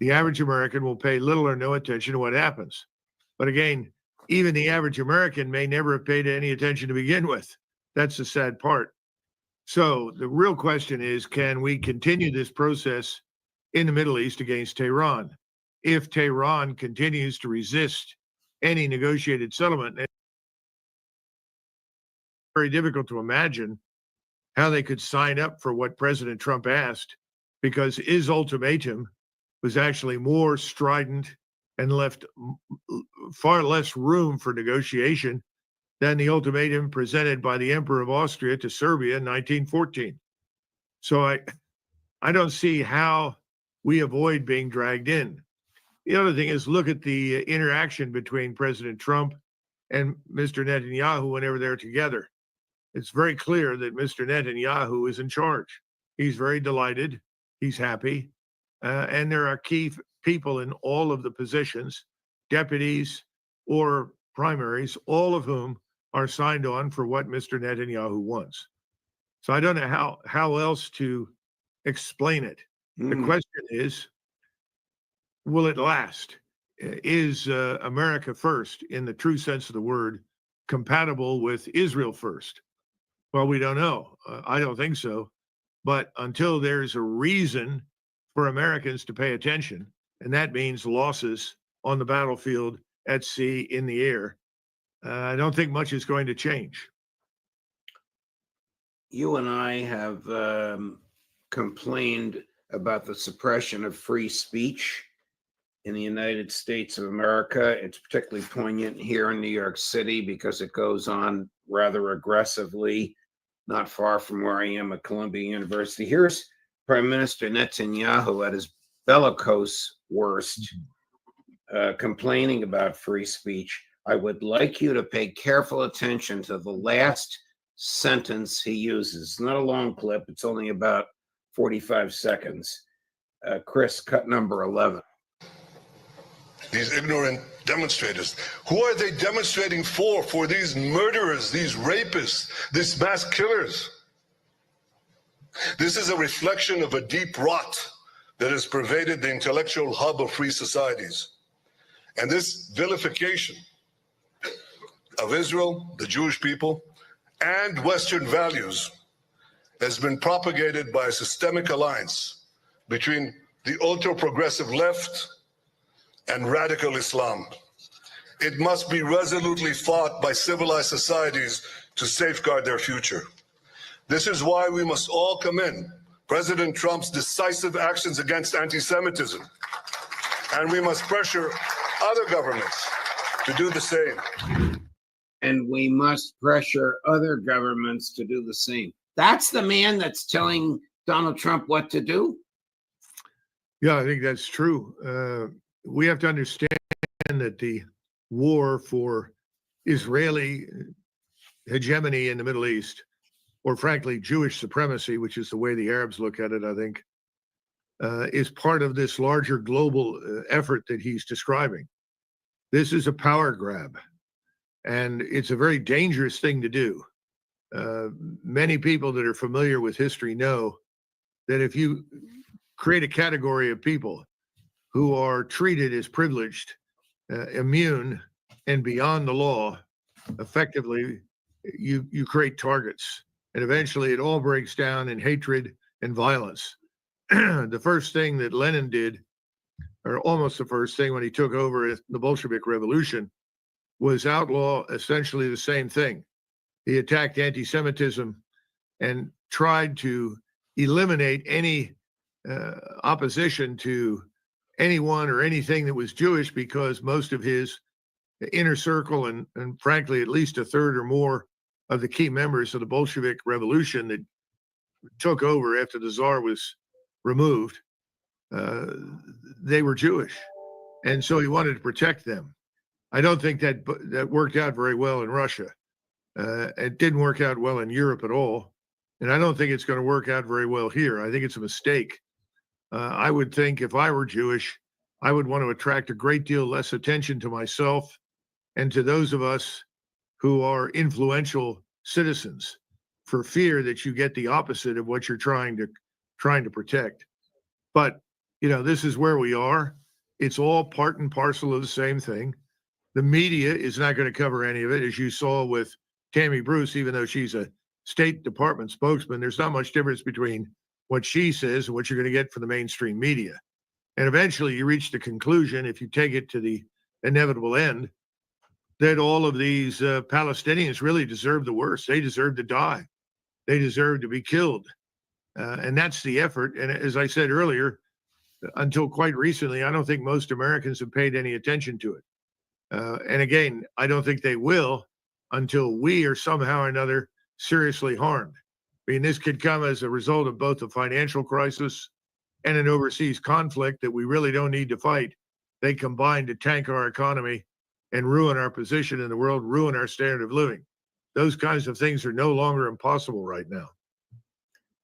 the average American will pay little or no attention to what happens. But again, even the average American may never have paid any attention to begin with. That's the sad part. So the real question is, can we continue this process in the Middle East against Tehran? If Tehran continues to resist any negotiated settlement, it's very difficult to imagine how they could sign up for what President Trump asked, because his ultimatum was actually more strident and left far less room for negotiation than the ultimatum presented by the Emperor of Austria to Serbia in 1914. So I don't see how we avoid being dragged in. The other thing is, look at the interaction between President Trump and Mr. Netanyahu whenever they're together. It's very clear that Mr. Netanyahu is in charge. He's very delighted. He's happy. And there are key people in all of the positions, deputies or primaries, all of whom are signed on for what Mr. Netanyahu wants. So I don't know how else to explain it. The question is, will it last? Is America first, in the true sense of the word, compatible with Israel first? Well, we don't know. I don't think so. But until there's a reason for Americans to pay attention, and that means losses on the battlefield, at sea, in the air, I don't think much is going to change. You and I have complained about the suppression of free speech in the United States of America. It's particularly poignant here in New York City because it goes on rather aggressively, not far from where I am at Columbia University. Here's Prime Minister Netanyahu at his bellicose worst, complaining about free speech. I would like you to pay careful attention to the last sentence he uses. It's not a long clip. It's only about 45 seconds. Chris, cut number 11. These ignorant demonstrators. Who are they demonstrating for? For these murderers, these rapists, these mass killers. This is a reflection of a deep rot that has pervaded the intellectual hub of free societies. And this vilification of Israel, the Jewish people, and Western values has been propagated by a systemic alliance between the ultra-progressive left and radical Islam. It must be resolutely fought by civilized societies to safeguard their future. This is why we must all commend President Trump's decisive actions against anti-Semitism, and we must pressure other governments to do the same. and we must pressure other governments to do the same. That's the man that's telling Donald Trump what to do? Yeah, I think that's true. We have to understand that the war for Israeli hegemony in the Middle East, or frankly, Jewish supremacy, which is the way the Arabs look at it, I think, is part of this larger global effort that he's describing. This is a power grab, and it's a very dangerous thing to do. Many people that are familiar with history know that if you create a category of people who are treated as privileged, immune, and beyond the law, effectively, you create targets. And eventually it all breaks down in hatred and violence. The first thing that Lenin did, or almost the first thing when he took over the Bolshevik Revolution, was outlaw essentially the same thing. He attacked anti-Semitism and tried to eliminate any opposition to anyone or anything that was Jewish, because most of his inner circle and frankly, at least a third or more of the key members of the Bolshevik Revolution that took over after the Tsar was removed, they were Jewish. And so he wanted to protect them. I don't think that worked out very well in Russia. It didn't work out well in Europe at all. And I don't think it's going to work out very well here. I think it's a mistake. I would think if I were Jewish, I would want to attract a great deal less attention to myself and to those of us who are influential citizens, for fear that you get the opposite of what you're trying to protect. But, you know, this is where we are. It's all part and parcel of the same thing. The media is not going to cover any of it, as you saw with Tammy Bruce. Even though she's a State Department spokesman, there's not much difference between what she says and what you're going to get from the mainstream media. And eventually you reach the conclusion, if you take it to the inevitable end, that all of these Palestinians really deserve the worst. They deserve to die. They deserve to be killed. And that's the effort. And as I said earlier, until quite recently, I don't think most Americans have paid any attention to it. And again, I don't think they will until we are somehow or another seriously harmed. I mean, this could come as a result of both a financial crisis and an overseas conflict that we really don't need to fight. They combine to tank our economy and ruin our position in the world, ruin our standard of living. Those kinds of things are no longer impossible right now.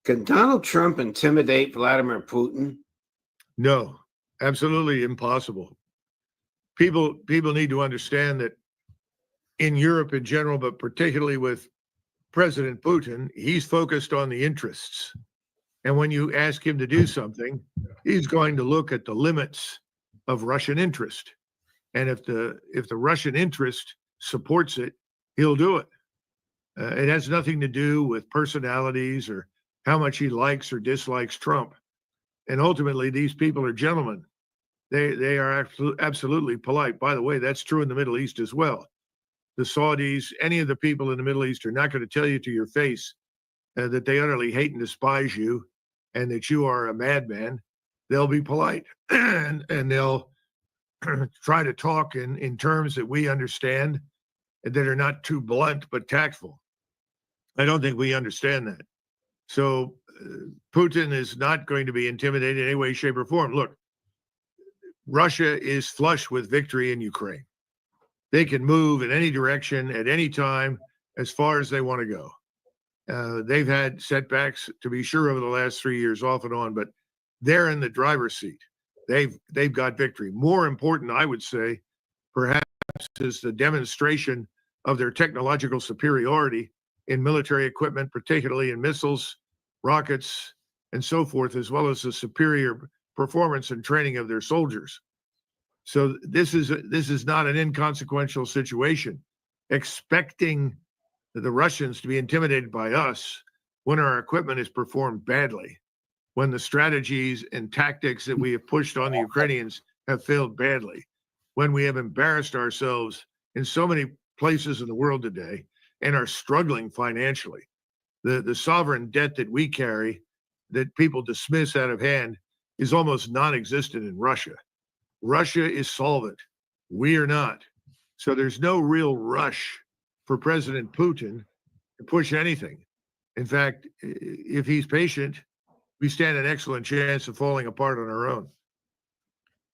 Can Donald Trump intimidate Vladimir Putin? No, absolutely impossible. People need to understand that in Europe in general, but particularly with President Putin, he's focused on the interests. And when you ask him to do something, he's going to look at the limits of Russian interest. And if the Russian interest supports it, he'll do it. It has nothing to do with personalities or how much he likes or dislikes Trump. And ultimately, these people are gentlemen. They are absolutely polite. By the way, that's true in the Middle East as well. The Saudis, any of the people in the Middle East are not going to tell you to your face that they utterly hate and despise you and that you are a madman. They'll be polite and they'll try to talk in terms that we understand that are not too blunt but tactful. I don't think we understand that. So Putin is not going to be intimidated in any way, shape, or form. Look, Russia is flush with victory in Ukraine. They can move in any direction at any time as far as they want to go. They've had setbacks, to be sure, over the last 3 years off and on, but they're in the driver's seat. They've got victory. More important, I would say, perhaps, is the demonstration of their technological superiority in military equipment, particularly in missiles, rockets, and so forth, as well as the superior performance and training of their soldiers. So this is not an inconsequential situation. Expecting the Russians to be intimidated by us when our equipment is performed badly, when the strategies and tactics that we have pushed on the Ukrainians have failed badly, when we have embarrassed ourselves in so many places in the world today and are struggling financially. The sovereign debt that we carry, that people dismiss out of hand, is almost non-existent in Russia. Russia is solvent. We are not. So there's no real rush for President Putin to push anything. In fact, if he's patient, we stand an excellent chance of falling apart on our own.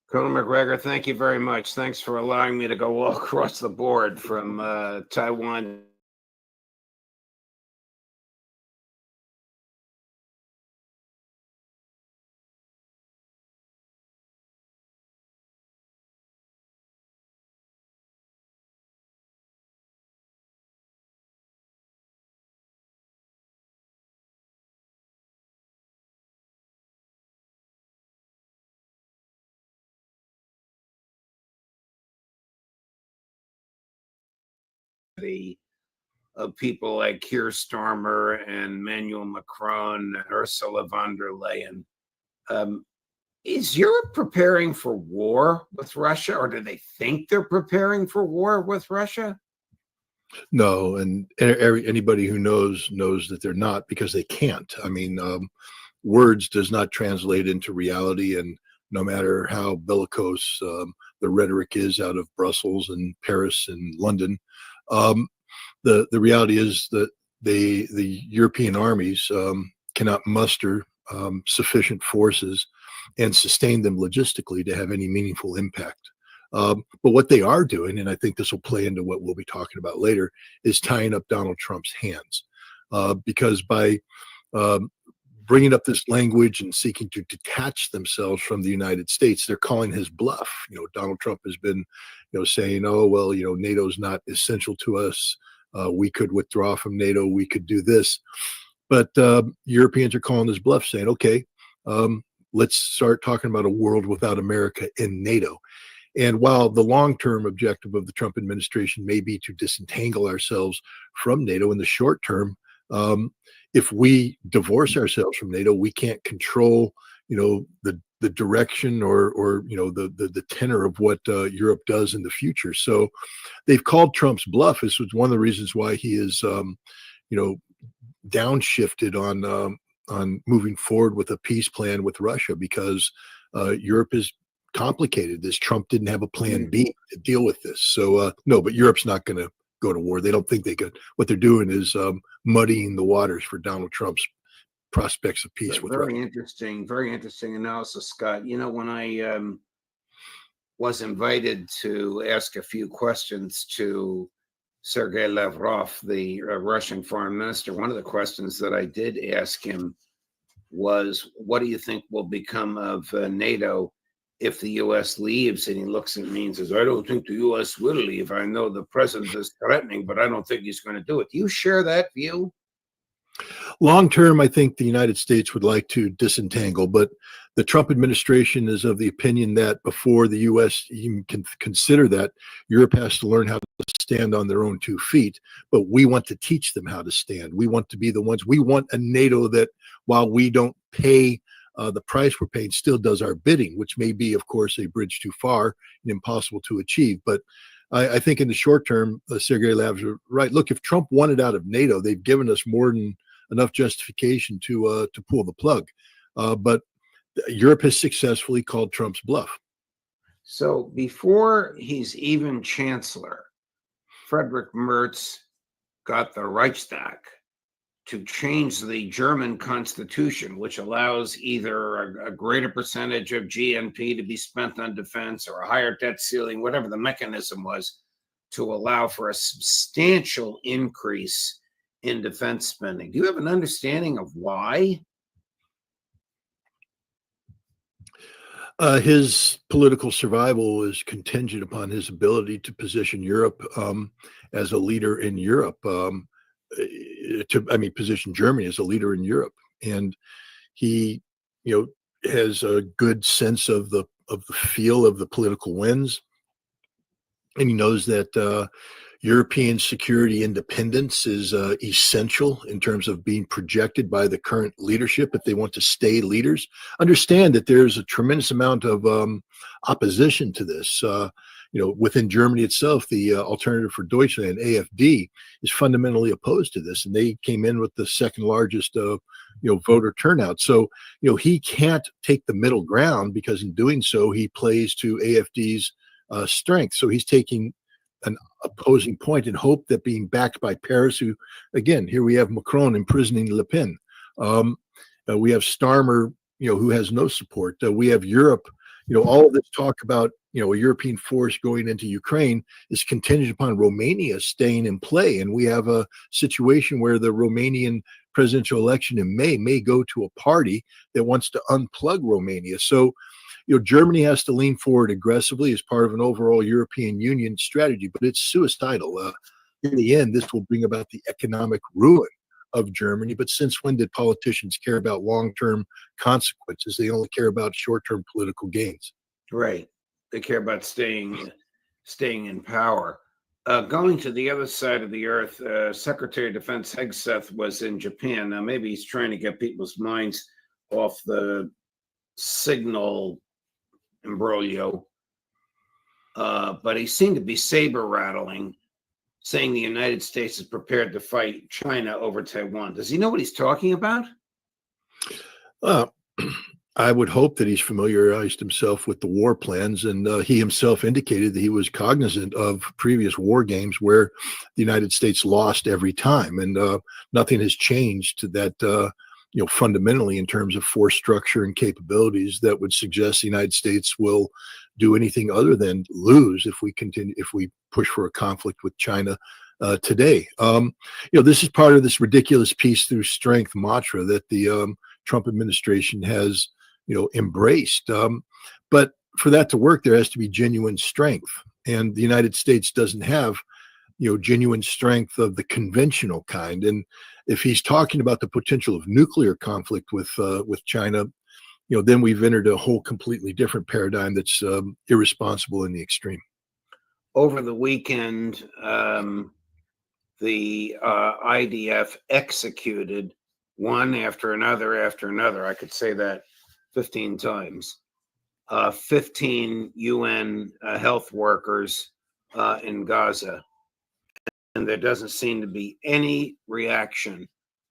Colonel McGregor, thank you very much. Thanks for allowing me to go all across the board from Taiwan. Of people like Keir Starmer and Emmanuel Macron and Ursula von der Leyen. Is Europe preparing for war with Russia, or do they think they're preparing for war with Russia? No, and anybody who knows that they're not, because they can't. I mean, words does not translate into reality, and no matter how bellicose the rhetoric is out of Brussels and Paris and London, the reality is that the European armies cannot muster sufficient forces and sustain them logistically to have any meaningful impact. But what they are doing, and I think this will play into what we'll be talking about later, is tying up Donald Trump's hands. Because by bringing up this language and seeking to detach themselves from the United States, they're calling his bluff. You know, Donald Trump has been, saying, "Oh, well, NATO's not essential to us. We could withdraw from NATO. We could do this." But Europeans are calling his bluff, saying, "Okay, let's start talking about a world without America in NATO." And while the long-term objective of the Trump administration may be to disentangle ourselves from NATO, in the short term, if we divorce ourselves from NATO, we can't control, the direction or the tenor of what Europe does in the future. So they've called Trump's bluff. This was one of the reasons why he is, downshifted on moving forward with a peace plan with Russia, because Europe is complicated. Trump didn't have a plan B to deal with this. So no, but Europe's not going to go to war. They don't think they could. What they're doing is muddying the waters for Donald Trump's prospects of peace with Russia. Very interesting analysis, Scott. When I was invited to ask a few questions to Sergei Lavrov, the Russian foreign minister, one of the questions that I did ask him was, what do you think will become of NATO if the U.S. leaves? And he looks at me and says, "I don't think the U.S. will leave. I know the president is threatening, but I don't think he's going to do it." Do you share that view? Long term, I think the United States would like to disentangle, but the Trump administration is of the opinion that before the U.S. even can consider that, Europe has to learn how to stand on their own 2 feet. But we want to teach them how to stand. We want to be the ones. We want a NATO that, while we don't pay the price we're paying, still does our bidding, which may be, of course, a bridge too far and impossible to achieve. But I think in the short term, Sergei Lavrov's right. Look, if Trump wanted out of NATO, they've given us more than enough justification to pull the plug. But Europe has successfully called Trump's bluff. So before he's even chancellor, Friedrich Merz got the Reichstag to change the German constitution, which allows either a greater percentage of GNP to be spent on defense or a higher debt ceiling, whatever the mechanism was, to allow for a substantial increase in defense spending. Do you have an understanding of why? His political survival is contingent upon his ability to position Europe as a leader in Europe. Position Germany as a leader in Europe, and he, has a good sense of the feel of the political winds, and he knows that European security independence is essential in terms of being projected by the current leadership if they want to stay leaders. Understand that there's a tremendous amount of opposition to this. Within Germany itself, the Alternative for Deutschland, AfD, is fundamentally opposed to this, and they came in with the second largest, voter turnout. So, he can't take the middle ground, because in doing so, he plays to AfD's strength. So he's taking an opposing point and hope that being backed by Paris, who, again, here we have Macron imprisoning Le Pen. We have Starmer, who has no support. We have Europe. All of this talk about, a European force going into Ukraine is contingent upon Romania staying in play. And we have a situation where the Romanian presidential election in May may go to a party that wants to unplug Romania. So, Germany has to lean forward aggressively as part of an overall European Union strategy, but it's suicidal. In the end, this will bring about the economic ruin of Germany. But since when did politicians care about long-term consequences? They only care about short-term political gains. Right. They care about staying in power. Going to the other side of the earth, Secretary of Defense Hegseth was in Japan. Now, maybe he's trying to get people's minds off the signal imbroglio, but he seemed to be saber rattling, saying the United States is prepared to fight China over Taiwan. Does he know what he's talking about? I would hope that he's familiarized himself with the war plans, and he himself indicated that he was cognizant of previous war games where the United States lost every time, and nothing has changed to that fundamentally in terms of force structure and capabilities that would suggest the United States will do anything other than lose if we push for a conflict with China today. This is part of this ridiculous peace through strength mantra that the Trump administration has, embraced. But for that to work, there has to be genuine strength. And the United States doesn't have, genuine strength of the conventional kind. And if he's talking about the potential of nuclear conflict with China, then we've entered a whole completely different paradigm that's irresponsible in the extreme. Over the weekend, the IDF executed one after another. I could say that 15 times. 15 UN health workers in Gaza. And there doesn't seem to be any reaction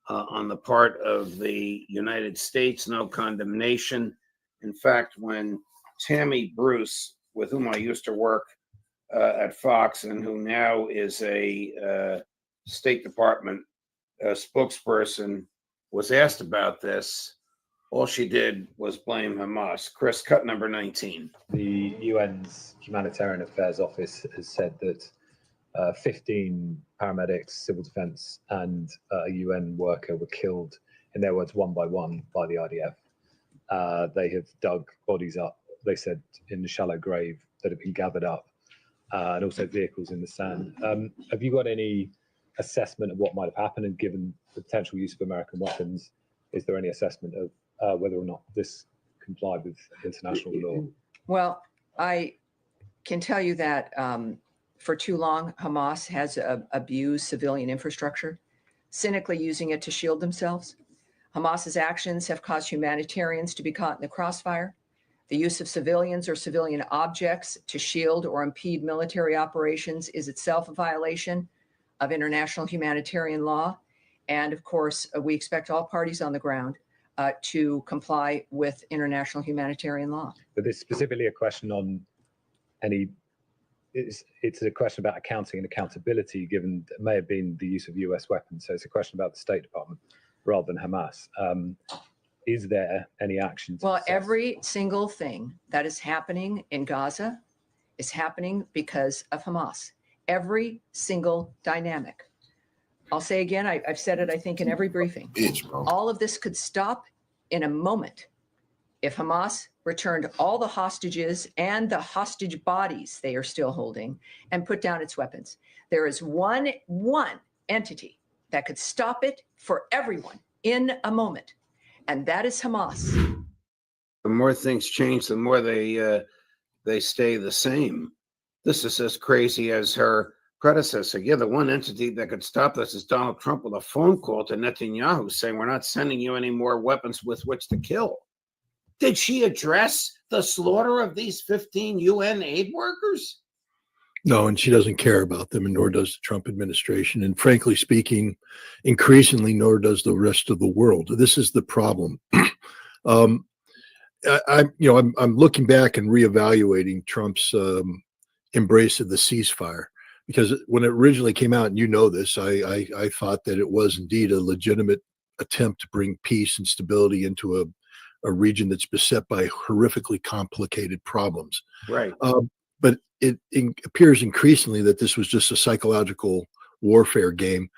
on the part of the United States, no condemnation. In fact, when Tammy Bruce, with whom I used to work at Fox and who now is a State Department spokesperson, was asked about this, all she did was blame Hamas. Chris, cut number 19. The UN's Humanitarian Affairs Office has said that 15 paramedics, civil defense, and a UN worker were killed, in their words, one by one by the IDF. They have dug bodies up, they said, in the shallow grave that have been gathered up, and also vehicles in the sand. Have you got any assessment of what might have happened? And given the potential use of American weapons, is there any assessment of whether or not this complied with international law? Well, I can tell you that for too long, Hamas has abused civilian infrastructure, cynically using it to shield themselves. Hamas's actions have caused humanitarians to be caught in the crossfire. The use of civilians or civilian objects to shield or impede military operations is itself a violation of international humanitarian law. And of course, we expect all parties on the ground to comply with international humanitarian law. But there's specifically a question on any, it's a question about accounting and accountability, given it may have been the use of US weapons. So it's a question about the State Department rather than Hamas. Is there any action? Well, every single thing that is happening in Gaza is happening because of Hamas. Every single dynamic. I'll say again, I've said it, I think, in every briefing. All of this could stop in a moment if Hamas returned all the hostages and the hostage bodies they are still holding and put down its weapons. There is one entity that could stop it for everyone in a moment, and that is Hamas. The more things change, the more they stay the same. This is as crazy as her predecessor. Yeah, the one entity that could stop this is Donald Trump with a phone call to Netanyahu saying, we're not sending you any more weapons with which to kill. Did she address the slaughter of these 15 UN aid workers? No, and she doesn't care about them, and nor does the Trump administration. And frankly speaking, increasingly, nor does the rest of the world. This is the problem. I'm looking back and reevaluating Trump's embrace of the ceasefire. because when it originally came out, and you know this, I thought that it was indeed a legitimate attempt to bring peace and stability into a region that's beset by horrifically complicated problems. Right. But it appears increasingly that this was just a psychological warfare game,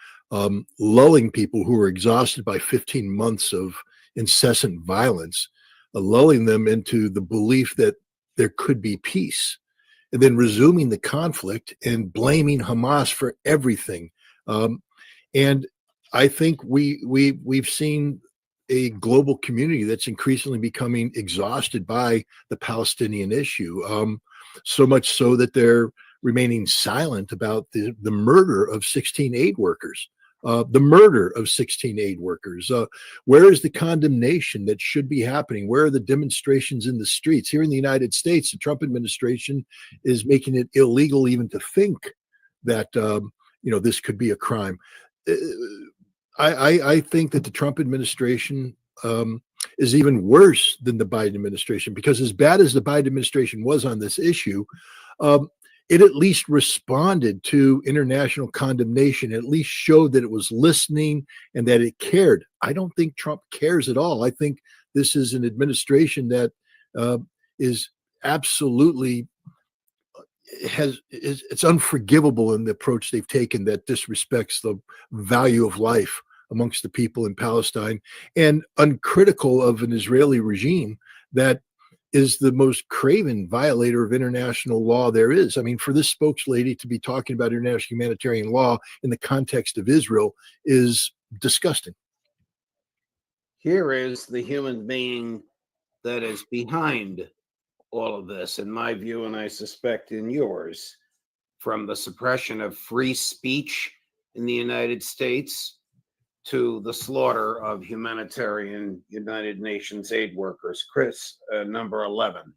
lulling people who were exhausted by 15 months of incessant violence, lulling them into the belief that there could be peace, and then resuming the conflict and blaming Hamas for everything. And I think we've seen a global community that's increasingly becoming exhausted by the Palestinian issue. So much so that they're remaining silent about the murder of 16 aid workers. The murder of 16 aid workers. Where is the condemnation that should be happening? Where are the demonstrations in the streets? Here in the United States, the Trump administration is making it illegal even to think that this could be a crime. I think that the Trump administration is even worse than the Biden administration, because as bad as the Biden administration was on this issue, it at least responded to international condemnation, at least showed that it was listening and that it cared. I don't think Trump cares at all. I think this is an administration that is absolutely it's unforgivable in the approach they've taken that disrespects the value of life amongst the people in Palestine, and uncritical of an Israeli regime that is the most craven violator of international law there is. I mean, for this spokeslady to be talking about international humanitarian law in the context of Israel is disgusting. Here is the human being that is behind all of this, in my view, and I suspect in yours, from the suppression of free speech in the United States to the slaughter of humanitarian United Nations aid workers. Chris, number 11.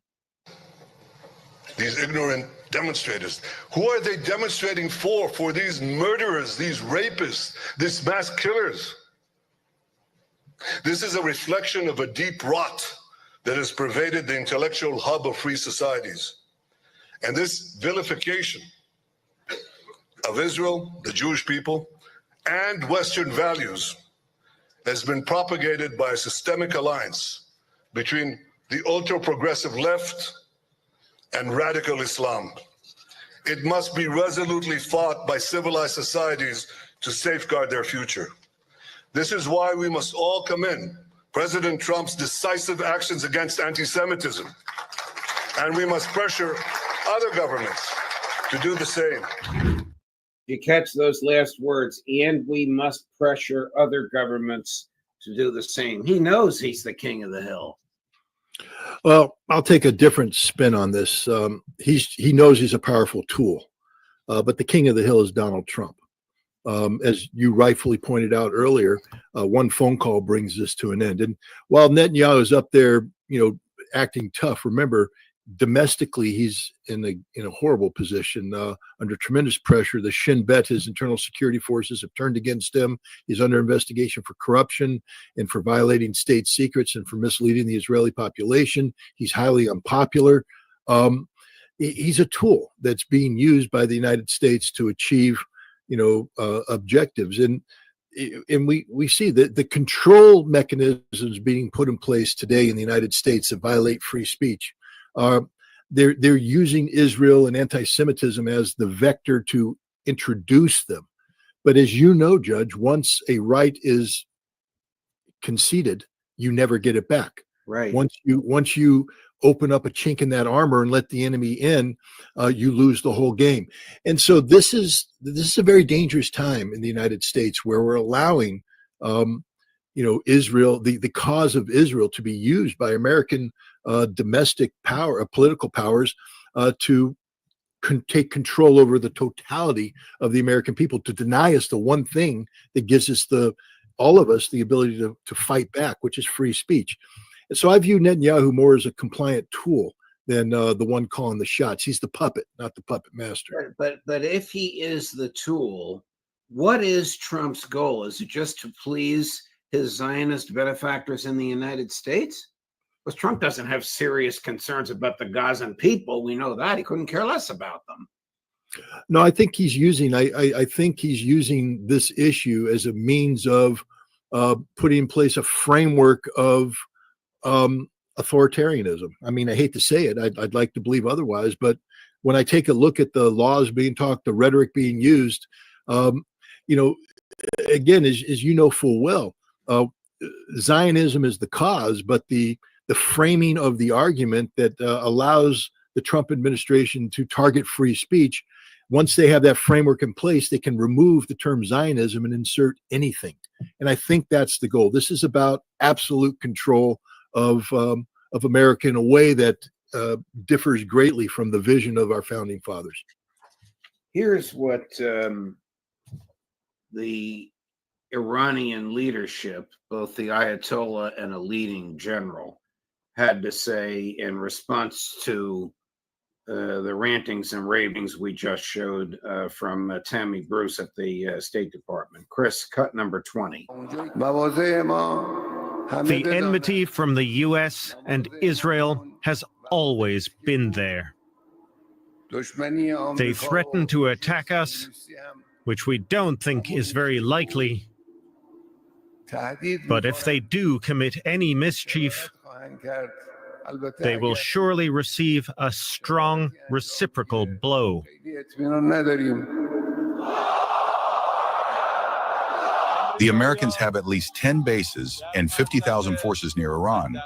These ignorant demonstrators. Who are they demonstrating for? For these murderers, these rapists, these mass killers. This is a reflection of a deep rot that has pervaded the intellectual hub of free societies. And this vilification of Israel, the Jewish people, and Western values has been propagated by a systemic alliance between the ultra-progressive left and radical Islam. It must be resolutely fought by civilized societies to safeguard their future. This is why we must all commend President Trump's decisive actions against anti-Semitism, and we must pressure other governments to do the same. You catch those last words, and we must pressure other governments to do the same. He knows he's the king of the hill. Well, I'll take a different spin on this. He knows he's a powerful tool, but the king of the hill is Donald Trump. As you rightfully pointed out earlier, one phone call brings this to an end. And while Netanyahu is up there, acting tough, remember, domestically, he's in a horrible position, under tremendous pressure. The Shin Bet, his internal security forces, have turned against him. He's under investigation for corruption and for violating state secrets and for misleading the Israeli population. He's highly unpopular. He's a tool that's being used by the United States to achieve, objectives. And we see that the control mechanisms being put in place today in the United States that violate free speech. They're using Israel and anti-Semitism as the vector to introduce them. But as you know, Judge, once a right is conceded, you never get it back. Right. Once you open up a chink in that armor and let the enemy in, you lose the whole game. And so this is a very dangerous time in the United States, where we're allowing Israel, the cause of Israel, to be used by American domestic power, political powers, to take control over the totality of the American people, to deny us the one thing that gives us all of us the ability to fight back, which is free speech. And so I view Netanyahu more as a compliant tool than the one calling the shots. He's the puppet, not the puppet master. But if he is the tool, what is Trump's goal? Is it just to please his Zionist benefactors in the United States? Because Trump doesn't have serious concerns about the Gazan people. We know that. He couldn't care less about them. No, I think he's using. I think he's using this issue as a means of putting in place a framework of authoritarianism. I mean, I hate to say it. I'd like to believe otherwise, but when I take a look at the laws being talked, the rhetoric being used, you know, again, as you know full well, Zionism is the cause, but the framing of the argument that allows the Trump administration to target free speech. Once they have that framework in place, they can remove the term Zionism and insert anything. And I think that's the goal. This is about absolute control of America in a way that differs greatly from the vision of our founding fathers. Here's what the Iranian leadership, both the Ayatollah and a leading general, had to say in response to the rantings and ravings we just showed from Tammy Bruce at the State Department. Chris, cut number 20. The enmity from the US and Israel has always been there. They threaten to attack us, which we don't think is very likely. But if they do commit any mischief, they will surely receive a strong reciprocal blow. The Americans have at least 10 bases and 50,000 forces near Iran.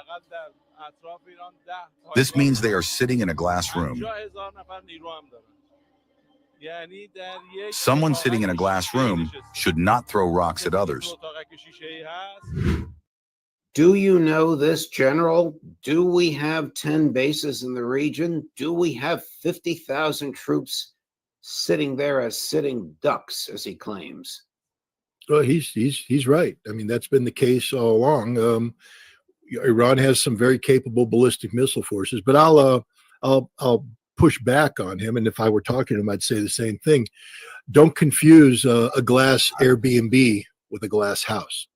This means they are sitting in a glass room. Someone sitting in a glass room should not throw rocks at others. Do you know this, General? Do we have 10 bases in the region? Do we have 50,000 troops sitting there as sitting ducks, as he claims? Well, he's right. I mean, that's been the case all along. Iran has some very capable ballistic missile forces, but I'll push back on him. And if I were talking to him, I'd say the same thing. Don't confuse a glass Airbnb with a glass house,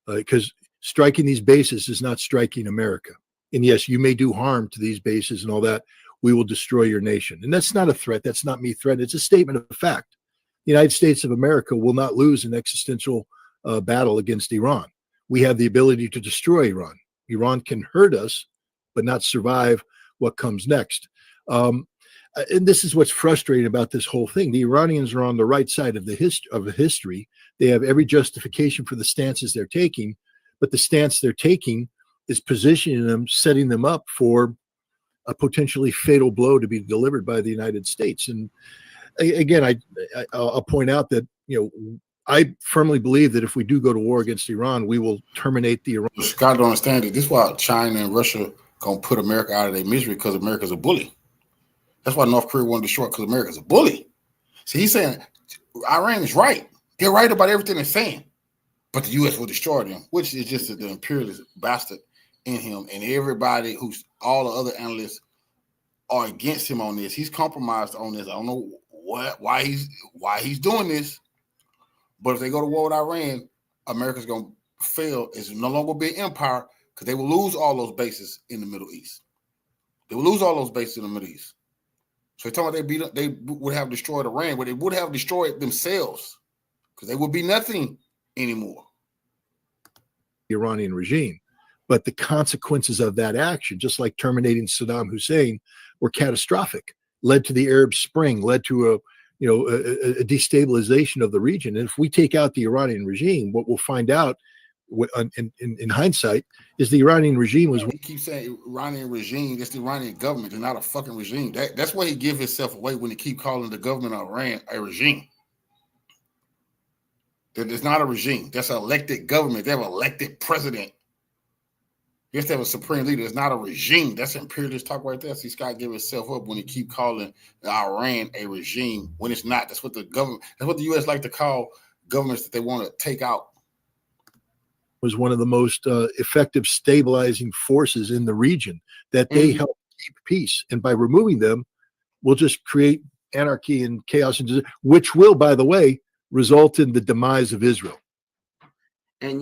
because striking these bases is not striking America. And yes, you may do harm to these bases and all that. We will destroy your nation. And that's not a threat. That's not me threatening. It's a statement of fact. The United States of America will not lose an existential battle against Iran. We have the ability to destroy Iran. Iran can hurt us, but not survive what comes next. And this is what's frustrating about this whole thing. The Iranians are on the right side of the history. They have every justification for the stances they're taking, but the stance they're taking is positioning them, setting them up for a potentially fatal blow to be delivered by the United States. And again, I'll point out that, I firmly believe that if we do go to war against Iran, we will terminate the Iran. Scott don't understand it. This is why China and Russia gonna put America out of their misery, because America's a bully. That's why North Korea wanted to destroy, because America's a bully. See, he's saying Iran is right. They're right about everything they're saying, but the U.S. will destroy them, which is just the imperialist bastard in him. And everybody all the other analysts are against him on this. He's compromised on this. I don't know why he's doing this. But if they go to war with Iran, America's going to fail. It's no longer be an empire, because they will lose all those bases in the Middle East. They will lose all those bases in the Middle East. So they're talking about they would have destroyed Iran, but they would have destroyed themselves, because they would be nothing anymore. The Iranian regime. But the consequences of that action, just like terminating Saddam Hussein, were catastrophic, led to the Arab Spring, led to a destabilization of the region. And if we take out the Iranian regime, what we'll find out in hindsight is the Iranian regime was. He keeps saying Iranian regime. It's the Iranian government. It's not a fucking regime. That's why he gives himself away when he keep calling the government of Iran a regime. It's not a regime. That's an elected government. They have an elected president. Yes, they have a supreme leader. It's not a regime. That's imperialist talk right there. See, Scott give himself up when he keep calling Iran a regime when it's not. That's what the government. That's what the U.S. like to call governments that they want to take out. Was one of the most effective stabilizing forces in the region, that they help keep peace. And by removing them, we'll just create anarchy and chaos, which will, by the way, result in the demise of Israel. And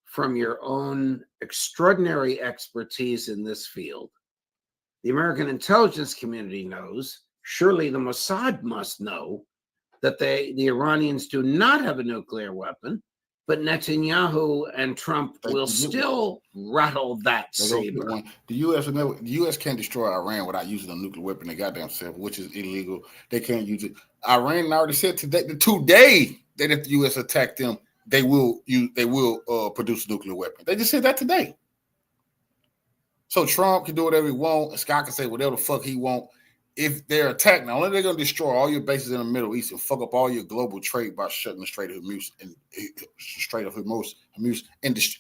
from your own extraordinary expertise in this field, the American intelligence community knows surely the Mossad must know that the Iranians do not have a nuclear weapon, but Netanyahu and Trump will still rattle that saber. The U.S. can't destroy Iran without using a nuclear weapon they goddamn self, which is illegal. They can't use it. Iran already said today that if the U.S. attack them, they will produce a nuclear weapon. They just said that today. So Trump can do whatever he wants, and Scott can say whatever the fuck he wants. If they're attacked, not only they're going to destroy all your bases in the Middle East and fuck up all your global trade by shutting the Strait of Hormuz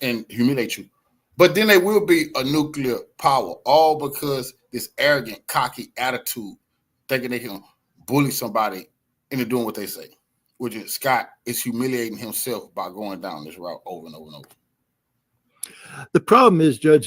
and humiliate you, but then they will be a nuclear power, all because this arrogant, cocky attitude, thinking they can bully somebody into doing what they say, which is Scott is humiliating himself by going down this route over and over and over. The problem is, Judge,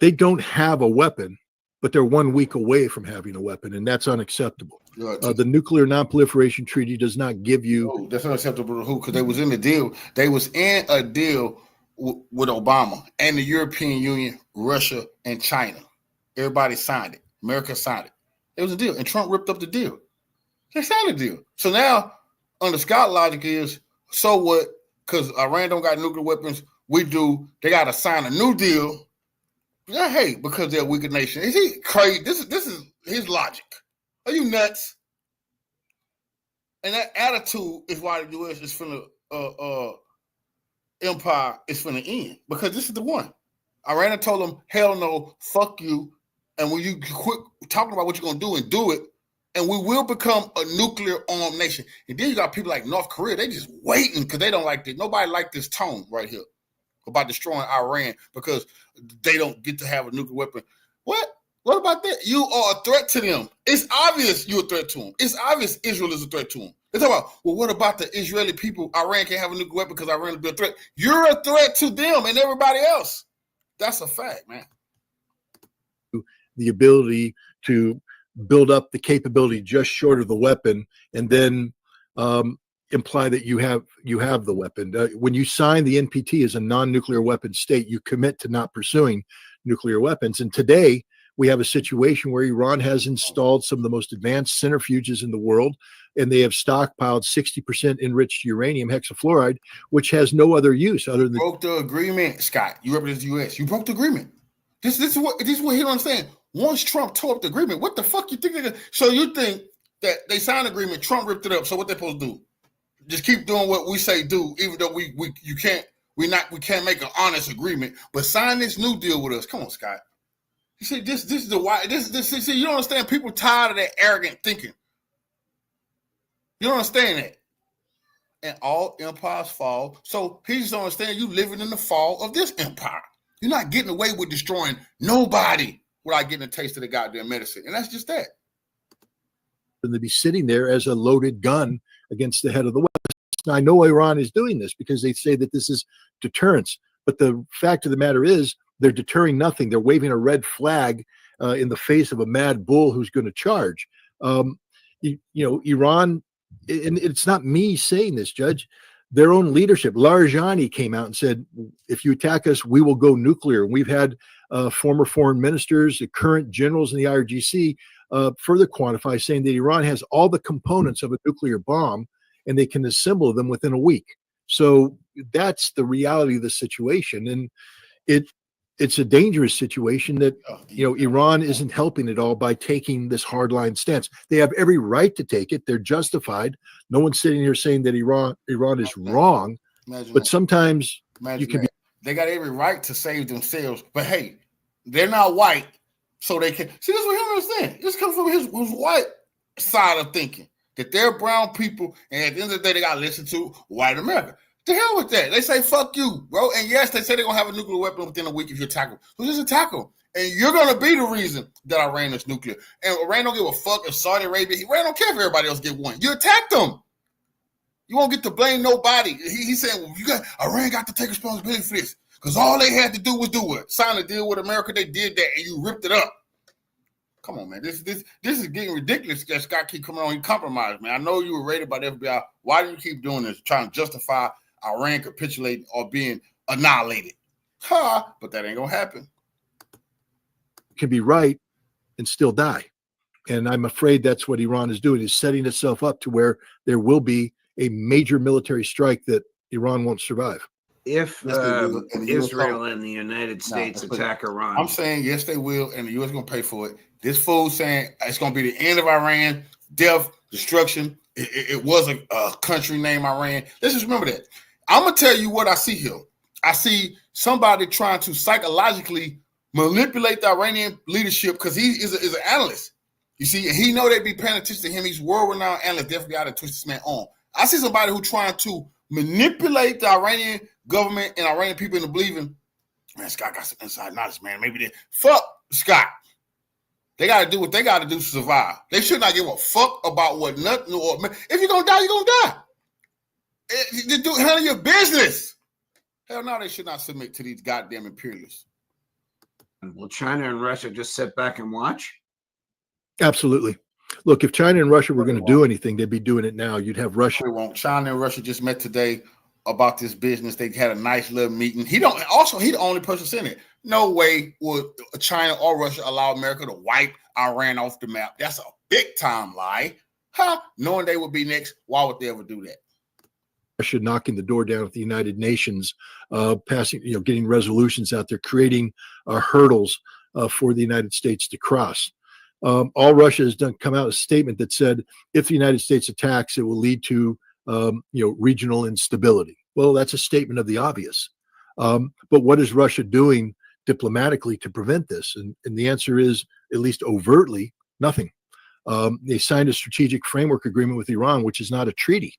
they don't have a weapon, but they're 1 week away from having a weapon, and that's unacceptable. The Nuclear Non-Proliferation Treaty does not give you. Oh, that's unacceptable to who? Because they was in the deal. They was in a deal with Obama and the European Union, Russia, and China. Everybody signed it. America signed it. It was a deal, and Trump ripped up the deal. They signed the deal. So now, under Scott logic is, so what? Because Iran don't got nuclear weapons. We do. They got to sign a new deal. Yeah, hey, because they're a weaker nation. Is he crazy? This is his logic. Are you nuts? And that attitude is why the U.S. is finna empire is finna end, because this is the one. Iran told them, hell no, fuck you. And when you quit talking about what you're gonna do and do it, and we will become a nuclear armed nation. And then you got people like North Korea, they just waiting because they don't like this. Nobody like this tone right here about destroying Iran because they don't get to have a nuclear weapon. What? What about that? You are a threat to them. It's obvious you're a threat to them. It's obvious Israel is a threat to them. They talk about, well, what about the Israeli people? Iran can't have a nuclear weapon because Iran will be a threat. You're a threat to them and everybody else. That's a fact, man. The ability to build up the capability just short of the weapon, and then imply that you have the weapon. When you sign the NPT as a non-nuclear weapon state, you commit to not pursuing nuclear weapons. And today we have a situation where Iran has installed some of the most advanced centrifuges in the world, and they have stockpiled 60% enriched uranium hexafluoride, which has no other use other than broke the agreement, Scott. You represent the U.S. You broke the agreement. This is what he don't understand. Once Trump tore up the agreement, what the fuck you think they're gonna? So you think that they signed an agreement, Trump ripped it up. So what they supposed to do? Just keep doing what we say do, even though we can't make an honest agreement, but sign this new deal with us. Come on, Scott. You see, this is the why. This see, you don't understand. People tired of that arrogant thinking. You don't understand that. And all empires fall. So he just don't understand you living in the fall of this empire. You're not getting away with destroying nobody without getting a taste of the goddamn medicine. And that's just that. And they'd be sitting there as a loaded gun against the head of the West. Now, I know Iran is doing this because they say that this is deterrence. But the fact of the matter is they're deterring nothing. They're waving a red flag in the face of a mad bull who's going to charge. Iran, and it's not me saying this, Judge, their own leadership, Larijani came out and said, if you attack us, we will go nuclear. And we've had former foreign ministers, the current generals in the IRGC further quantify, saying that Iran has all the components of a nuclear bomb and they can assemble them within a week. So that's the reality of the situation. And it's a dangerous situation that, Iran isn't helping at all by taking this hardline stance. They have every right to take it. They're justified. No one's sitting here saying that Iran is wrong. But sometimes you can be. They got every right to save themselves. But hey, they're not white, so they can. See, this is what he don't understand. This comes from his white side of thinking, that they're brown people, and at the end of the day, they got to listen to white America. The hell with that. They say, fuck you, bro. And yes, they say they're going to have a nuclear weapon within a week if you attack them. So just attack them. And you're going to be the reason that Iran is nuclear. And Iran don't give a fuck if Saudi Arabia, Iran don't care if everybody else get one. You attack them. You won't get to blame nobody. He's saying, well, Iran got to take responsibility for this. Because all they had to do was do it. Sign a deal with America. They did that, and you ripped it up. Come on, man. This is getting ridiculous that Scott keep coming on. He compromised, man. I know you were raided by the FBI. Why do you keep doing this? Trying to justify Iran capitulating or being annihilated. But that ain't going to happen. Can be right and still die. And I'm afraid that's what Iran is doing, is setting itself up to where there will be a major military strike that Iran won't survive. If Yes, they will, and the US Israel and the United States attack Iran, I'm saying yes, they will, and the U.S. going to pay for it. This fool saying it's going to be the end of Iran, death, destruction. It was a country named Iran. Let's just remember that. I'm going to tell you what I see here. I see somebody trying to psychologically manipulate the Iranian leadership because he is an analyst. You see, and he know they be paying attention to him. He's world-renowned analyst. Definitely got to twist this man on. I see somebody who trying to manipulate the Iranian government and Iranian people into believing, man, Scott got some inside knowledge, man. Maybe they fuck Scott. They got to do what they got to do to survive. They should not give a fuck about what nothing. Or, if you're going to die, you're going to die. Handle your business. Hell no, they should not submit to these goddamn imperialists. will China and Russia just sit back and watch? Absolutely. Look, if China and Russia were going to do anything, they'd be doing it now. You'd have Russia. They won't. China and Russia just met today about this business. They had a nice little meeting. He the only person saying it. No way would China or Russia allow America to wipe Iran off the map. That's a big time lie. Knowing they would be next, why would they ever do that? Russia knocking the door down at the United Nations, passing, getting resolutions out there, creating hurdles for the United States to cross. All Russia has done come out a statement that said if the United States attacks, it will lead to regional instability. Well, that's a statement of the obvious. But what is Russia doing diplomatically to prevent this? And the answer is, at least overtly, nothing. They signed a strategic framework agreement with Iran, which is not a treaty.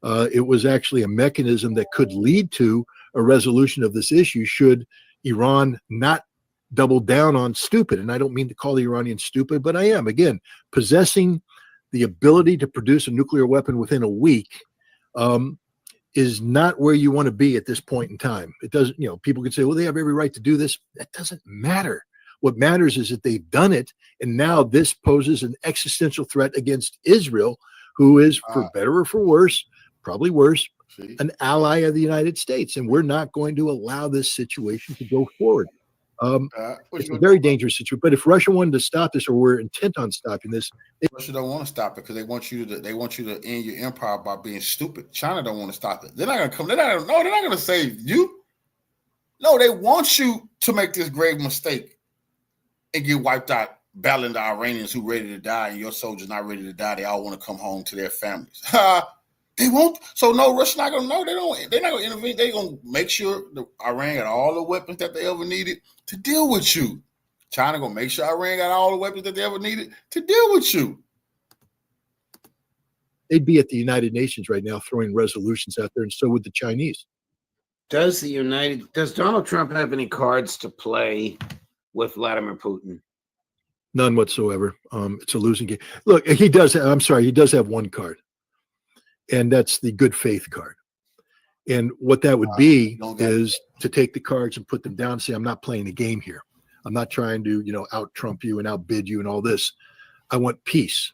It was actually a mechanism that could lead to a resolution of this issue should Iran not double down on stupid. And I don't mean to call the Iranians stupid, but I am. Again, possessing the ability to produce a nuclear weapon within a week is not where you want to be at this point in time. It doesn't, people can say, well, they have every right to do this. That doesn't matter. What matters is that they've done it. And now this poses an existential threat against Israel, who is, for better or for worse, probably worse, an ally of the United States. And we're not going to allow this situation to go forward. It's a very dangerous situation. But if Russia wanted to stop this, or were intent on stopping this, Russia don't want to stop it because they want you to end your empire by being stupid. China don't want to stop it. They're not going to come. They're not going to save you. No, they want you to make this grave mistake and get wiped out, battling the Iranians who ready to die, and your soldiers not ready to die. They all want to come home to their families. They won't. So no, Russia's not gonna know. They're not gonna intervene. They're gonna make sure the Iran got all the weapons that they ever needed to deal with you. China gonna make sure Iran got all the weapons that they ever needed to deal with you. They'd be at the United Nations right now throwing resolutions out there, and so would the Chinese. Does Donald Trump have any cards to play with Vladimir Putin? None whatsoever. It's a losing game. Look, he does have one card. And that's the good faith card. And what that would be is to take the cards and put them down and say, I'm not playing the game here. I'm not trying to, out Trump you and outbid you and all this. I want peace.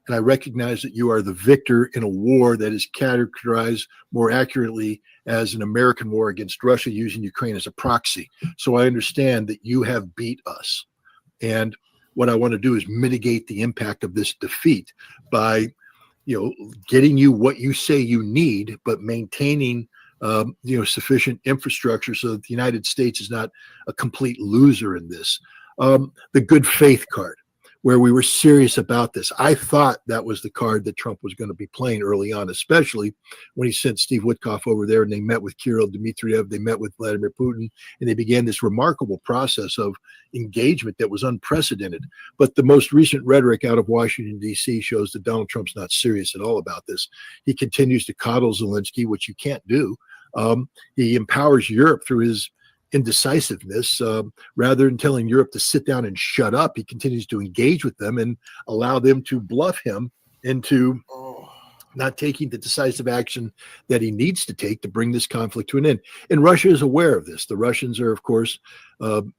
And I recognize that you are the victor in a war that is characterized more accurately as an American war against Russia, using Ukraine as a proxy. So I understand that you have beat us. And what I want to do is mitigate the impact of this defeat by getting you what you say you need, but maintaining, sufficient infrastructure so that the United States is not a complete loser in this. The good faith card, where we were serious about this. I thought that was the card that Trump was going to be playing early on, especially when he sent Steve Witkoff over there and they met with Kirill Dmitriev, they met with Vladimir Putin, and they began this remarkable process of engagement that was unprecedented. But the most recent rhetoric out of Washington, D.C. shows that Donald Trump's not serious at all about this. He continues to coddle Zelensky, which you can't do. He empowers Europe through his indecisiveness. Rather than telling Europe to sit down and shut up, he continues to engage with them and allow them to bluff him into not taking the decisive action that he needs to take to bring this conflict to an end. And Russia is aware of this. The Russians are, of course,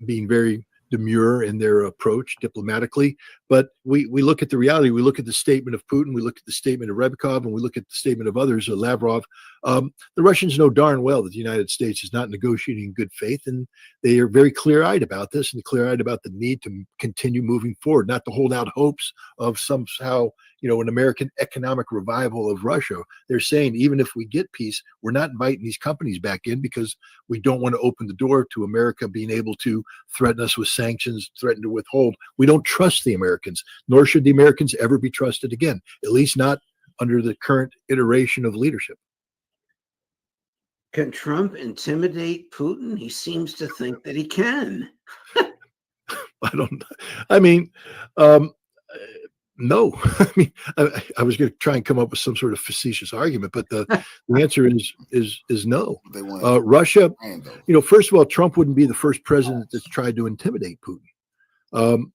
being very demure in their approach diplomatically. But we look at the reality. We look at the statement of Putin. We look at the statement of Rybakov, and we look at the statement of others, Lavrov, The Russians know darn well that the United States is not negotiating in good faith, and they are very clear-eyed about this and clear-eyed about the need to continue moving forward, not to hold out hopes of somehow, an American economic revival of Russia. They're saying even if we get peace, we're not inviting these companies back in because we don't want to open the door to America being able to threaten us with sanctions, threaten to withhold. We don't trust the Americans, nor should the Americans ever be trusted again, at least not under the current iteration of leadership. Can Trump intimidate Putin? He seems to think that he can. No. I was going to try and come up with some sort of facetious argument, but the answer is no. Russia, first of all, Trump wouldn't be the first president that's tried to intimidate Putin.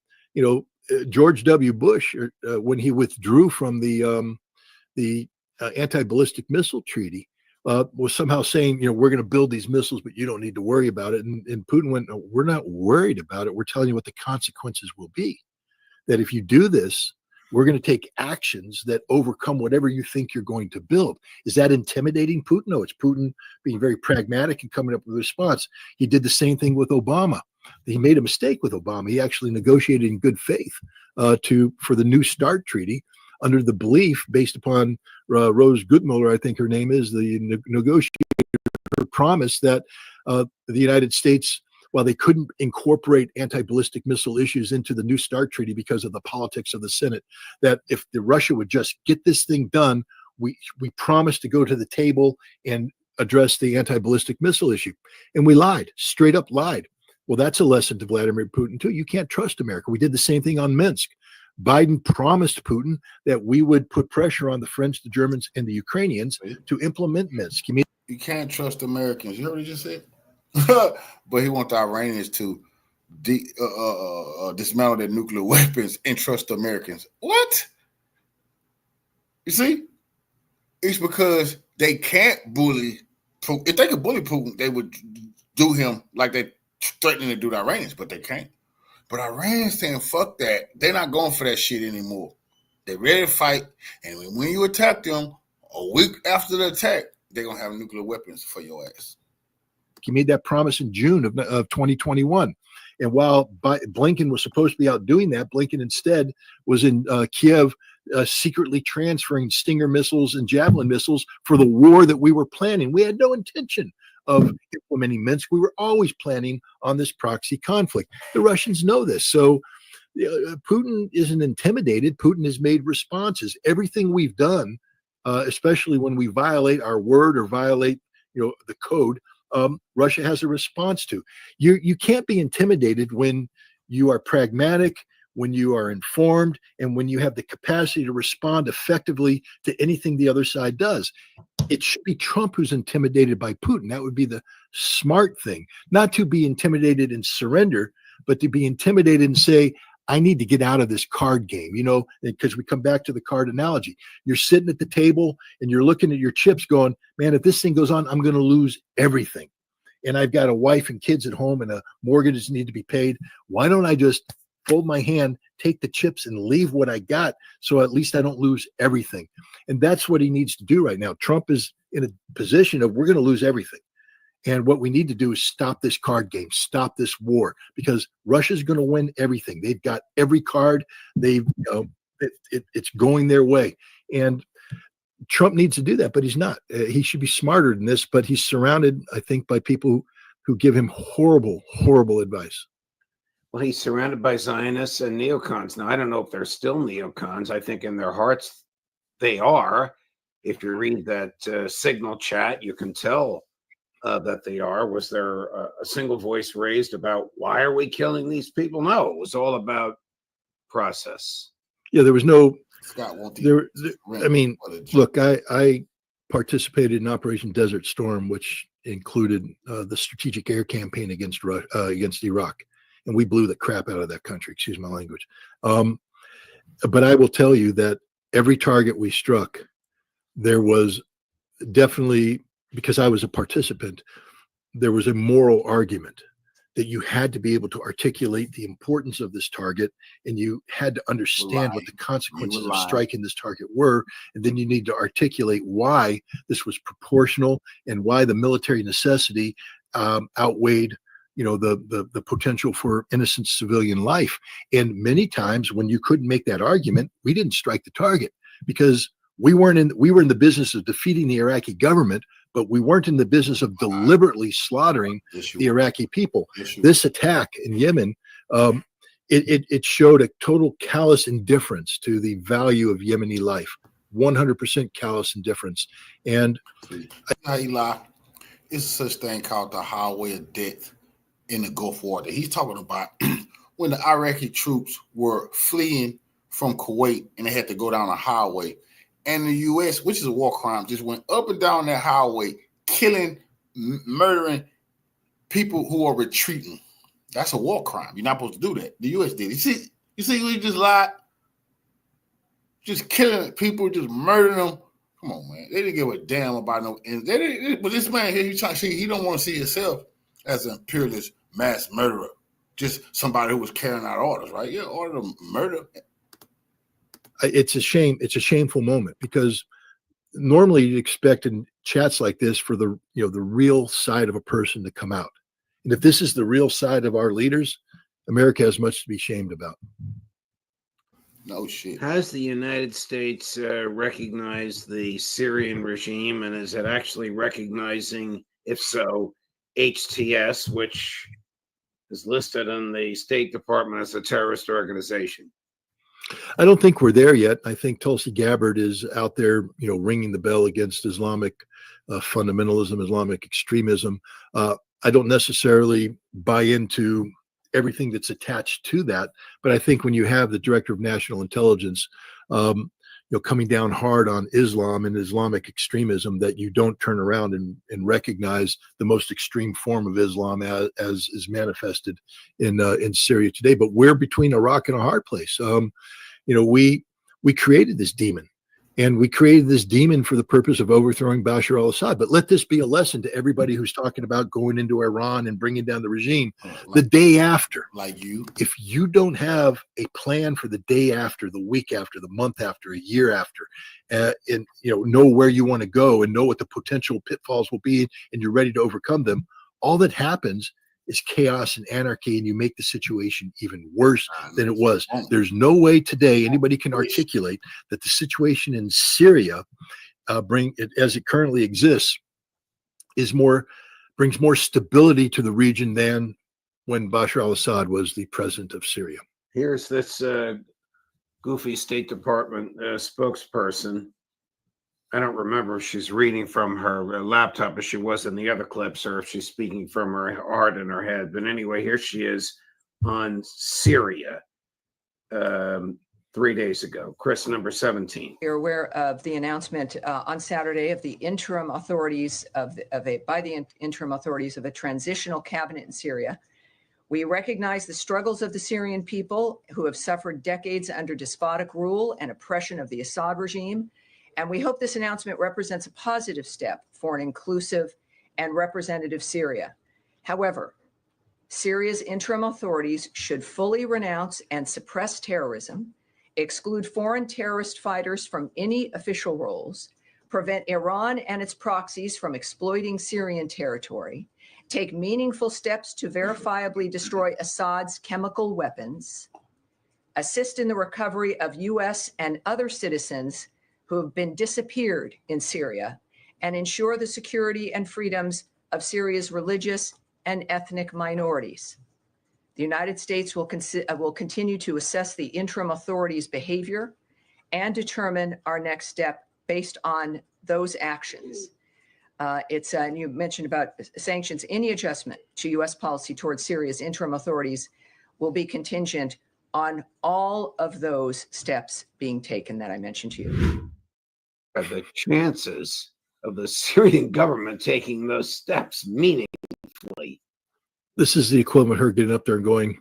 George W. Bush, when he withdrew from the anti-ballistic missile treaty, was somehow saying, we're going to build these missiles, but you don't need to worry about it. And Putin went, no, we're not worried about it. We're telling you what the consequences will be. That if you do this, we're going to take actions that overcome whatever you think you're going to build. Is that intimidating Putin? No, it's Putin being very pragmatic and coming up with a response. He did the same thing with Obama. He made a mistake with Obama. He actually negotiated in good faith for the New START treaty under the belief, based upon Rose Goodmuller, I think her name is, the negotiator, promise that the United States, while they couldn't incorporate anti-ballistic missile issues into the New START treaty because of the politics of the Senate, that if Russia would just get this thing done, we promised to go to the table and address the anti-ballistic missile issue. And we lied, straight up lied. Well, that's a lesson to Vladimir Putin too. You can't trust America. We did the same thing on Minsk. Biden promised Putin that we would put pressure on the French, the Germans, and the Ukrainians to implement Minsk. You can't trust Americans. You heard what he just said? But he wants the Iranians to dismantle their nuclear weapons and trust Americans. What? You see? It's because they can't bully Putin. If they could bully Putin, they would do him like they're threatening to do the Iranians, but they can't. But Iranians saying, fuck that. They're not going for that shit anymore. They're ready to fight. And when you attack them, a week after the attack, they're going to have nuclear weapons for your ass. He made that promise in June of 2021. And while Blinken was supposed to be out doing that, Blinken instead was in Kiev secretly transferring Stinger missiles and Javelin missiles for the war that we were planning. We had no intention of implementing Minsk. We were always planning on this proxy conflict. The Russians know this. So Putin isn't intimidated. Putin has made responses. Everything we've done, especially when we violate our word or violate the code, Russia has a response to. You can't be intimidated when you are pragmatic, when you are informed, and when you have the capacity to respond effectively to anything the other side does. It should be Trump who's intimidated by Putin. That would be the smart thing, not to be intimidated and surrender, but to be intimidated and say, I need to get out of this card game, because we come back to the card analogy. You're sitting at the table and you're looking at your chips going, man, if this thing goes on, I'm going to lose everything. And I've got a wife and kids at home and a mortgage need to be paid. Why don't I just fold my hand, take the chips and leave what I got so at least I don't lose everything? And that's what he needs to do right now. Trump is in a position of we're going to lose everything. And what we need to do is stop this card game, stop this war, because Russia's going to win everything. They've got every card. It's going their way. And Trump needs to do that, but he's not. He should be smarter than this, but he's surrounded, I think, by people who give him horrible, horrible advice. Well, he's surrounded by Zionists and neocons. Now, I don't know if they're still neocons. I think in their hearts they are. If you read that Signal chat, you can tell that they are. Was there a single voice raised about why are we killing these people? No, it was all about process. Yeah, there was no. Scott, look, I participated in Operation Desert Storm, which included the strategic air campaign against Iraq, and we blew the crap out of that country. Excuse my language. But I will tell you that every target we struck, there was definitely, because I was a participant, there was a moral argument that you had to be able to articulate the importance of this target, and you had to understand what the consequences of striking this target were, and then you need to articulate why this was proportional and why the military necessity outweighed the potential for innocent civilian life. And many times when you couldn't make that argument, we didn't strike the target because we were in the business of defeating the Iraqi government, but we weren't in the business of deliberately slaughtering the Iraqi people. This attack in Yemen, it showed a total callous indifference to the value of Yemeni life, 100% callous indifference. And Eli, it's such thing called the highway of death in the Gulf War that he's talking about when the Iraqi troops were fleeing from Kuwait and they had to go down a highway. And the U.S., which is a war crime, just went up and down that highway, killing, murdering people who are retreating. That's a war crime. You're not supposed to do that. The U.S. did. You see, we just lied, just killing people, just murdering them. Come on, man. They didn't give a damn about no. But this man here, he don't want to see himself as an imperialist mass murderer, just somebody who was carrying out orders, right? Yeah, order to murder. It's a shame. It's a shameful moment because normally you'd expect in chats like this for the real side of a person to come out. And if this is the real side of our leaders, America has much to be shamed about. No shit. Has the United States recognized the Syrian regime, and is it actually recognizing, if so, HTS, which is listed in the State Department as a terrorist organization? I don't think we're there yet. I think Tulsi Gabbard is out there, ringing the bell against Islamic fundamentalism, Islamic extremism. I don't necessarily buy into everything that's attached to that, but I think when you have the Director of National Intelligence, coming down hard on Islam and Islamic extremism, that you don't turn around and recognize the most extreme form of Islam as is manifested in Syria today. But we're between a rock and a hard place. We created this demon, and we created this demon for the purpose of overthrowing Bashar al-Assad. But let this be a lesson to everybody who's talking about going into Iran and bringing down the regime. The day after, if you don't have a plan for the day after, the week after, the month after, a year after, and know where you want to go and know what the potential pitfalls will be, and you're ready to overcome them, all that happens is chaos and anarchy, and you make the situation even worse than it was. There's no way today anybody can articulate that the situation in Syria, as it currently exists, brings more stability to the region than when Bashar al-Assad was the president of Syria. Here's this goofy State Department spokesperson. I don't remember if she's reading from her laptop as she was in the other clips, or if she's speaking from her heart and her head. But anyway, here she is on Syria 3 days ago. Chris, number 17. You're aware of the announcement on Saturday of the interim authorities by the interim authorities of a transitional cabinet in Syria. We recognize the struggles of the Syrian people who have suffered decades under despotic rule and oppression of the Assad regime. And we hope this announcement represents a positive step for an inclusive and representative Syria. However, Syria's interim authorities should fully renounce and suppress terrorism, exclude foreign terrorist fighters from any official roles, prevent Iran and its proxies from exploiting Syrian territory, take meaningful steps to verifiably destroy Assad's chemical weapons, assist in the recovery of U.S. and other citizens who have been disappeared in Syria, and ensure the security and freedoms of Syria's religious and ethnic minorities. The United States will continue to assess the interim authorities' behavior and determine our next step based on those actions. And you mentioned about sanctions. Any adjustment to U.S. policy towards Syria's interim authorities will be contingent on all of those steps being taken that I mentioned to you. The chances of the Syrian government taking those steps meaningfully. This is the equivalent of her getting up there and going,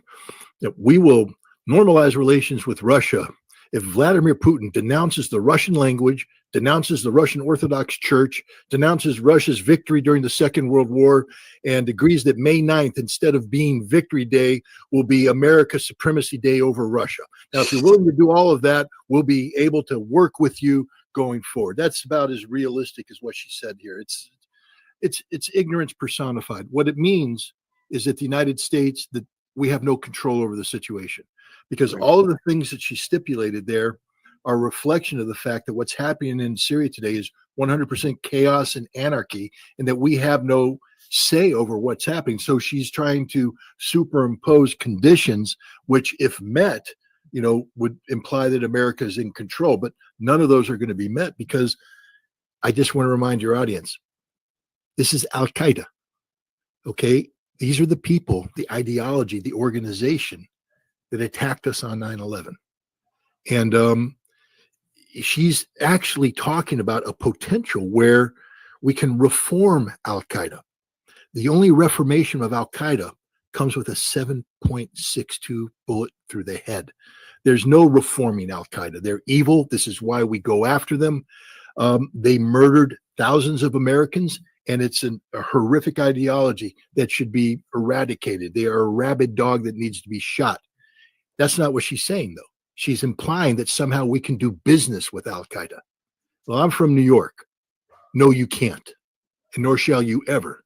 we will normalize relations with Russia if Vladimir Putin denounces the Russian language, denounces the Russian Orthodox Church, denounces Russia's victory during the Second World War, and agrees that May 9th, instead of being Victory Day, will be America's Supremacy Day over Russia. Now, if you're willing to do all of that, we'll be able to work with you going forward. That's about as realistic as what she said here. It's ignorance personified. What it means is that the United States, that we have no control over the situation, because all of the things that she stipulated there are a reflection of the fact that what's happening in Syria today is 100% chaos and anarchy, and that we have no say over what's happening. So she's trying to superimpose conditions which, if met, would imply that America is in control. But none of those are going to be met, because I just want to remind your audience, this is Al-Qaeda. Okay? These are the people, the ideology, the organization that attacked us on 9/11. And she's actually talking about a potential where we can reform Al-Qaeda. The only reformation of Al-Qaeda comes with a 7.62 bullet through the head. There's no reforming Al-Qaeda. They're evil. This is why we go after them. They murdered thousands of Americans, and it's a horrific ideology that should be eradicated. They are a rabid dog that needs to be shot. That's not what she's saying, though. She's implying that somehow we can do business with Al-Qaeda. Well, I'm from New York. No, you can't, and nor shall you ever.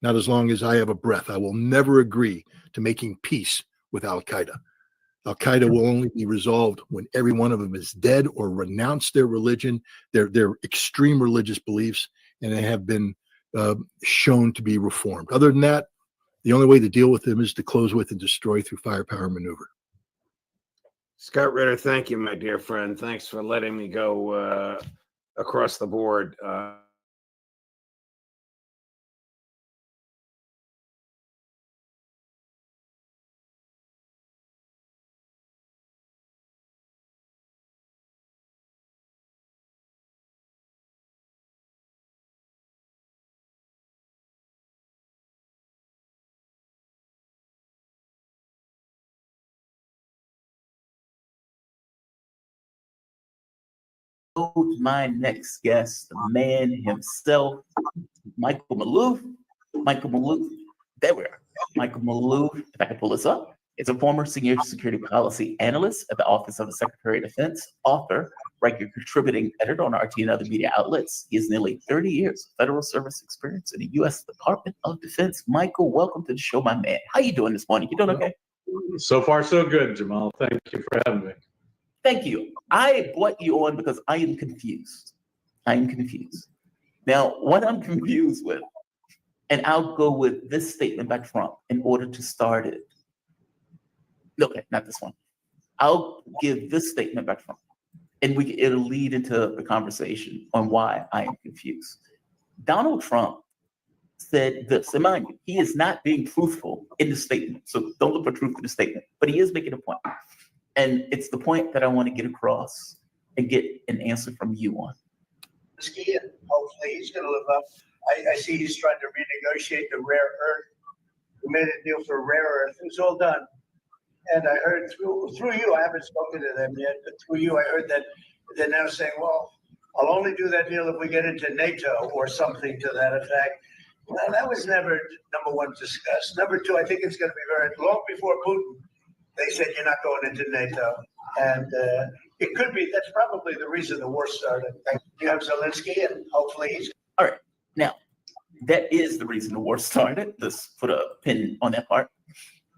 Not as long as I have a breath. I will never agree to making peace with Al-Qaeda. Al-Qaeda will only be resolved when every one of them is dead or renounced their religion, their extreme religious beliefs, and they have been shown to be reformed. Other than that, the only way to deal with them is to close with and destroy through firepower maneuver. Scott Ritter, thank you, my dear friend. Thanks for letting me go across the board. My next guest, the man himself, Michael Maloof. Michael Maloof, there we are. Michael Maloof, if I can pull this up, is a former senior security policy analyst at the Office of the Secretary of Defense, author, regular contributing editor on RT and other media outlets. He has nearly 30 years of federal service experience in the U.S. Department of Defense. Michael, welcome to the show, my man. How you doing this morning? You doing okay? So far, so good, Jamal. Thank you for having me. Thank you. I brought you on because I am confused. I am confused. Now, what I'm confused with, and I'll go with this statement by Trump in order to start it. Okay, not this one. I'll give this statement by Trump, and it'll lead into the conversation on why I am confused. Donald Trump said this, and mind you, he is not being truthful in the statement, so don't look for truth in the statement, but he is making a point. And it's the point that I want to get across and get an answer from you on. Hopefully he's going to live up. I see he's trying to renegotiate the rare earth. We made a deal for rare earth. It was all done. And I heard through you, I haven't spoken to them yet, but through you, I heard that they're now saying, well, I'll only do that deal if we get into NATO or something to that effect. Well, that was never, number one, discussed. Number two, I think it's going to be very long before Putin. They said you're not going into NATO, and it could be. That's probably the reason the war started. You have Zelensky, and hopefully he's. All right, now that is the reason the war started. Let's put a pin on that part.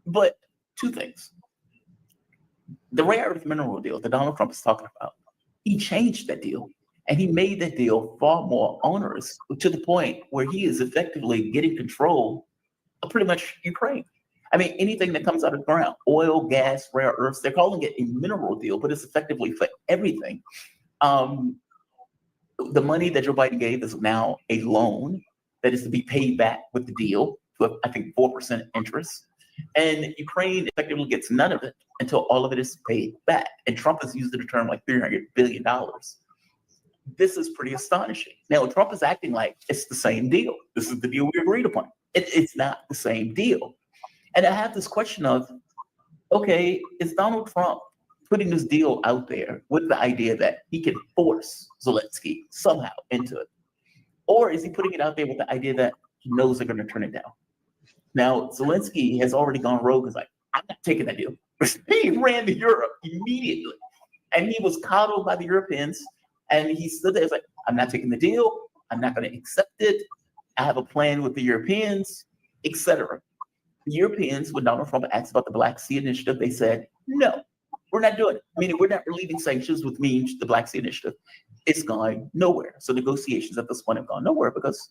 But two things: the rare earth mineral deal that Donald Trump is talking about, he changed that deal, and he made that deal far more onerous to the point where he is effectively getting control of pretty much Ukraine. I mean, anything that comes out of the ground, oil, gas, rare earths, they're calling it a mineral deal, but it's effectively for everything. The money that Joe Biden gave is now a loan that is to be paid back with the deal to, I think, 4% interest. And Ukraine effectively gets none of it until all of it is paid back. And Trump has used the term like $300 billion. This is pretty astonishing. Now, Trump is acting like it's the same deal. This is the deal we agreed upon. It's not the same deal. And I have this question of, okay, is Donald Trump putting this deal out there with the idea that he can force Zelensky somehow into it? Or is he putting it out there with the idea that he knows they're going to turn it down? Now, Zelensky has already gone rogue. He's like, I'm not taking that deal. He ran to Europe immediately. And he was coddled by the Europeans. And he stood there, he's like, I'm not taking the deal. I'm not going to accept it. I have a plan with the Europeans, etc. The Europeans, when Donald Trump asked about the Black Sea Initiative, they said, no, we're not doing it. Meaning we're not relieving sanctions, which means the Black Sea Initiative. It's going nowhere. So negotiations at this point have gone nowhere because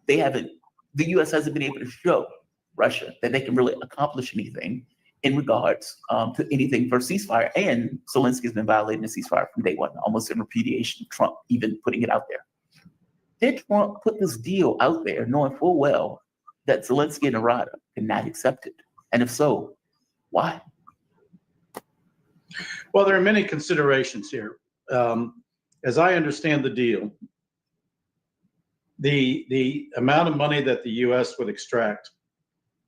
the U.S. hasn't been able to show Russia that they can really accomplish anything in regards to anything for ceasefire. And Zelensky has been violating the ceasefire from day one, almost in repudiation of Trump even putting it out there. Did Trump put this deal out there knowing full well that Zelensky and Narada cannot accept it? And if so, why? Well, there are many considerations here. As I understand the deal, the amount of money that the U.S. would extract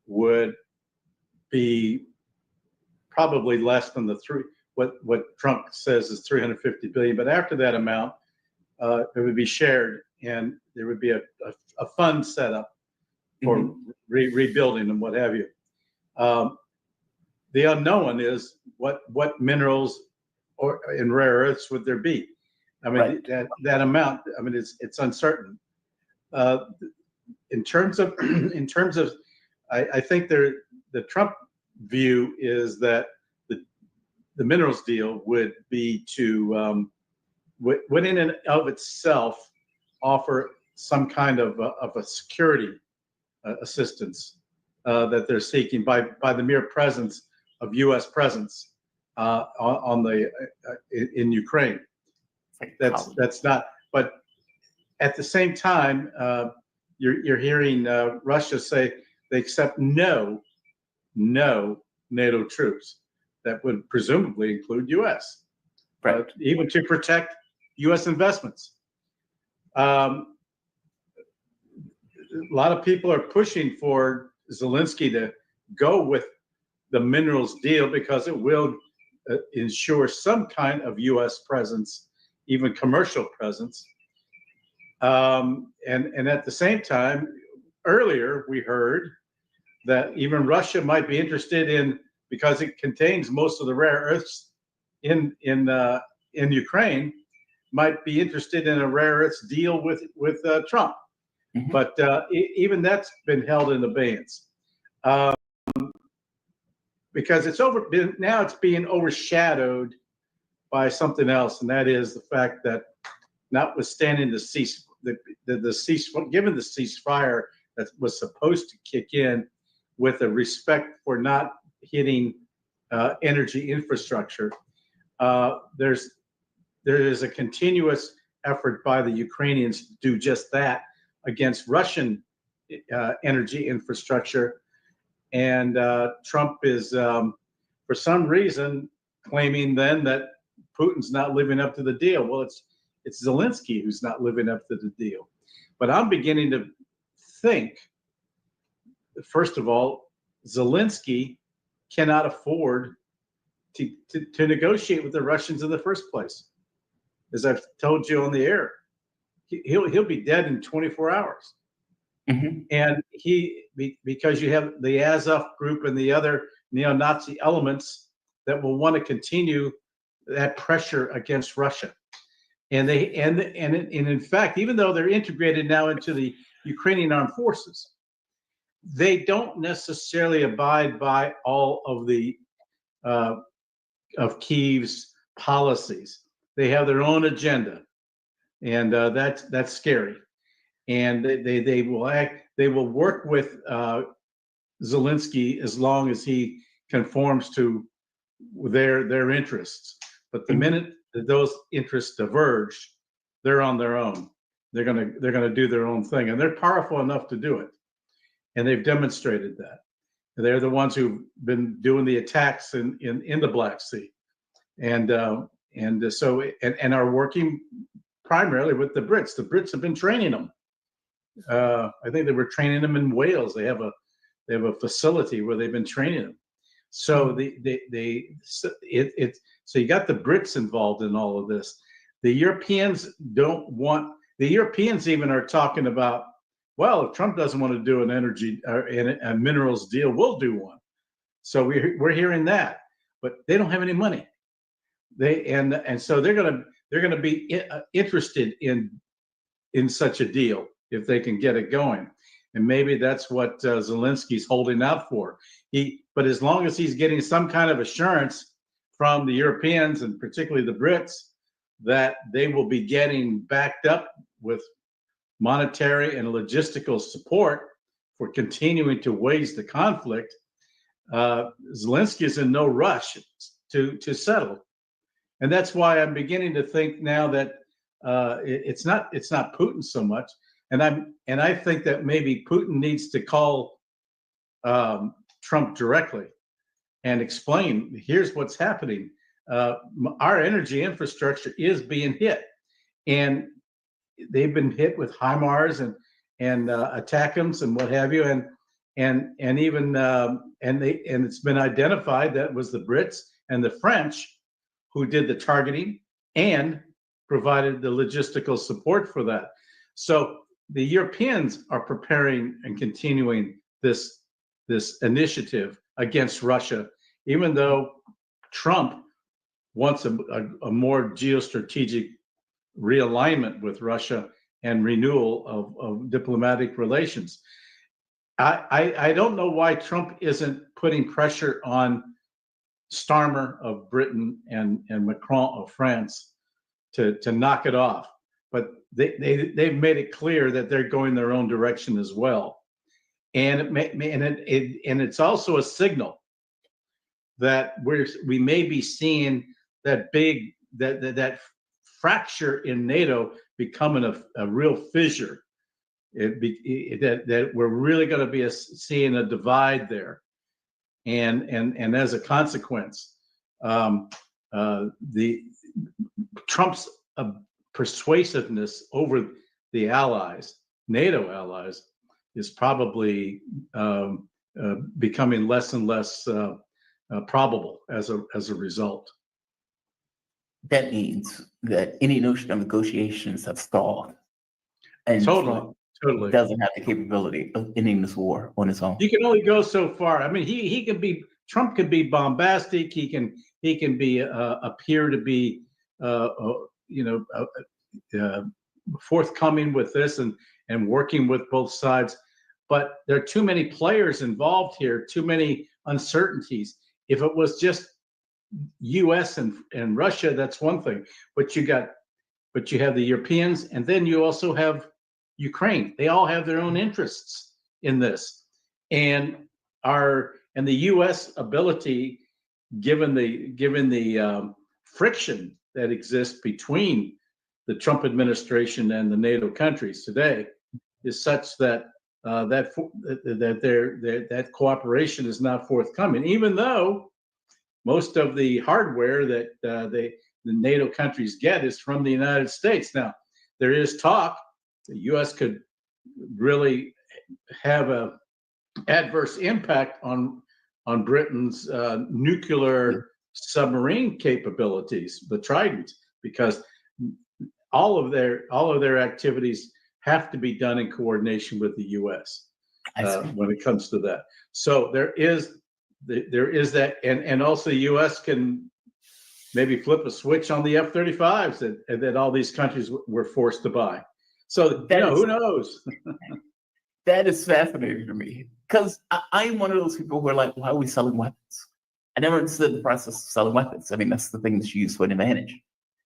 would be probably less than what Trump says is $350 billion. But after that amount, it would be shared, and there would be a fund set up for rebuilding and what have you. The unknown is what minerals and rare earths would there be. I mean, that amount. I mean, it's uncertain. In terms of, I think the Trump view is that the minerals deal would be to would in and of itself offer some kind of a security assistance that they're seeking by the mere presence of U.S. presence in Ukraine. That's not. But at the same time, you're hearing Russia say they accept no NATO troops. That would presumably include U.S. Even to protect U.S. investments. A lot of people are pushing for Zelensky to go with the minerals deal because it will ensure some kind of U.S. presence, even commercial presence. And at the same time, earlier we heard that even Russia might be interested in, because it contains most of the rare earths in Ukraine, might be interested in a rare earths deal with Trump. But even that's been held in abeyance because now it's being overshadowed by something else, and that is the fact that notwithstanding given the ceasefire that was supposed to kick in with a respect for not hitting energy infrastructure, there is a continuous effort by the Ukrainians to do just that against Russian energy infrastructure. And Trump is, for some reason, claiming then that Putin's not living up to the deal. Well, it's Zelensky who's not living up to the deal. But I'm beginning to think, first of all, Zelensky cannot afford to negotiate with the Russians in the first place. As I've told you on the air, he'll be dead in 24 hours. And because you have the Azov group and the other neo-Nazi elements that will want to continue that pressure against Russia. And in fact, even though they're integrated now into the Ukrainian armed forces, they don't necessarily abide by all of the of Kyiv's policies. They have their own agenda, and that's scary. And they will work with Zelensky as long as he conforms to their interests. But the minute that those interests diverge, they're on their own. They're gonna do their own thing, and they're powerful enough to do it. And they've demonstrated that. They're the ones who've been doing the attacks in the Black Sea, and are working primarily with the Brits. The Brits have been training them. I think they were training them in Wales. They have a facility where they've been training them. So so you got the Brits involved in all of this. The Europeans don't want. The Europeans even are talking about, well, if Trump doesn't want to do an energy or a minerals deal, we'll do one. So we're hearing that, but they don't have any money. So they're gonna be interested in such a deal if they can get it going. And maybe that's what Zelensky's holding out for. But as long as he's getting some kind of assurance from the Europeans and particularly the Brits that they will be getting backed up with monetary and logistical support for continuing to wage the conflict, Zelensky is in no rush to settle. And that's why I'm beginning to think now that it's not Putin so much. And I think that maybe Putin needs to call Trump directly and explain, here's what's happening. Our energy infrastructure is being hit, and they've been hit with HIMARS and ATACMS and what have you, and it's been identified that it was the Brits and the French who did the targeting and provided the logistical support for that. So the Europeans are preparing and continuing this initiative against Russia, even though Trump wants a more geostrategic realignment with Russia and renewal of diplomatic relations. I don't know why Trump isn't putting pressure on Starmer of Britain and Macron of France to knock it off, but they've made it clear that they're going their own direction as well. And it's also a signal that we may be seeing that fracture in NATO becoming a real fissure. That we're really going to be seeing a divide there, and as a consequence, the Trump's persuasiveness over the allies, NATO allies, is probably becoming less and less probable as a result. That means that any notion of negotiations have stalled, and Totally. doesn't have the capability of ending this war on its own. You can only go so far. I mean, Trump can be bombastic. He can be appear to be forthcoming with this and working with both sides. But there are too many players involved here, too many uncertainties. If it was just U.S. and Russia, that's one thing. But you have the Europeans, and then you also have Ukraine. They all have their own interests in this, and the U.S. ability, given the friction that exists between the Trump administration and the NATO countries today, is such that that cooperation is not forthcoming, even though most of the hardware that the NATO countries get is from the United States. Now, there is talk the U.S. could really have a adverse impact on Britain's nuclear submarine capabilities, the Trident, because all of their activities have to be done in coordination with the U.S. When it comes to that. So there is that, and also the U.S. can maybe flip a switch on the F-35s that all these countries were forced to buy. So who knows? That is fascinating to me, because I'm one of those people who are like, why are we selling weapons? I never understood the process of selling weapons. I mean, that's the thing that you use for an advantage.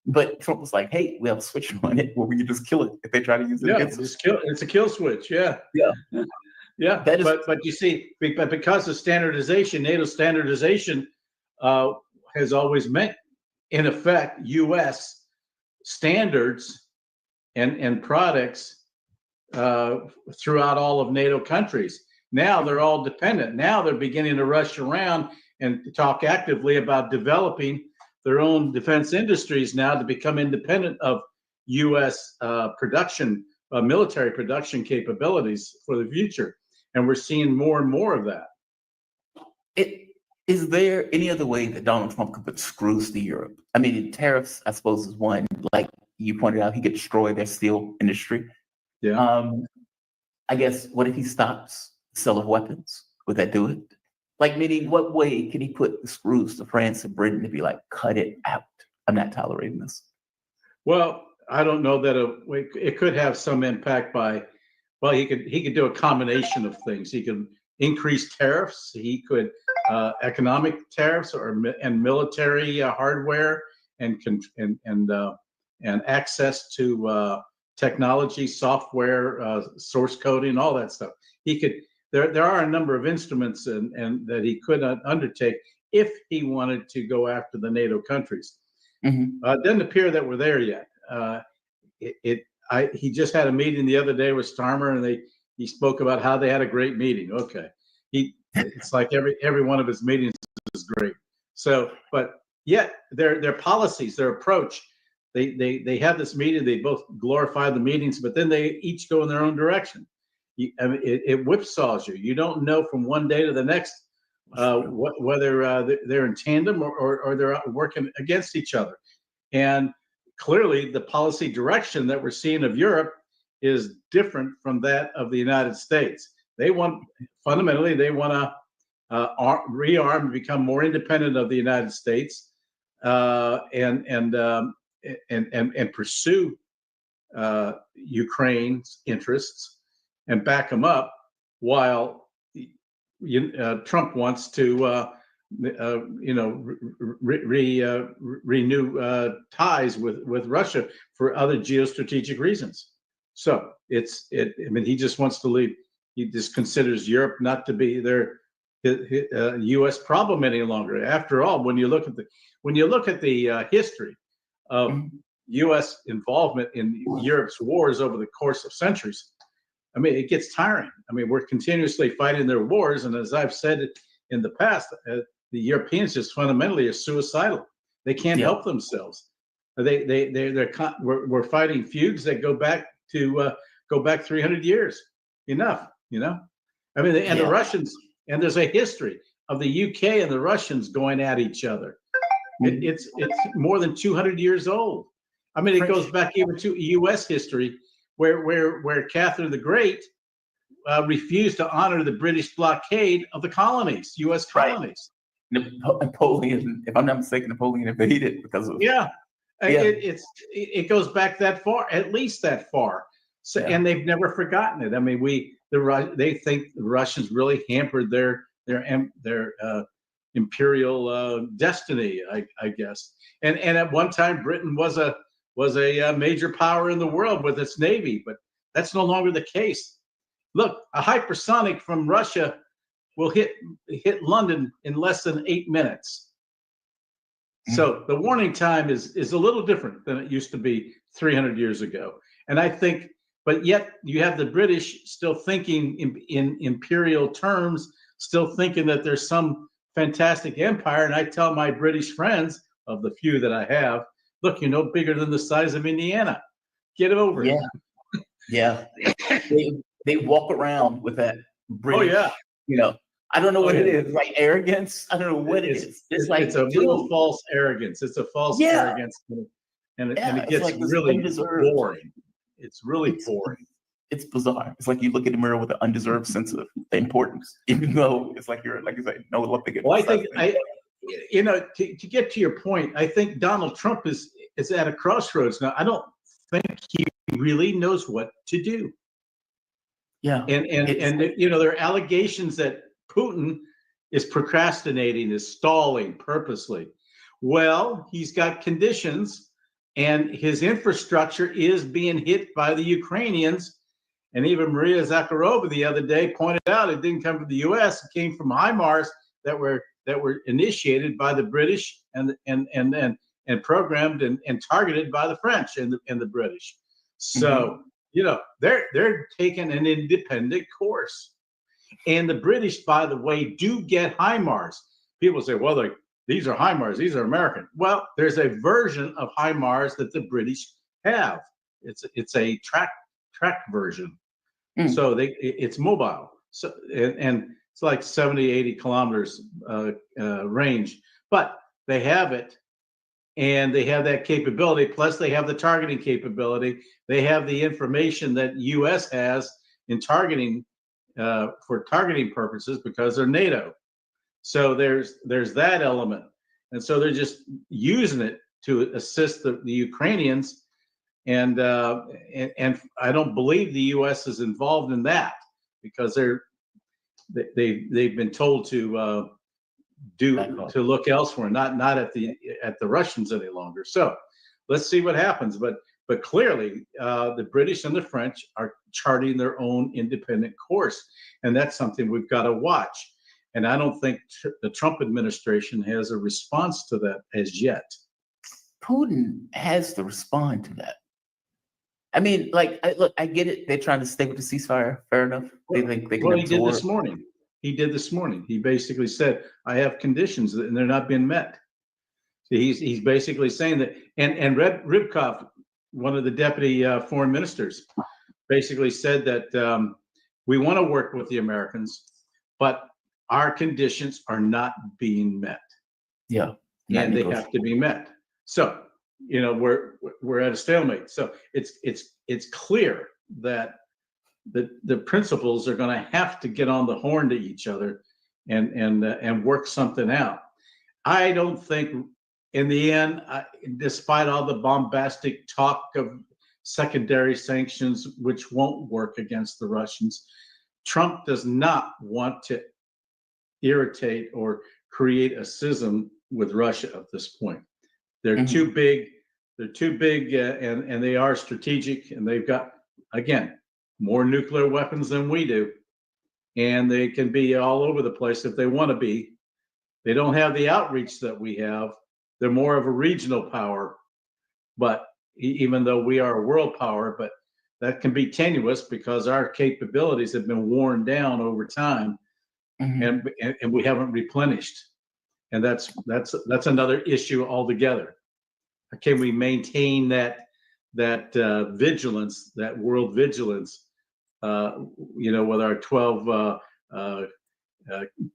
But Trump was like, hey, we have a switch on it where we can just kill it if they try to use it against us. It's a kill switch, yeah. Yeah, but you see, but because of standardization, NATO standardization has always meant, in effect, U.S. standards and products throughout all of NATO countries. Now they're all dependent. Now they're beginning to rush around and talk actively about developing their own defense industries now to become independent of U.S. production, military production capabilities for the future. And we're seeing more and more of that. Is there any other way that Donald Trump could put screws to Europe? I mean, tariffs, I suppose, is one. Like you pointed out, he could destroy their steel industry. Yeah. I guess, what if he stops the sale of weapons? Would that do it? Like, meaning, what way can he put the screws to France and Britain to be like, cut it out? I'm not tolerating this. Well, I don't know that it could have some impact by, well, he could do a combination of things. He could increase tariffs. He could economic tariffs and military hardware and access to technology, software, source coding, all that stuff. He could. There are a number of instruments and that he could undertake if he wanted to go after the NATO countries. Mm-hmm. It doesn't appear that we're there yet. He just had a meeting the other day with Starmer, and he spoke about how they had a great meeting. Okay, it's like every one of his meetings is great. So, but yet their policies, their approach, they have this meeting. They both glorify the meetings, but then they each go in their own direction. I mean, it whipsaws you. You don't know from one day to the next whether they're in tandem or they're working against each other. And clearly, the policy direction that we're seeing of Europe is different from that of the United States. They want to rearm and become more independent of the United States, and pursue Ukraine's interests and back them up, while Trump wants to renew ties with Russia for other geostrategic reasons. So I mean, he just wants to leave. He just considers Europe not to be their U.S. problem any longer. After all, when you look at the history of U.S. involvement in Europe's wars over the course of centuries, I mean, it gets tiring. I mean, we're continuously fighting their wars, and as I've said in the past, the Europeans just fundamentally are suicidal. They can't help themselves. We're fighting feuds that go back 300 years. Enough, I mean, and the Russians, and there's a history of the UK and the Russians going at each other. It's more than 200 years old. I mean, it goes back even to U.S. history, where Catherine the Great refused to honor the British blockade of the colonies, U.S. colonies. Napoleon, if I'm not mistaken, Napoleon invaded because of it goes back that far, at least that far. So, and they've never forgotten it. I mean, they think the Russians really hampered their imperial destiny, I guess. And at one time, Britain was a major power in the world with its navy, but that's no longer the case. Look, a hypersonic from Russia will hit London in less than 8 minutes. So the warning time is a little different than it used to be 300 years ago. And I think, but yet you have the British still thinking in imperial terms, still thinking that there's some fantastic empire. And I tell my British friends, of the few that I have, look, you're no bigger than the size of Indiana. Get over it. Yeah. They walk around with that British, I don't know what it is, like arrogance. I don't know what it is. It's like it's a little false arrogance. It's a false arrogance, and it gets like really boring. It's really boring. It's bizarre. It's like you look in the mirror with an undeserved sense of importance, even though it's like you're, like you say, no Olympic. Well, I think to get to your point, I think Donald Trump is at a crossroads now. I don't think he really knows what to do. Yeah, and there are allegations that Putin is procrastinating, is stalling purposely. Well, he's got conditions, and his infrastructure is being hit by the Ukrainians. And even Maria Zakharova the other day pointed out it didn't come from the U.S. It came from HIMARS that were initiated by the British and programmed and targeted by the French and the British. So they're taking an independent course. And the British, by the way, do get HIMARS. People say, well, these are HIMARS, these are American. Well, there's a version of HIMARS that the British have. It's a track version. So it's mobile. So and It's like 70, 80 kilometers range, but they have it, and they have that capability. Plus, they have the targeting capability. They have the information that U.S. has in targeting for targeting purposes because they're NATO. So there's that element, and so they're just using it to assist the Ukrainians. And I don't believe the U.S. is involved in that because they've been told to look elsewhere, not at the Russians any longer. So let's see what happens. But clearly, the British and the French are charting their own independent course, and that's something we've got to watch. And I don't think the Trump administration has a response to that as yet. Putin has to respond to that. I mean, like, look, I get it. They're trying to stay with the ceasefire. Fair enough. They think they can Well, he did absorb. this morning. He did this morning. He basically said, "I have conditions and they're not being met." So he's basically saying that. And Rybkov, one of the deputy foreign ministers, basically said that we want to work with the Americans, but our conditions are not being met. Yeah, and they have to be met. So we're at a stalemate. So it's clear that the principals are going to have to get on the horn to each other and work something out. I don't think in the end, despite all the bombastic talk of secondary sanctions, which won't work against the Russians, Trump does not want to irritate or create a schism with Russia at this point. They're too big. They're too big, and they are strategic, and they've got, again, more nuclear weapons than we do, and they can be all over the place if they want to be. They don't have the outreach that we have. They're more of a regional power, but even though we are a world power, but that can be tenuous because our capabilities have been worn down over time, and we haven't replenished, and that's another issue altogether. Can we maintain that vigilance, that world vigilance, with our 12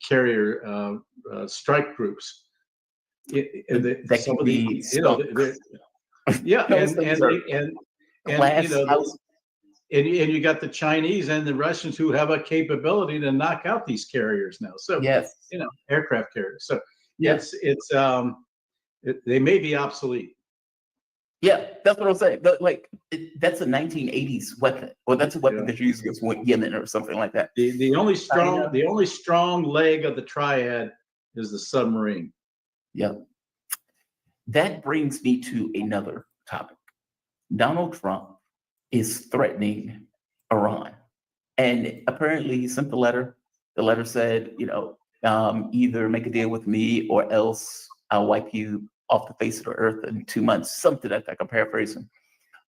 carrier strike groups? That can be and you got the Chinese and the Russians who have a capability to knock out these carriers now. So aircraft carriers. So they may be obsolete. Yeah, that's what I'm saying. That's a 1980s weapon, or that's a weapon that you use against Yemen or something like that. The only strong leg of the triad is the submarine. Yeah. That brings me to another topic. Donald Trump is threatening Iran, and apparently he sent the letter. The letter said, either make a deal with me or else I'll wipe you off the face of the earth in 2 months, something like that. I'm paraphrasing.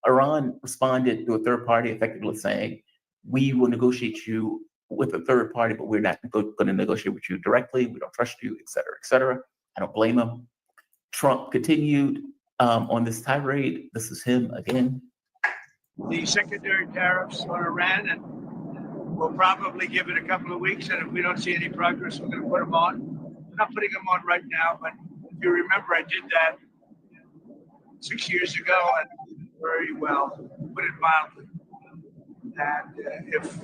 Iran responded to a third party, effectively saying, we will negotiate you with a third party, but we're not going to negotiate with you directly. We don't trust you, et cetera, et cetera. I don't blame him. Trump continued on this tirade. This is him again. The secondary tariffs on Iran, and we'll probably give it a couple of weeks, and if we don't see any progress, we're going to put them on. We're not putting them on right now, but if you remember, I did that 6 years ago and very well, put it mildly. And if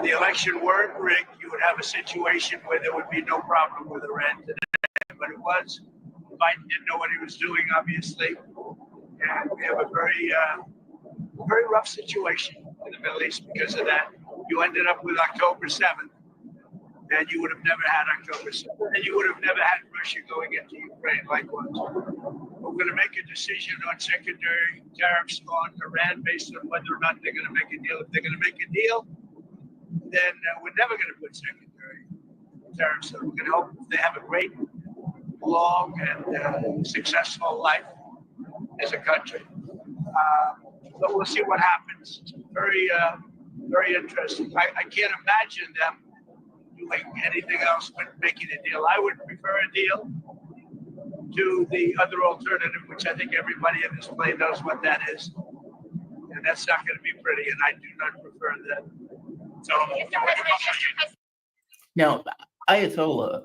the election weren't rigged, you would have a situation where there would be no problem with Iran today. But it was. Biden didn't know what he was doing, obviously. And we have a very rough situation in the Middle East because of that. You ended up with October 7th, and you would have never had October 7th, and you would have never had Russia going into Ukraine likewise. We're going to make a decision on secondary tariffs on Iran based on whether or not they're going to make a deal. If they're going to make a deal, then we're never going to put secondary tariffs on. We're going to hope they have a great, long, and successful life as a country. But we'll see what happens. Very, very interesting. I can't imagine them doing anything else but making a deal. I would prefer a deal to the other alternative, which I think everybody in this plane knows what that is. And that's not going to be pretty, and I do not prefer that. So, Now, Ayatollah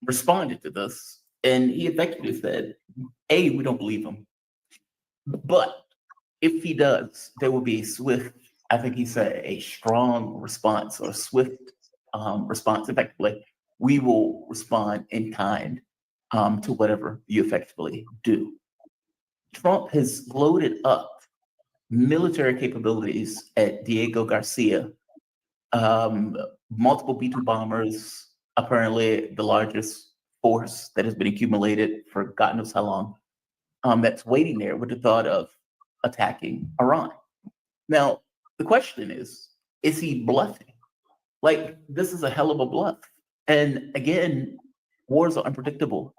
responded to this, and he effectively said, A, we don't believe him. But if he does, there will be a swift, I think he said, a strong response or swift response. Effectively, we will respond in kind to whatever you effectively do. Trump has loaded up military capabilities at Diego Garcia, multiple B-2 bombers, apparently the largest force that has been accumulated for God knows how long, that's waiting there with the thought of attacking Iran. Now, the question is he bluffing? Like, this is a hell of a bluff. And again, wars are unpredictable.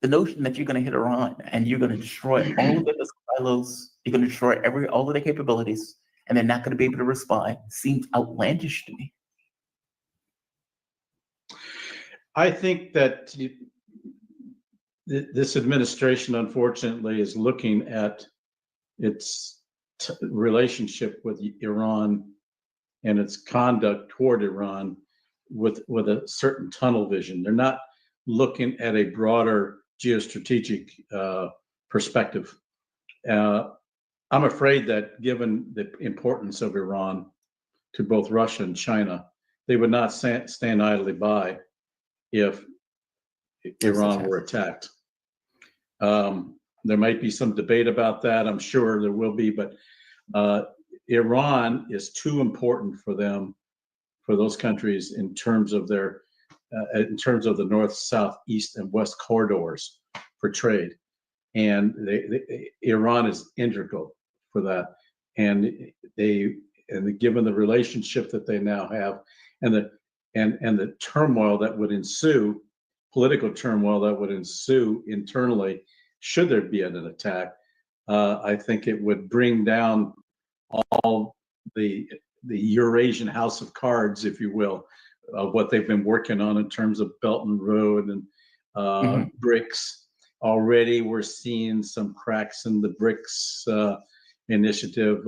The notion that you're going to hit Iran and you're going to destroy all of their silos, you're going to destroy all of their capabilities, and they're not going to be able to respond seems outlandish to me. I think that this administration, unfortunately, is looking at its relationship with Iran and its conduct toward Iran with a certain tunnel vision. They're not looking at a broader geostrategic perspective. I'm afraid that given the importance of Iran to both Russia and China, they would not stand idly by if Iran were attacked. There might be some debate about that. I'm sure there will be, but Iran is too important for them, for those countries, in terms of their, in terms of the north, south, east, and west corridors for trade, and Iran is integral for that. And given the relationship that they now have, and the turmoil that would ensue, political turmoil that would ensue internally, should there be an attack, I think it would bring down all the Eurasian house of cards, if you will, of what they've been working on in terms of Belt and Road and BRICS. Already, we're seeing some cracks in the BRICS initiative.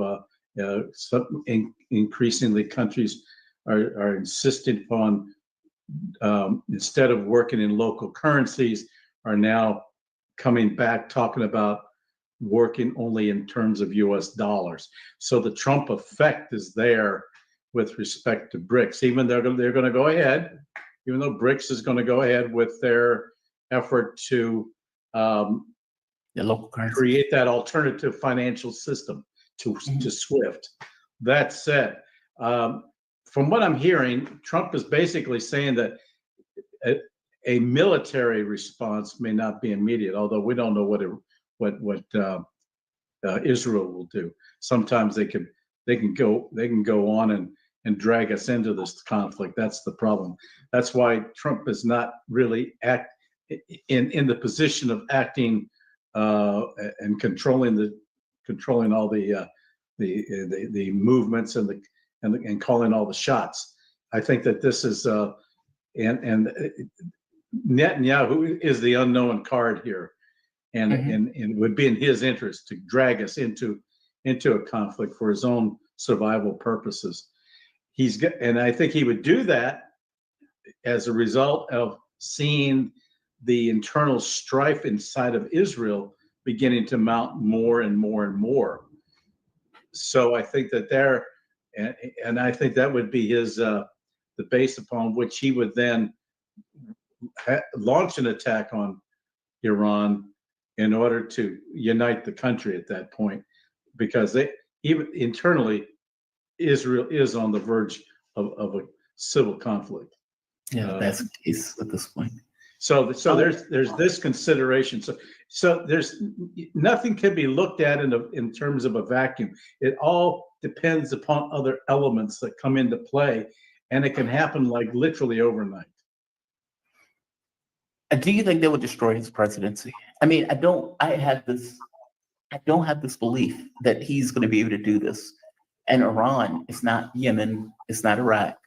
Increasingly, countries are insistent upon, instead of working in local currencies, are now coming back talking about working only in terms of US dollars. So the Trump effect is there with respect to BRICS. Even though they're going to go ahead, even though BRICS is going to go ahead with their effort to create that alternative financial system to SWIFT. That said, from what I'm hearing, Trump is basically saying that a military response may not be immediate, although we don't know what Israel will do. Sometimes they can go on and drag us into this conflict. That's the problem. That's why Trump is not really in the position of acting and controlling all the movements and calling all the shots. I think that this is and Netanyahu is the unknown card here, and it would be in his interest to drag us into a conflict for his own survival purposes. And I think he would do that as a result of seeing the internal strife inside of Israel beginning to mount more and more and more. So I think that and I think that would be his the base upon which he would then launch an attack on Iran in order to unite the country at that point, because even internally, Israel is on the verge of a civil conflict. Yeah, that's the case at this point. So there's this consideration. So there's nothing can be looked at in terms of a vacuum. It all depends upon other elements that come into play, and it can happen like literally overnight. Do you think they would destroy his presidency? I mean, I don't have this belief that he's going to be able to do this. And Iran, it's not Yemen, it's not Iraq,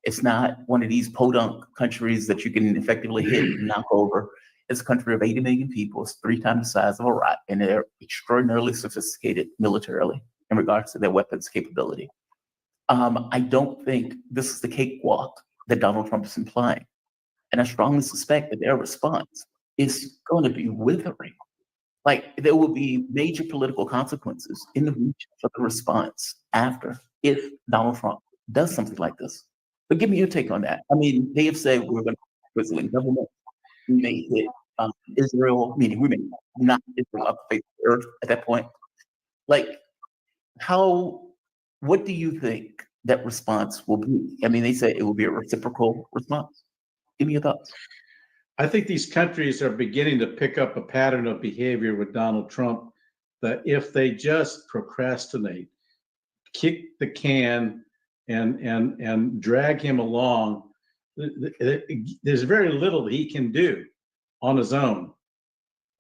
it's not one of these podunk countries that you can effectively hit and knock over. It's a country of 80 million people. It's 3 times the size of Iraq, and they're extraordinarily sophisticated militarily in regards to their weapons capability. I don't think this is the cakewalk that Donald Trump is implying. And I strongly suspect that their response is going to be withering. Like there will be major political consequences in the region for the response after if Donald Trump does something like this. But give me your take on that. I mean, they have said we're going to Brazilian government. We may hit Israel, meaning we may not Israel up the face of the earth at that point. Like, what do you think that response will be? I mean, they say it will be a reciprocal response. Give me your thoughts. I think these countries are beginning to pick up a pattern of behavior with Donald Trump that if they just procrastinate, kick the can and drag him along, there's very little he can do on his own.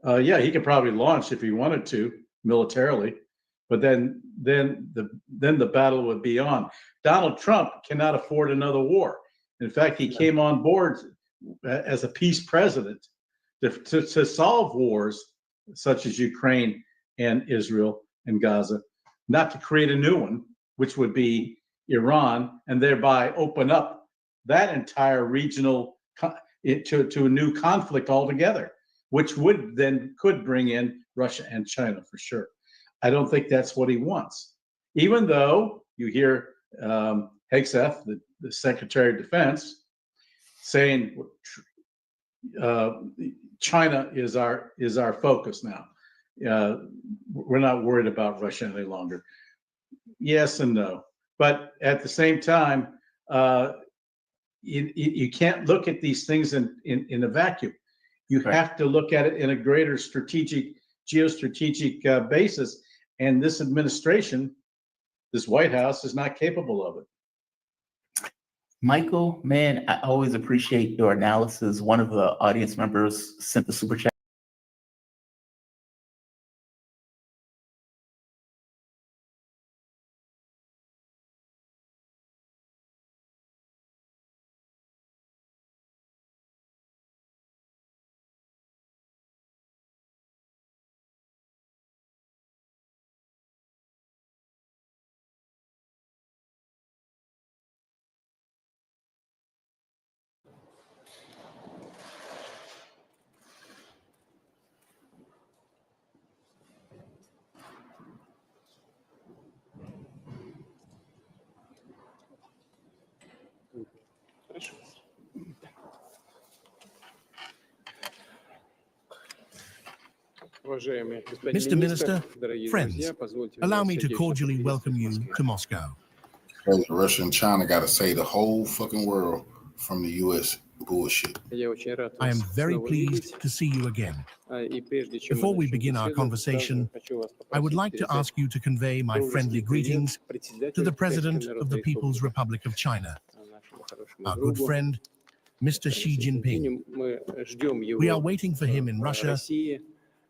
Yeah, he could probably launch if he wanted to militarily, but then the battle would be on. Donald Trump cannot afford another war. In fact, he came on board as a peace president to solve wars such as Ukraine and Israel and Gaza, not to create a new one, which would be Iran, and thereby open up that entire regional to a new conflict altogether, which could bring in Russia and China for sure. I don't think that's what he wants, even though you hear Hegseth, the Secretary of Defense, saying China is our focus now. We're not worried about Russia any longer. Yes and no, but at the same time, you can't look at these things in a vacuum. You have to look at it in a greater geostrategic basis, and this administration, this White House, is not capable of it. Michael, man, I always appreciate your analysis. One of the audience members sent the super chat. Mr. Minister, friends, allow me to cordially welcome you to Moscow. Russia and China got to say the whole fucking world from the U.S. bullshit. I am very pleased to see you again. Before we begin our conversation, I would like to ask you to convey my friendly greetings to the President of the People's Republic of China, our good friend, Mr. Xi Jinping. We are waiting for him in Russia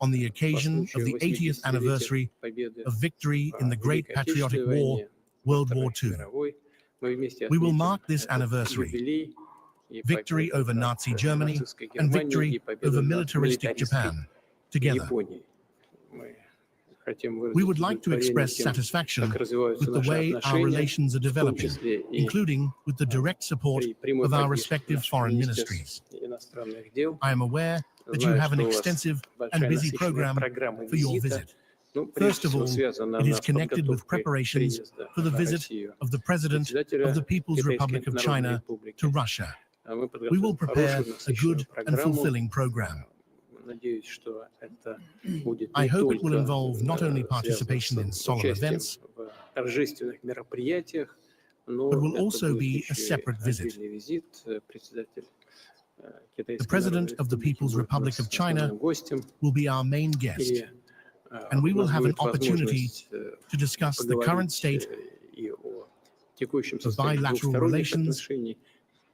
on the occasion of the 80th anniversary of victory in the Great Patriotic War, World War II. We will mark this anniversary, victory over Nazi Germany and victory over militaristic Japan, together. We would like to express satisfaction with the way our relations are developing, including with the direct support of our respective foreign ministries. I am aware that you have an extensive and busy program for your visit. First of all, it is connected with preparations for the visit of the President of the People's Republic of China to Russia. We will prepare a good and fulfilling program. I hope it will involve not only participation in solemn events, but will also be a separate visit. The President of the People's Republic of China will be our main guest, and we will have an opportunity to discuss the current state of bilateral relations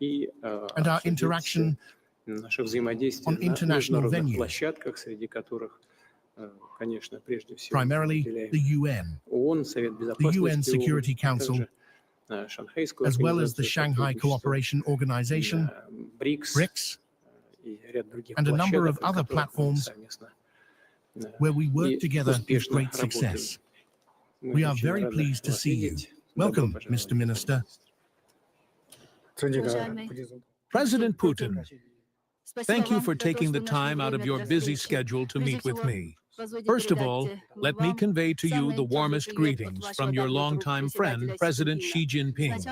and our interaction on international venues, primarily the UN, the UN Security Council, as well as the Shanghai Cooperation Organization, BRICS, and a number of other platforms where we work together with great success. We are very pleased to see you. Welcome, Mr. Minister. President Putin, thank you for taking the time out of your busy schedule to meet with me. First of all, let me convey to you the warmest greetings from your longtime friend, President Xi Jinping.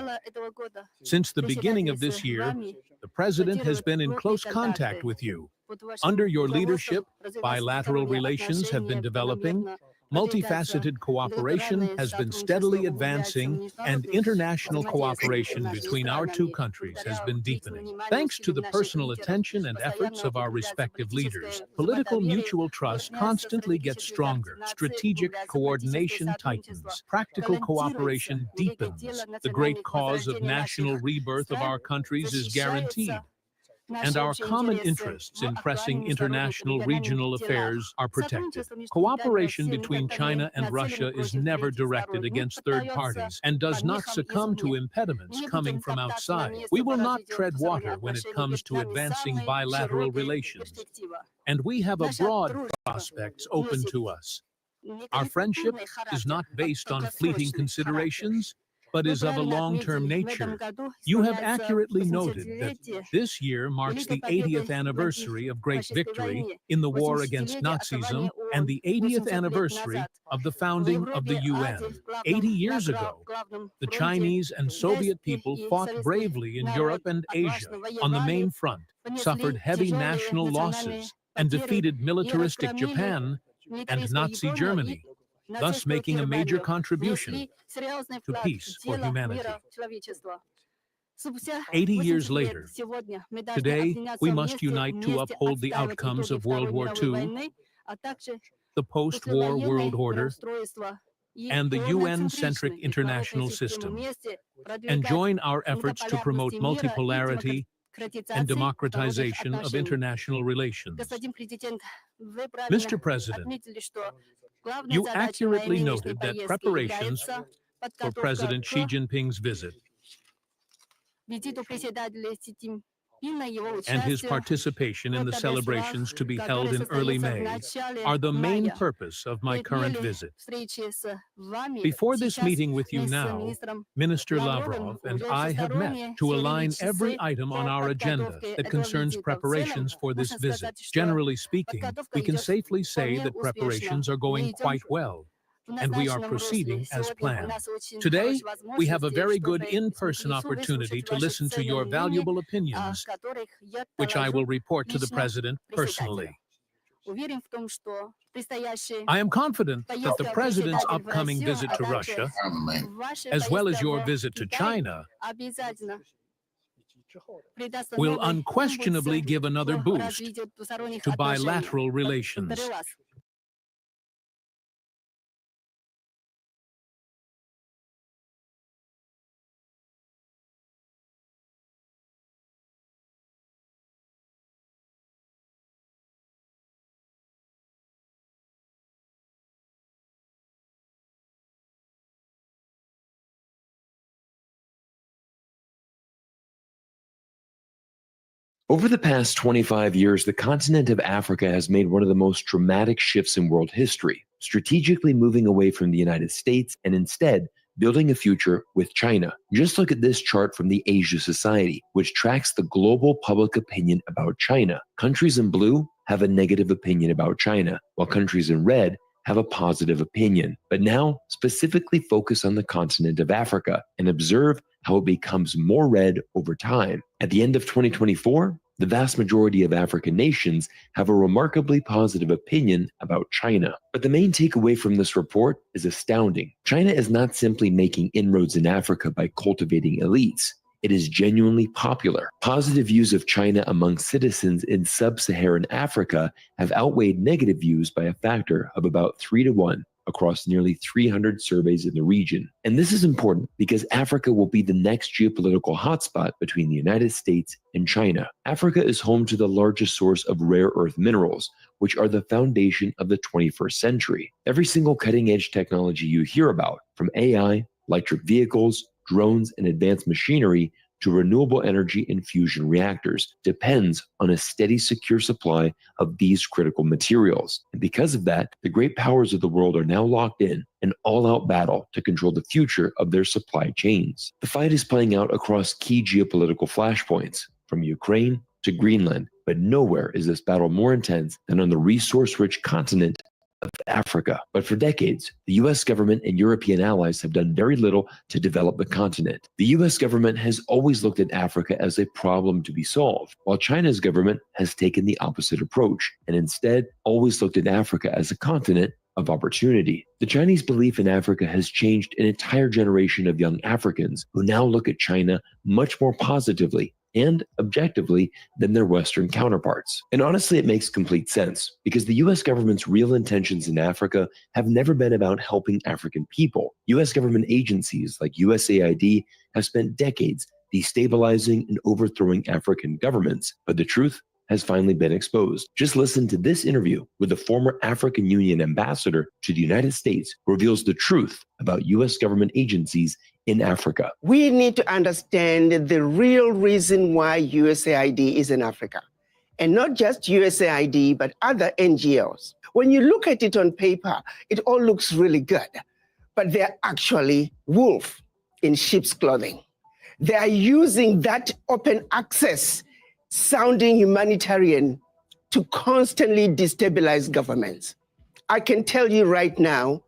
Since the beginning of this year, the President has been in close contact with you. Under your leadership, bilateral relations have been developing, multifaceted cooperation has been steadily advancing, and international cooperation between our two countries has been deepening. Thanks to the personal attention and efforts of our respective leaders, political mutual trust constantly gets stronger, strategic coordination tightens, practical cooperation deepens, the great cause of national rebirth of our countries is guaranteed, and our common interests in pressing international regional affairs are protected. Cooperation between China and Russia is never directed against third parties and does not succumb to impediments coming from outside. We will not tread water when it comes to advancing bilateral relations, and we have a broad prospects open to us. Our friendship is not based on fleeting considerations, but is of a long-term nature. You have accurately noted that this year marks the 80th anniversary of great victory in the war against Nazism and the 80th anniversary of the founding of the UN. 80 years ago, the Chinese and Soviet people fought bravely in Europe and Asia on the main front, suffered heavy national losses, and defeated militaristic Japan and Nazi Germany, thus making a major contribution to peace for humanity. 80 years later, today we must unite to uphold the outcomes of World War II, the post-war world order, and the UN-centric international system, and join our efforts to promote multipolarity and democratization of international relations. Mr. President, you accurately noted that preparations for President Xi Jinping's visit and his participation in the celebrations to be held in early May are the main purpose of my current visit. Before this meeting with you now, Minister Lavrov and I have met to align every item on our agenda that concerns preparations for this visit. Generally speaking, we can safely say that preparations are going quite well, and we are proceeding as planned. Today, we have a very good in-person opportunity to listen to your valuable opinions, which I will report to the President personally. I am confident that the President's upcoming visit to Russia, as well as your visit to China, will unquestionably give another boost to bilateral relations. Over the past 25 years, the continent of Africa has made one of the most dramatic shifts in world history, strategically moving away from the United States and instead building a future with China. Just look at this chart from the Asia Society, which tracks the global public opinion about China. Countries in blue have a negative opinion about China, while countries in red have a positive opinion. But now, specifically focus on the continent of Africa and observe how it becomes more red over time. At the end of 2024, the vast majority of African nations have a remarkably positive opinion about China. But the main takeaway from this report is astounding. China is not simply making inroads in Africa by cultivating elites. It is genuinely popular. Positive views of China among citizens in sub-Saharan Africa have outweighed negative views by a factor of about 3 to 1 across nearly 300 surveys in the region. And this is important because Africa will be the next geopolitical hotspot between the United States and China. Africa is home to the largest source of rare earth minerals, which are the foundation of the 21st century. Every single cutting-edge technology you hear about, from AI, electric vehicles, drones, and advanced machinery, to renewable energy and fusion reactors depends on a steady, secure supply of these critical materials. And because of that, the great powers of the world are now locked in an all-out battle to control the future of their supply chains. The fight is playing out across key geopolitical flashpoints, from Ukraine to Greenland, but nowhere is this battle more intense than on the resource-rich continent of Africa. But for decades, the US government and European allies have done very little to develop the continent. The US government has always looked at Africa as a problem to be solved, while China's government has taken the opposite approach and instead always looked at Africa as a continent of opportunity. The Chinese belief in Africa has changed an entire generation of young Africans who now look at China much more positively and objectively than their Western counterparts. And honestly, it makes complete sense because the US government's real intentions in Africa have never been about helping African people. US government agencies like USAID have spent decades destabilizing and overthrowing African governments, but the truth has finally been exposed. Just listen to this interview with the former African Union ambassador to the United States, who reveals the truth about US government agencies in Africa. We need to understand the real reason why USAID is in Africa. And not just USAID, but other NGOs. When you look at it on paper, it all looks really good, but they're actually wolf in sheep's clothing. They are using that open access sounding humanitarian to constantly destabilize governments. I can tell you right now,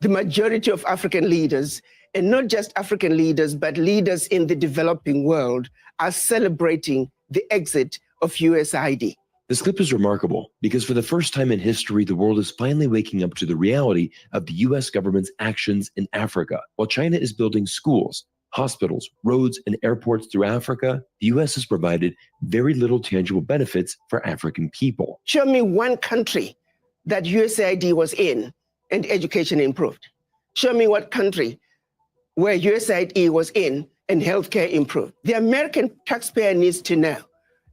the majority of African leaders, and not just African leaders, but leaders in the developing world, are celebrating the exit of USAID. This clip is remarkable because for the first time in history, the world is finally waking up to the reality of the US government's actions in Africa. While China is building schools, hospitals, roads, and airports through Africa, the US has provided very little tangible benefits for African people. Show me one country that USAID was in and education improved. Show me what country where USAID was in and healthcare improved. The American taxpayer needs to know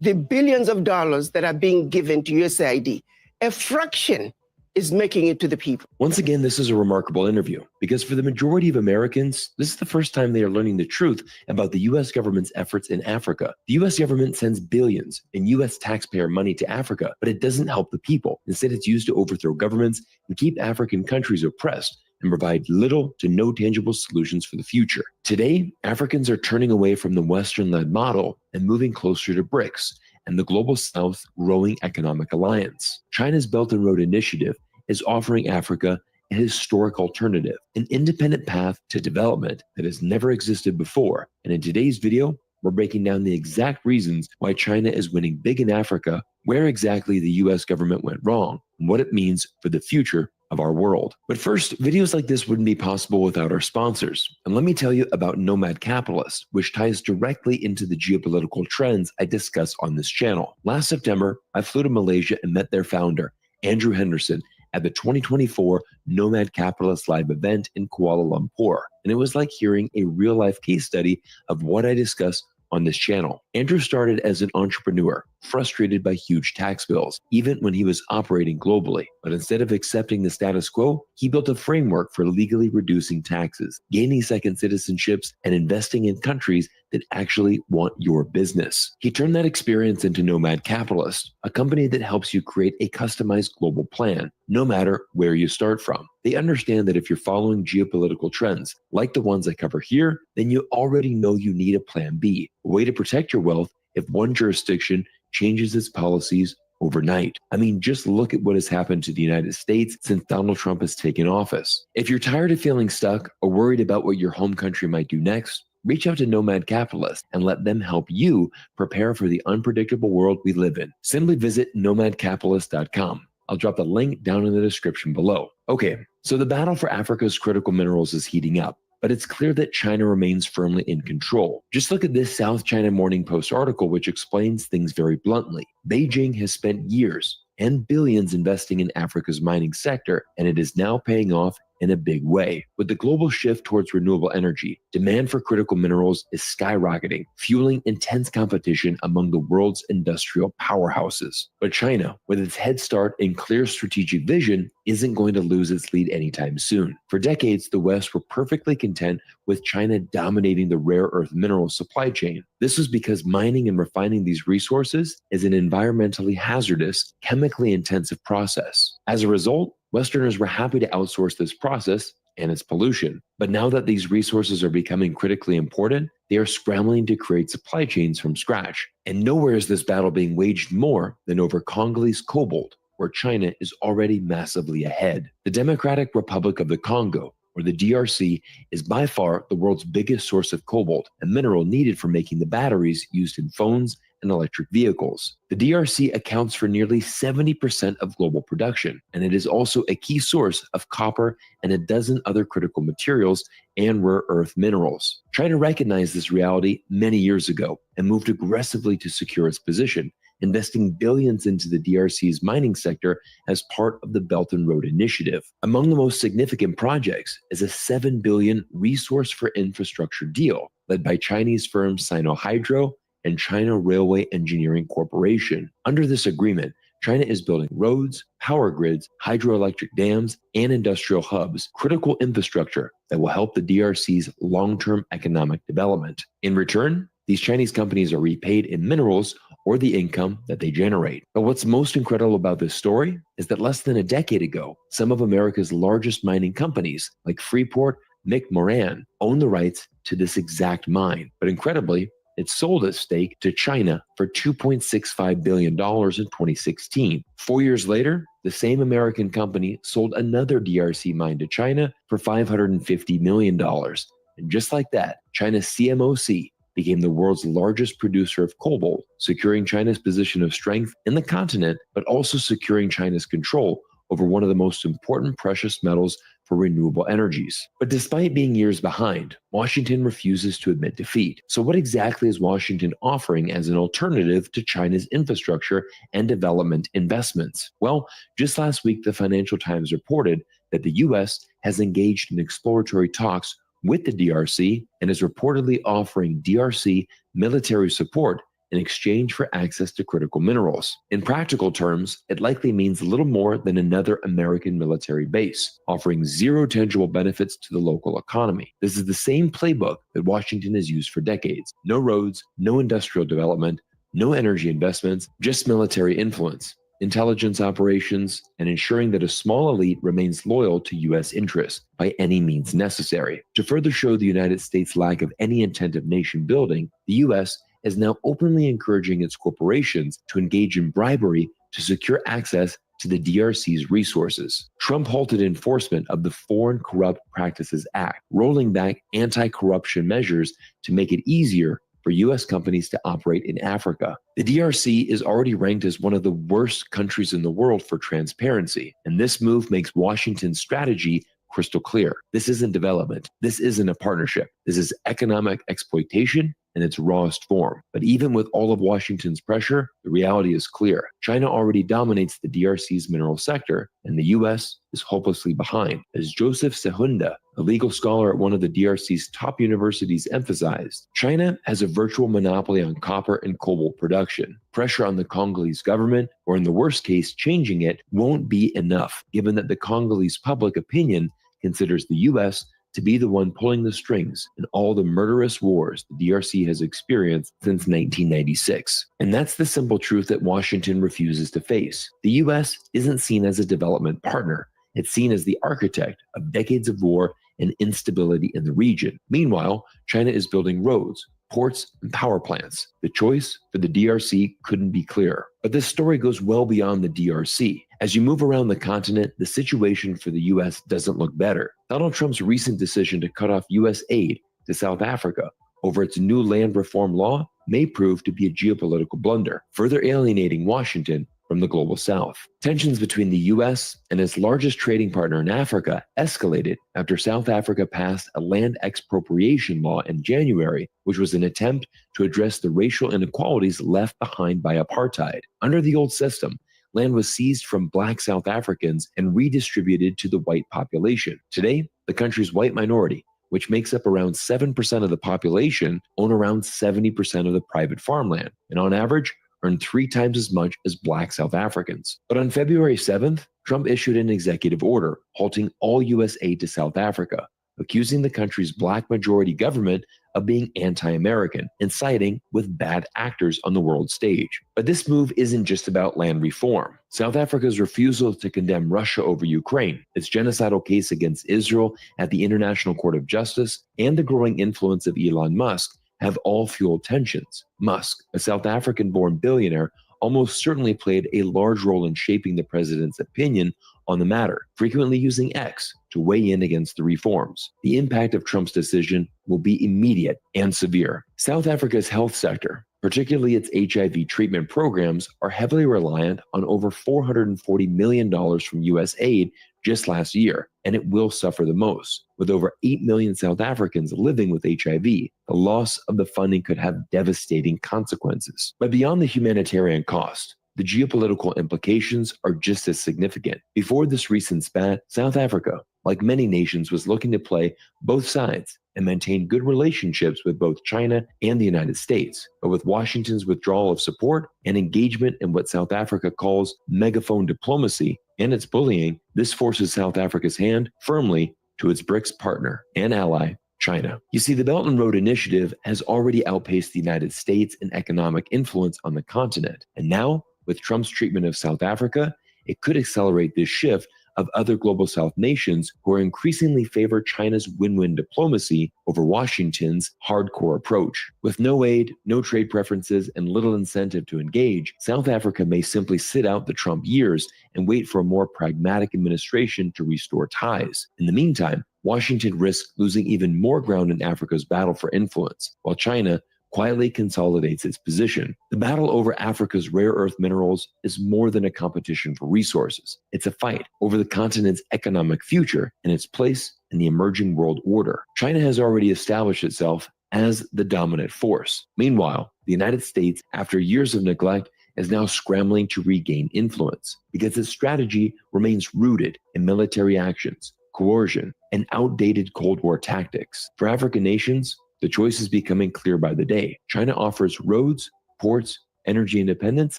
the billions of dollars that are being given to USAID, a fraction is making it to the people. Once again, this is a remarkable interview because for the majority of Americans, this is the first time they are learning the truth about the US government's efforts in Africa. The US government sends billions in US taxpayer money to Africa, but it doesn't help the people. Instead, it's used to overthrow governments and keep African countries oppressed and provide little to no tangible solutions for the future. Today, Africans are turning away from the Western-led model and moving closer to BRICS and the Global South Growing Economic Alliance. China's Belt and Road Initiative is offering Africa a historic alternative, an independent path to development that has never existed before. And in today's video, we're breaking down the exact reasons why China is winning big in Africa, where exactly the US government went wrong, and what it means for the future of our world. But first, videos like this wouldn't be possible without our sponsors. And let me tell you about Nomad Capitalist, which ties directly into the geopolitical trends I discuss on this channel. Last September, I flew to Malaysia and met their founder, Andrew Henderson, at the 2024 Nomad Capitalist Live event in Kuala Lumpur. And it was like hearing a real-life case study of what I discuss on this channel. Andrew started as an entrepreneur, frustrated by huge tax bills, even when he was operating globally. But instead of accepting the status quo, he built a framework for legally reducing taxes, gaining second citizenships, and investing in countries that actually want your business. He turned that experience into Nomad Capitalist, a company that helps you create a customized global plan, no matter where you start from. They understand that if you're following geopolitical trends, like the ones I cover here, then you already know you need a plan B, a way to protect your wealth if one jurisdiction changes its policies overnight. I mean, just look at what has happened to the United States since Donald Trump has taken office. If you're tired of feeling stuck or worried about what your home country might do next, reach out to Nomad Capitalist and let them help you prepare for the unpredictable world we live in. Simply visit nomadcapitalist.com. I'll drop the link down in the description below. Okay, so the battle for Africa's critical minerals is heating up, but it's clear that China remains firmly in control. Just look at this South China Morning Post article, which explains things very bluntly. Beijing has spent years and billions investing in Africa's mining sector, and it is now paying off in a big way. With the global shift towards renewable energy, demand for critical minerals is skyrocketing, fueling intense competition among the world's industrial powerhouses. But China, with its head start and clear strategic vision, isn't going to lose its lead anytime soon. For decades, the West were perfectly content with China dominating the rare earth mineral supply chain. This was because mining and refining these resources is an environmentally hazardous, chemically intensive process. As a result, Westerners were happy to outsource this process and its pollution. But now that these resources are becoming critically important, they are scrambling to create supply chains from scratch. And nowhere is this battle being waged more than over Congolese cobalt, where China is already massively ahead. The Democratic Republic of the Congo, or the DRC, is by far the world's biggest source of cobalt, a mineral needed for making the batteries used in phones and electric vehicles. The DRC accounts for nearly 70% of global production, and it is also a key source of copper and a dozen other critical materials and rare earth minerals. China recognized this reality many years ago and moved aggressively to secure its position, investing billions into the DRC's mining sector as part of the Belt and Road Initiative. Among the most significant projects is a $7 billion resource for infrastructure deal led by Chinese firms Sino-Hydro and China Railway Engineering Corporation. Under this agreement, China is building roads, power grids, hydroelectric dams, and industrial hubs, critical infrastructure that will help the DRC's long-term economic development. In return, these Chinese companies are repaid in minerals or the income that they generate. But what's most incredible about this story is that less than a decade ago, some of America's largest mining companies, like Freeport, McMoran, own the rights to this exact mine. But incredibly, it sold its stake to China for $2.65 billion in 2016. 4 years later, the same American company sold another DRC mine to China for $550 million. And just like that, China's CMOC became the world's largest producer of cobalt, securing China's position of strength in the continent, but also securing China's control over one of the most important precious metals for renewable energies. But despite being years behind, Washington refuses to admit defeat. So what exactly is Washington offering as an alternative to China's infrastructure and development investments? Well, just last week, the Financial Times reported that the U.S. has engaged in exploratory talks with the DRC and is reportedly offering DRC military support in exchange for access to critical minerals. In practical terms, it likely means little more than another American military base, offering zero tangible benefits to the local economy. This is the same playbook that Washington has used for decades. No roads, no industrial development, no energy investments, just military influence, intelligence operations, and ensuring that a small elite remains loyal to U.S. interests by any means necessary. To further show the United States' lack of any intent of nation building, the U.S. is now openly encouraging its corporations to engage in bribery to secure access to the DRC's resources. Trump halted enforcement of the Foreign Corrupt Practices Act, rolling back anti-corruption measures to make it easier for U.S. companies to operate in Africa. The DRC is already ranked as one of the worst countries in the world for transparency, and this move makes Washington's strategy crystal clear. This isn't development. This isn't a partnership. This is economic exploitation in its rawest form. But even with all of Washington's pressure, the reality is clear. China already dominates the DRC's mineral sector, and the U.S. is hopelessly behind. As Joseph Sehunda, a legal scholar at one of the DRC's top universities, emphasized, China has a virtual monopoly on copper and cobalt production. Pressure on the Congolese government, or in the worst case, changing it, won't be enough, given that the Congolese public opinion considers the U.S. to be the one pulling the strings in all the murderous wars the DRC has experienced since 1996. And that's the simple truth that Washington refuses to face. The U.S. isn't seen as a development partner. It's seen as the architect of decades of war and instability in the region. Meanwhile, China is building roads, ports, and power plants. The choice for the DRC couldn't be clearer. But this story goes well beyond the DRC. As you move around the continent, the situation for the U.S. doesn't look better. Donald Trump's recent decision to cut off U.S. aid to South Africa over its new land reform law may prove to be a geopolitical blunder, further alienating Washington from the global south. Tensions between the U.S. and its largest trading partner in Africa escalated after South Africa passed a land expropriation law in January, which was an attempt to address the racial inequalities left behind by apartheid. Under the old system, land was seized from black South Africans and redistributed to the white population. Today, the country's white minority, which makes up around 7% of the population, own around 70% of the private farmland, and on average, earn 3 times as much as black South Africans. But on February 7th, Trump issued an executive order halting all U.S. aid to South Africa, accusing the country's black majority government of being anti-American and siding with bad actors on the world stage. But this move isn't just about land reform. South Africa's refusal to condemn Russia over Ukraine, its genocidal case against Israel at the International Court of Justice, and the growing influence of Elon Musk have all fueled tensions. Musk, a South African-born billionaire, almost certainly played a large role in shaping the president's opinion on the matter, frequently using X to weigh in against the reforms. The impact of Trump's decision will be immediate and severe. South Africa's health sector, particularly its HIV treatment programs, are heavily reliant on over $440 million from U.S. aid just last year, and it will suffer the most. With over 8 million South Africans living with HIV, the loss of the funding could have devastating consequences. But beyond the humanitarian cost, the geopolitical implications are just as significant. Before this recent spat, South Africa, like many nations, was looking to play both sides and maintain good relationships with both China and the United States. But with Washington's withdrawal of support and engagement in what South Africa calls megaphone diplomacy and its bullying, this forces South Africa's hand firmly to its BRICS partner and ally, China. You see, the Belt and Road Initiative has already outpaced the United States in economic influence on the continent. And now, with Trump's treatment of South Africa, it could accelerate this shift of other global South nations who are increasingly favor China's win-win diplomacy over Washington's hardcore approach. With no aid, no trade preferences, and little incentive to engage, South Africa may simply sit out the Trump years and wait for a more pragmatic administration to restore ties. In the meantime, Washington risks losing even more ground in Africa's battle for influence, while China quietly consolidates its position. The battle over Africa's rare earth minerals is more than a competition for resources. It's a fight over the continent's economic future and its place in the emerging world order. China has already established itself as the dominant force. Meanwhile, the United States, after years of neglect, is now scrambling to regain influence because its strategy remains rooted in military actions, coercion, and outdated Cold War tactics. For African nations, the choice is becoming clear by the day. China offers roads, ports, energy independence,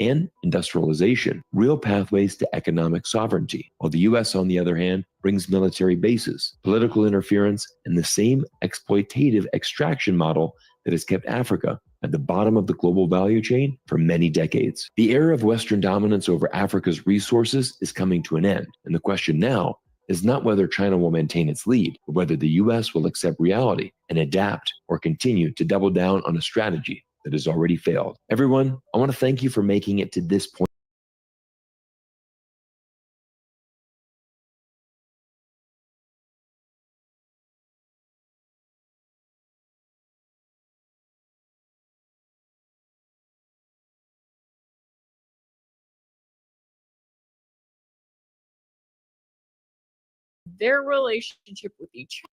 and industrialization, real pathways to economic sovereignty, while the U.S., on the other hand, brings military bases, political interference, and the same exploitative extraction model that has kept Africa at the bottom of the global value chain for many decades. The era of Western dominance over Africa's resources is coming to an end, and the question now is not whether China will maintain its lead, but whether the U.S. will accept reality and adapt or continue to double down on a strategy that has already failed. Everyone, I want to thank you for making it to this point. Their relationship with each other.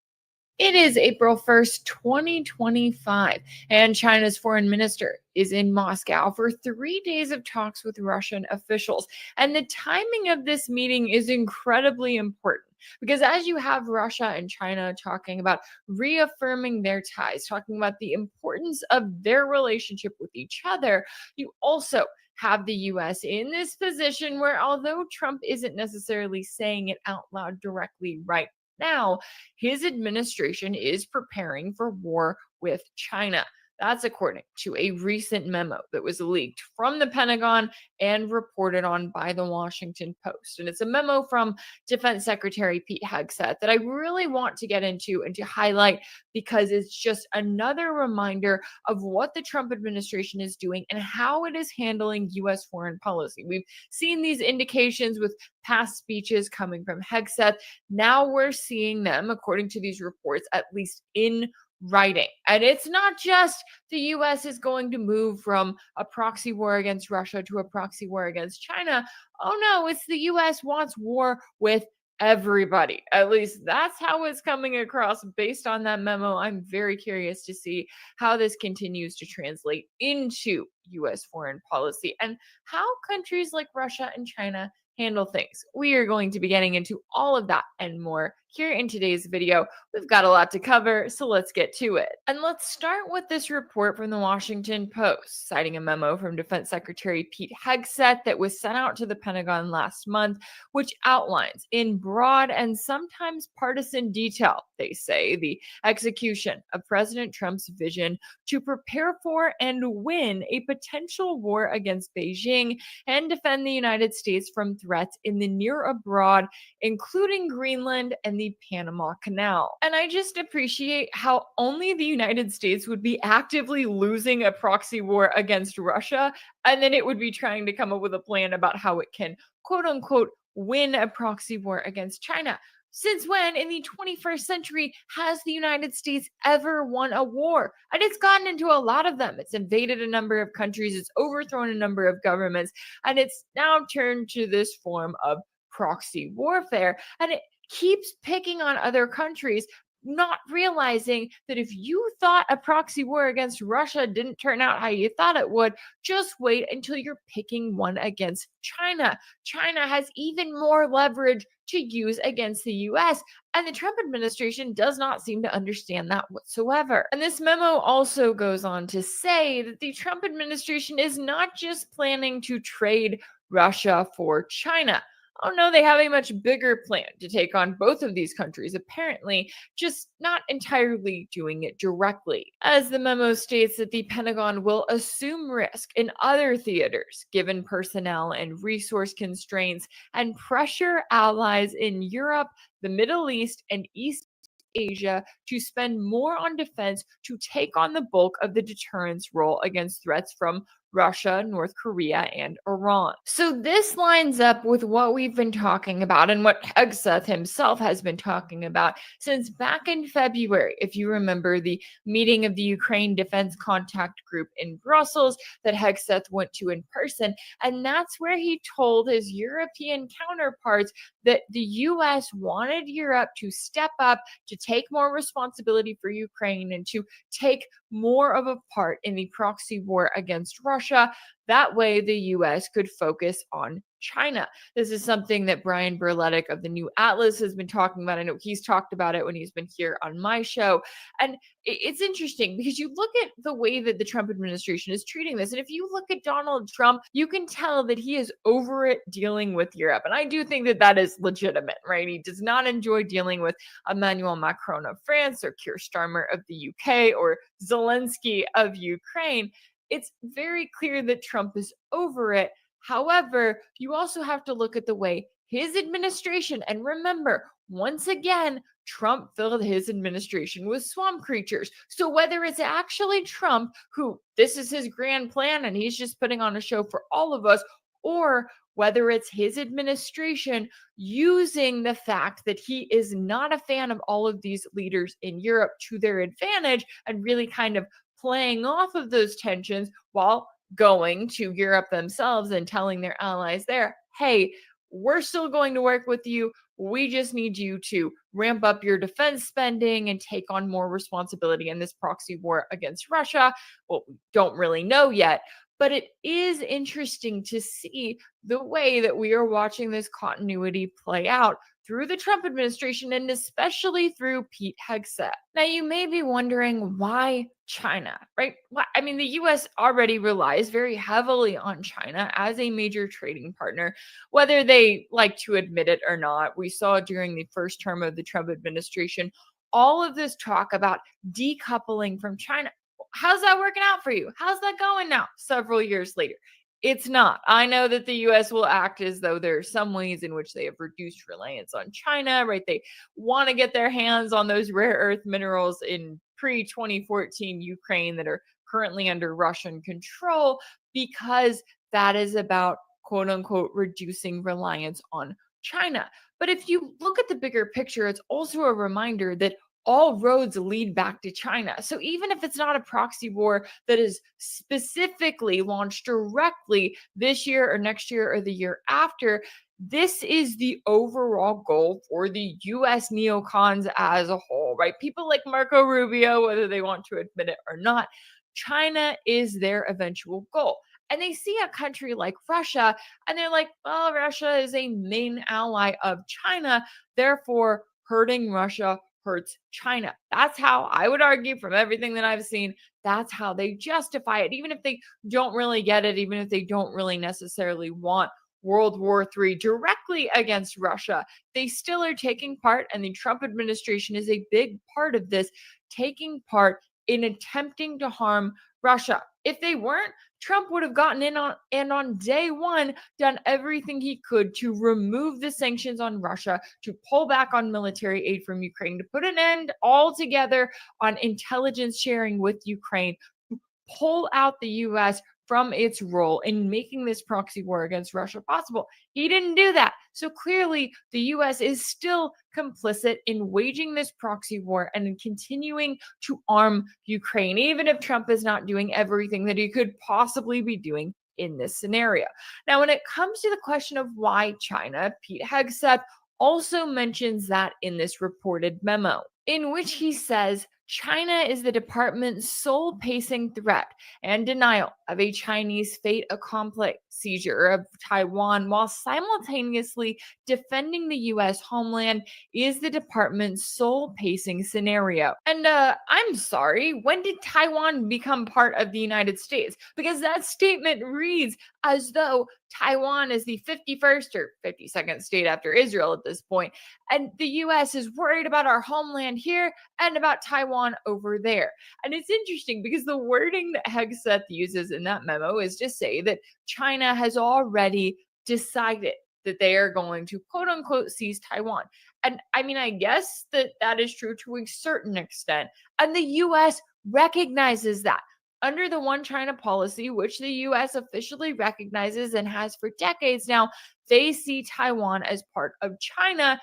It is April 1st, 2025, and China's foreign minister is in Moscow for 3 days of talks with Russian officials. And the timing of this meeting is incredibly important because as you have Russia and China talking about reaffirming their ties, talking about the importance of their relationship with each other, you also have the U.S. in this position where, although Trump isn't necessarily saying it out loud directly right now, his administration is preparing for war with China. That's according to a recent memo that was leaked from the Pentagon and reported on by the Washington Post. And it's a memo from Defense Secretary Pete Hegseth that I really want to get into and to highlight because it's just another reminder of what the Trump administration is doing and how it is handling U.S. foreign policy. We've seen these indications with past speeches coming from Hegseth. Now we're seeing them, according to these reports, at least in writing. And it's not just the US is going to move from a proxy war against Russia to a proxy war against China. Oh no, it's the US wants war with everybody. At least that's how it's coming across based on that memo. I'm very curious to see how this continues to translate into US foreign policy and how countries like Russia and China handle things. We are going to be getting into all of that and more here in today's video. We've got a lot to cover, so let's get to it. And let's start with this report from the Washington Post, citing a memo from Defense Secretary Pete Hegseth that was sent out to the Pentagon last month, which outlines in broad and sometimes partisan detail, they say, the execution of President Trump's vision to prepare for and win a potential war against Beijing and defend the United States from threats in the near abroad, including Greenland and the Panama Canal. And I just appreciate how only the United States would be actively losing a proxy war against Russia, and then it would be trying to come up with a plan about how it can, quote unquote, win a proxy war against China. Since when in the 21st century has the United States ever won a war? And it's gotten into a lot of them. It's invaded a number of countries, it's overthrown a number of governments, and it's now turned to this form of proxy warfare. And it keeps picking on other countries, not realizing that if you thought a proxy war against Russia didn't turn out how you thought it would, just wait until you're picking one against China. China has even more leverage to use against the US, and the Trump administration does not seem to understand that whatsoever. And this memo also goes on to say that the Trump administration is not just planning to trade Russia for China. Oh no, they have a much bigger plan to take on both of these countries, apparently, just not entirely doing it directly. As the memo states that the Pentagon will assume risk in other theaters, given personnel and resource constraints, and pressure allies in Europe, the Middle East, and East Asia to spend more on defense to take on the bulk of the deterrence role against threats from Russia, North Korea, and Iran. So this lines up with what we've been talking about and what Hegseth himself has been talking about since back in February. If you remember the meeting of the Ukraine Defense Contact Group in Brussels that Hegseth went to in person, and that's where he told his European counterparts that the US wanted Europe to step up, to take more responsibility for Ukraine, and to take more of a part in the proxy war against Russia. That way, the US could focus on China. This is something that Brian Berletic of the New Atlas has been talking about. I know he's talked about it when he's been here on my show. And it's interesting because you look at the way that the Trump administration is treating this. And if you look at Donald Trump, you can tell that he is over it dealing with Europe. And I do think that that is legitimate, right? He does not enjoy dealing with Emmanuel Macron of France or Keir Starmer of the UK or Zelensky of Ukraine. It's very clear that Trump is over it. However, you also have to look at the way his administration, and remember, once again, Trump filled his administration with swamp creatures. So whether it's actually Trump, who this is his grand plan and he's just putting on a show for all of us, or whether it's his administration using the fact that he is not a fan of all of these leaders in Europe to their advantage and really kind of playing off of those tensions while going to Europe themselves and telling their allies there, hey, we're still going to work with you. We just need you to ramp up your defense spending and take on more responsibility in this proxy war against Russia. Well, we don't really know yet, but it is interesting to see the way that we are watching this continuity play out through the Trump administration and especially through Pete Hegseth. Now, you may be wondering why China, right? I mean, the US already relies very heavily on China as a major trading partner, whether they like to admit it or not. We saw during the first term of the Trump administration, all of this talk about decoupling from China. How's that working out for you? How's that going now, several years later? It's not. I know that the US will act as though there are some ways in which they have reduced reliance on China, right? They want to get their hands on those rare earth minerals in pre-2014 Ukraine that are currently under Russian control because that is about, quote unquote, reducing reliance on China. But if you look at the bigger picture, it's also a reminder that all roads lead back to China. So even if it's not a proxy war that is specifically launched directly this year or next year or the year after, this is the overall goal for the US neocons as a whole, right? People like Marco Rubio, whether they want to admit it or not, China is their eventual goal. And they see a country like Russia, and they're like, well, Russia is a main ally of China, therefore hurting Russia hurts China. That's how I would argue from everything that I've seen. That's how they justify it, even if they don't really get it, even if they don't really necessarily want World War III directly against Russia. They still are taking part, and the Trump administration is a big part of this, taking part in attempting to harm Russia. If they weren't, Trump would have gotten in on and on day one done everything he could to remove the sanctions on Russia, to pull back on military aid from Ukraine, to put an end altogether on intelligence sharing with Ukraine, to pull out the US from its role in making this proxy war against Russia possible. He didn't do that. So clearly, the US is still complicit in waging this proxy war and in continuing to arm Ukraine, even if Trump is not doing everything that he could possibly be doing in this scenario. Now, when it comes to the question of why China, Pete Hegseth also mentions that in this reported memo, in which he says China is the department's sole pacing threat and denial of a Chinese fait accompli seizure of Taiwan, while simultaneously defending the U.S. homeland, is the department's sole pacing scenario. And I'm sorry, when did Taiwan become part of the United States? Because that statement reads as though Taiwan is the 51st or 52nd state after Israel at this point, and the U.S. is worried about our homeland here and about Taiwan over there. And it's interesting because the wording that Hegseth uses in that memo is to say that China has already decided that they are going to quote unquote seize Taiwan. And I mean, I guess that that is true to a certain extent. And the U.S. recognizes that. Under the One China policy, which the U.S. officially recognizes and has for decades now, they see Taiwan as part of China.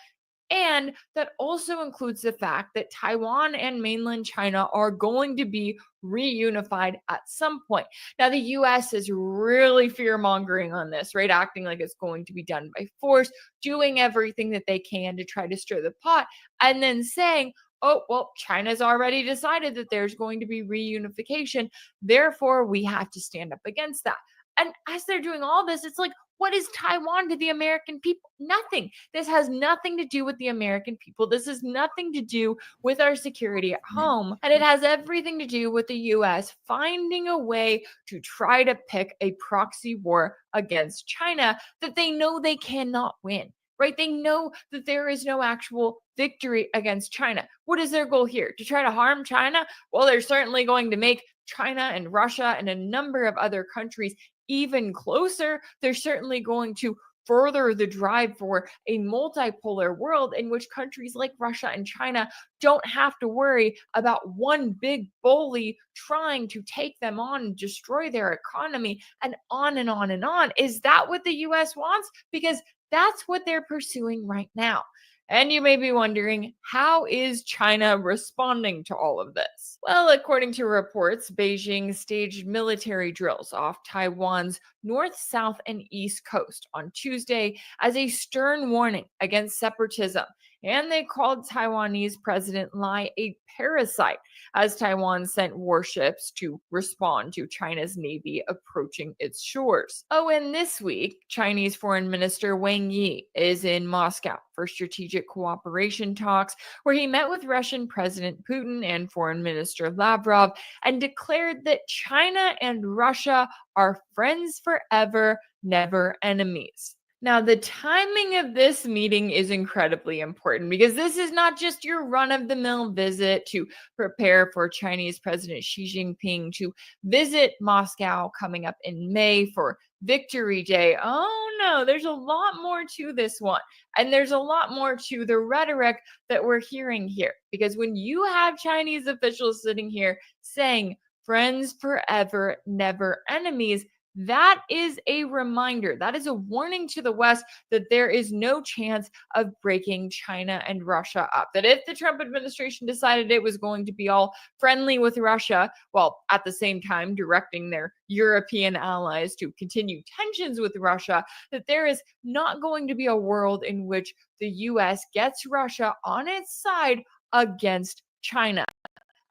And that also includes the fact that Taiwan and mainland China are going to be reunified at some point. Now, the U.S. is really fear-mongering on this, right? Acting like it's going to be done by force, doing everything that they can to try to stir the pot, and then saying, oh, well, China's already decided that there's going to be reunification. Therefore, we have to stand up against that. And as they're doing all this, it's like, what is Taiwan to the American people? Nothing. This has nothing to do with the American people. This has nothing to do with our security at home. And it has everything to do with the U.S. finding a way to try to pick a proxy war against China that they know they cannot win. Right? They know that there is no actual victory against China. What is their goal here? To try to harm China? Well, they're certainly going to make China and Russia and a number of other countries even closer. They're certainly going to further the drive for a multipolar world in which countries like Russia and China don't have to worry about one big bully trying to take them on and destroy their economy, and on and on and on. Is that what the US wants? Because that's what they're pursuing right now. And you may be wondering, how is China responding to all of this? Well, according to reports, Beijing staged military drills off Taiwan's north, south, and east coast on Tuesday as a stern warning against separatism. And they called Taiwanese President Lai a parasite as Taiwan sent warships to respond to China's navy approaching its shores. Oh, and this week, Chinese Foreign Minister Wang Yi is in Moscow for strategic cooperation talks, where he met with Russian President Putin and Foreign Minister Lavrov and declared that China and Russia are friends forever, never enemies. Now, the timing of this meeting is incredibly important because this is not just your run-of-the-mill visit to prepare for Chinese President Xi Jinping to visit Moscow coming up in May for Victory Day. Oh no, there's a lot more to this one. And there's a lot more to the rhetoric that we're hearing here. Because when you have Chinese officials sitting here saying friends forever, never enemies, That is a reminder. That is a warning to the West that there is no chance of breaking China and Russia up. That if the Trump administration decided it was going to be all friendly with Russia, while at the same time directing their European allies to continue tensions with Russia, that there is not going to be a world in which the US gets Russia on its side against China.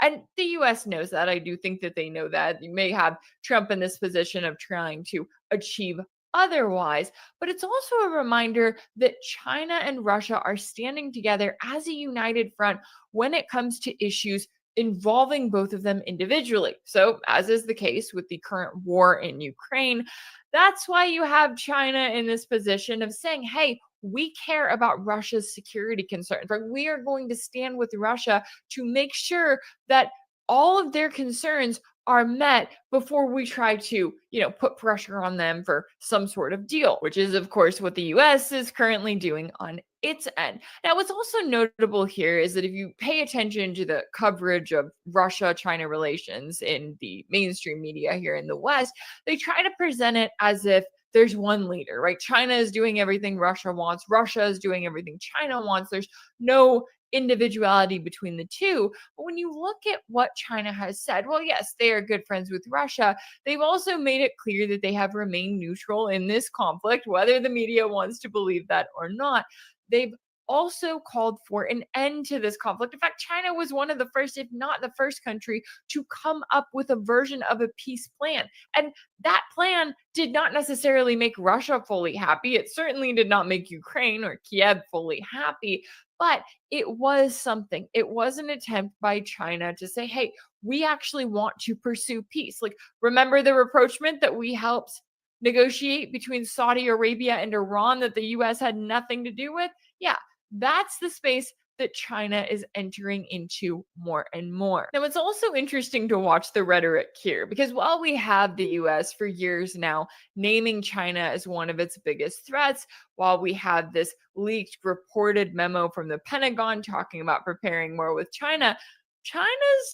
And the US knows that. I do think that they know that. You may have Trump in this position of trying to achieve otherwise, but it's also a reminder that China and Russia are standing together as a united front when it comes to issues involving both of them individually. So, as is the case with the current war in Ukraine, that's why you have China in this position of saying, hey, we care about Russia's security concerns. Right? We are going to stand with Russia to make sure that all of their concerns are met before we try to, put pressure on them for some sort of deal, which is, of course, what the US is currently doing on its end. Now, what's also notable here is that if you pay attention to the coverage of Russia-China relations in the mainstream media here in the West, they try to present it as if there's one leader, right? China is doing everything Russia wants. Russia is doing everything China wants. There's no individuality between the two. But when you look at what China has said, well, yes, they are good friends with Russia. They've also made it clear that they have remained neutral in this conflict, whether the media wants to believe that or not. They've also called for an end to this conflict. In fact, China was one of the first, if not the first country, to come up with a version of a peace plan. And that plan did not necessarily make Russia fully happy. It certainly did not make Ukraine or Kiev fully happy, but it was something. It was an attempt by China to say, hey, we actually want to pursue peace. Like, remember the rapprochement that we helped negotiate between Saudi Arabia and Iran that the US had nothing to do with? Yeah, that's the space that China is entering into more and more. Now, it's also interesting to watch the rhetoric here, because while we have the US for years now naming China as one of its biggest threats, while we have this leaked reported memo from the Pentagon talking about preparing war with China's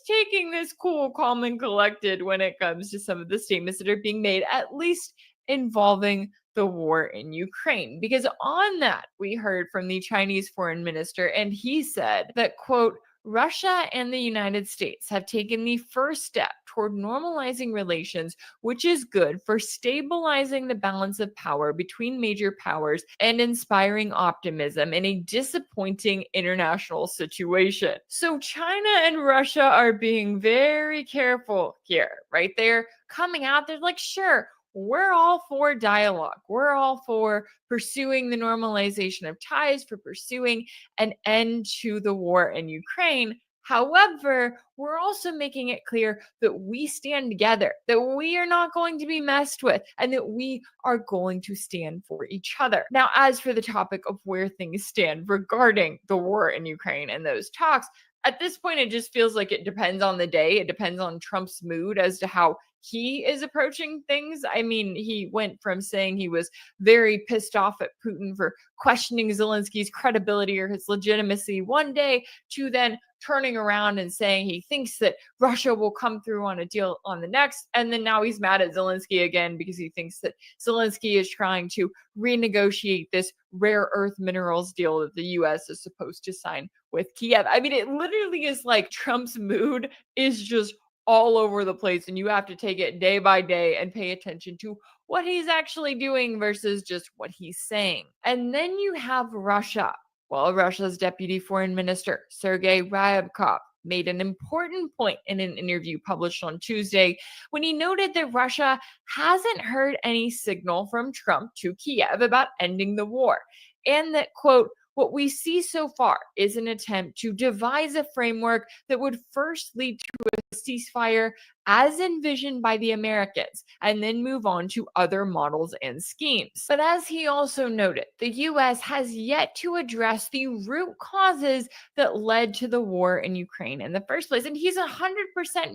taking this cool, calm, and collected when it comes to some of the statements that are being made, at least involving the war in Ukraine. Because on that, we heard from the Chinese foreign minister, and he said that, quote, Russia and the United States have taken the first step toward normalizing relations, which is good for stabilizing the balance of power between major powers and inspiring optimism in a disappointing international situation. So China and Russia are being very careful here, right? They're coming out, they're like, sure, we're all for dialogue. We're all for pursuing the normalization of ties, for pursuing an end to the war in Ukraine. However, we're also making it clear that we stand together, that we are not going to be messed with, and that we are going to stand for each other. Now, as for the topic of where things stand regarding the war in Ukraine and those talks, at this point, it just feels like it depends on the day. It depends on Trump's mood as to how he is approaching things. I mean, he went from saying he was very pissed off at Putin for questioning Zelensky's credibility or his legitimacy one day to then turning around and saying he thinks that Russia will come through on a deal on the next. And then now he's mad at Zelensky again because he thinks that Zelensky is trying to renegotiate this rare earth minerals deal that the US is supposed to sign with Kiev. I mean, it literally is like Trump's mood is just all over the place, and you have to take it day by day and pay attention to what he's actually doing versus just what he's saying. And then you have Russia. Well, Russia's deputy foreign minister, Sergei Ryabkov, made an important point in an interview published on Tuesday when he noted that Russia hasn't heard any signal from Trump to Kiev about ending the war, and that, quote, what we see so far is an attempt to devise a framework that would first lead to a ceasefire as envisioned by the Americans, and then move on to other models and schemes. But as he also noted, the US has yet to address the root causes that led to the war in Ukraine in the first place. And he's 100%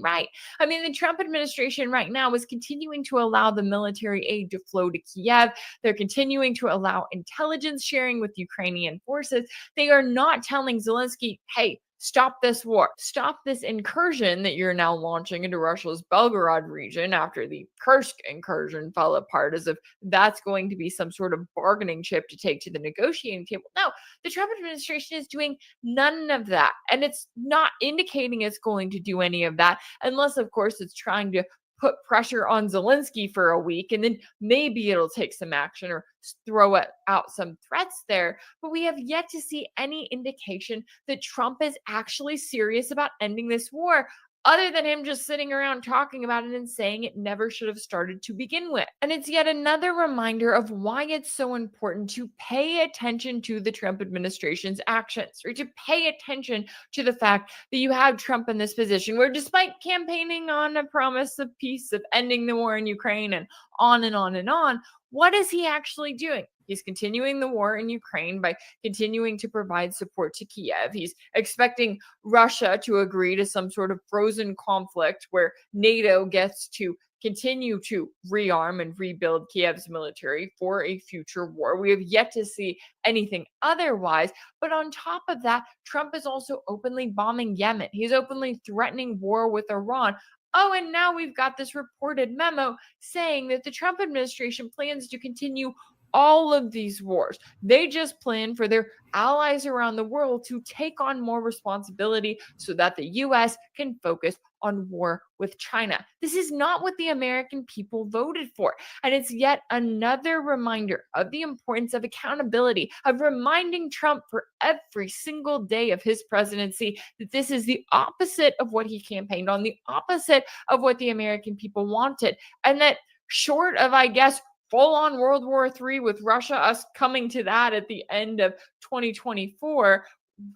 right. I mean, the Trump administration right now is continuing to allow the military aid to flow to Kiev. They're continuing to allow intelligence sharing with Ukrainian forces. They are not telling Zelensky, hey, stop this war, stop this incursion that you're now launching into Russia's Belgorod region after the Kursk incursion fell apart, as if that's going to be some sort of bargaining chip to take to the negotiating table. No, the Trump administration is doing none of that. And it's not indicating it's going to do any of that, unless, of course, it's trying to put pressure on Zelensky for a week, and then maybe it'll take some action or throw out some threats there. But we have yet to see any indication that Trump is actually serious about ending this war, other than him just sitting around talking about it and saying it never should have started to begin with. And it's yet another reminder of why it's so important to pay attention to the Trump administration's actions, or to pay attention to the fact that you have Trump in this position where, despite campaigning on a promise of peace, of ending the war in Ukraine, and on and on and on, what is he actually doing? He's continuing the war in Ukraine by continuing to provide support to Kiev. He's expecting Russia to agree to some sort of frozen conflict where NATO gets to continue to rearm and rebuild Kiev's military for a future war. We have yet to see anything otherwise. But on top of that, Trump is also openly bombing Yemen. He's openly threatening war with Iran. Oh, and now we've got this reported memo saying that the Trump administration plans to continue all of these wars. They just plan for their allies around the world to take on more responsibility so that the US can focus on war with China. This is not what the American people voted for. And it's yet another reminder of the importance of accountability, of reminding Trump for every single day of his presidency that this is the opposite of what he campaigned on, the opposite of what the American people wanted. And that, short of, I guess, full-on World War III with Russia, us coming to that at the end of 2024,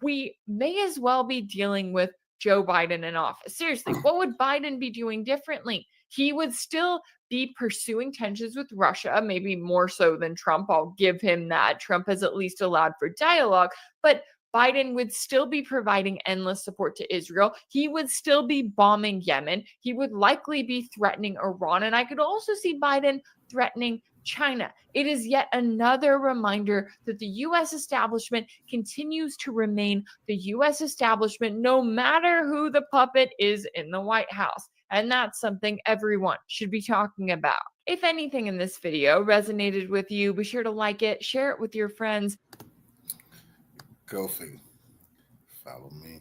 we may as well be dealing with Joe Biden in office. Seriously, what would Biden be doing differently? He would still be pursuing tensions with Russia, maybe more so than Trump. I'll give him that. Trump has at least allowed for dialogue, but Biden would still be providing endless support to Israel. He would still be bombing Yemen. He would likely be threatening Iran. And I could also see Biden threatening China. It is yet another reminder that the U.S. establishment continues to remain the U.S. establishment, no matter who the puppet is in the White House. And that's something everyone should be talking about. If anything in this video resonated with you, be sure to like it, share it with your friends. Kofi, follow me.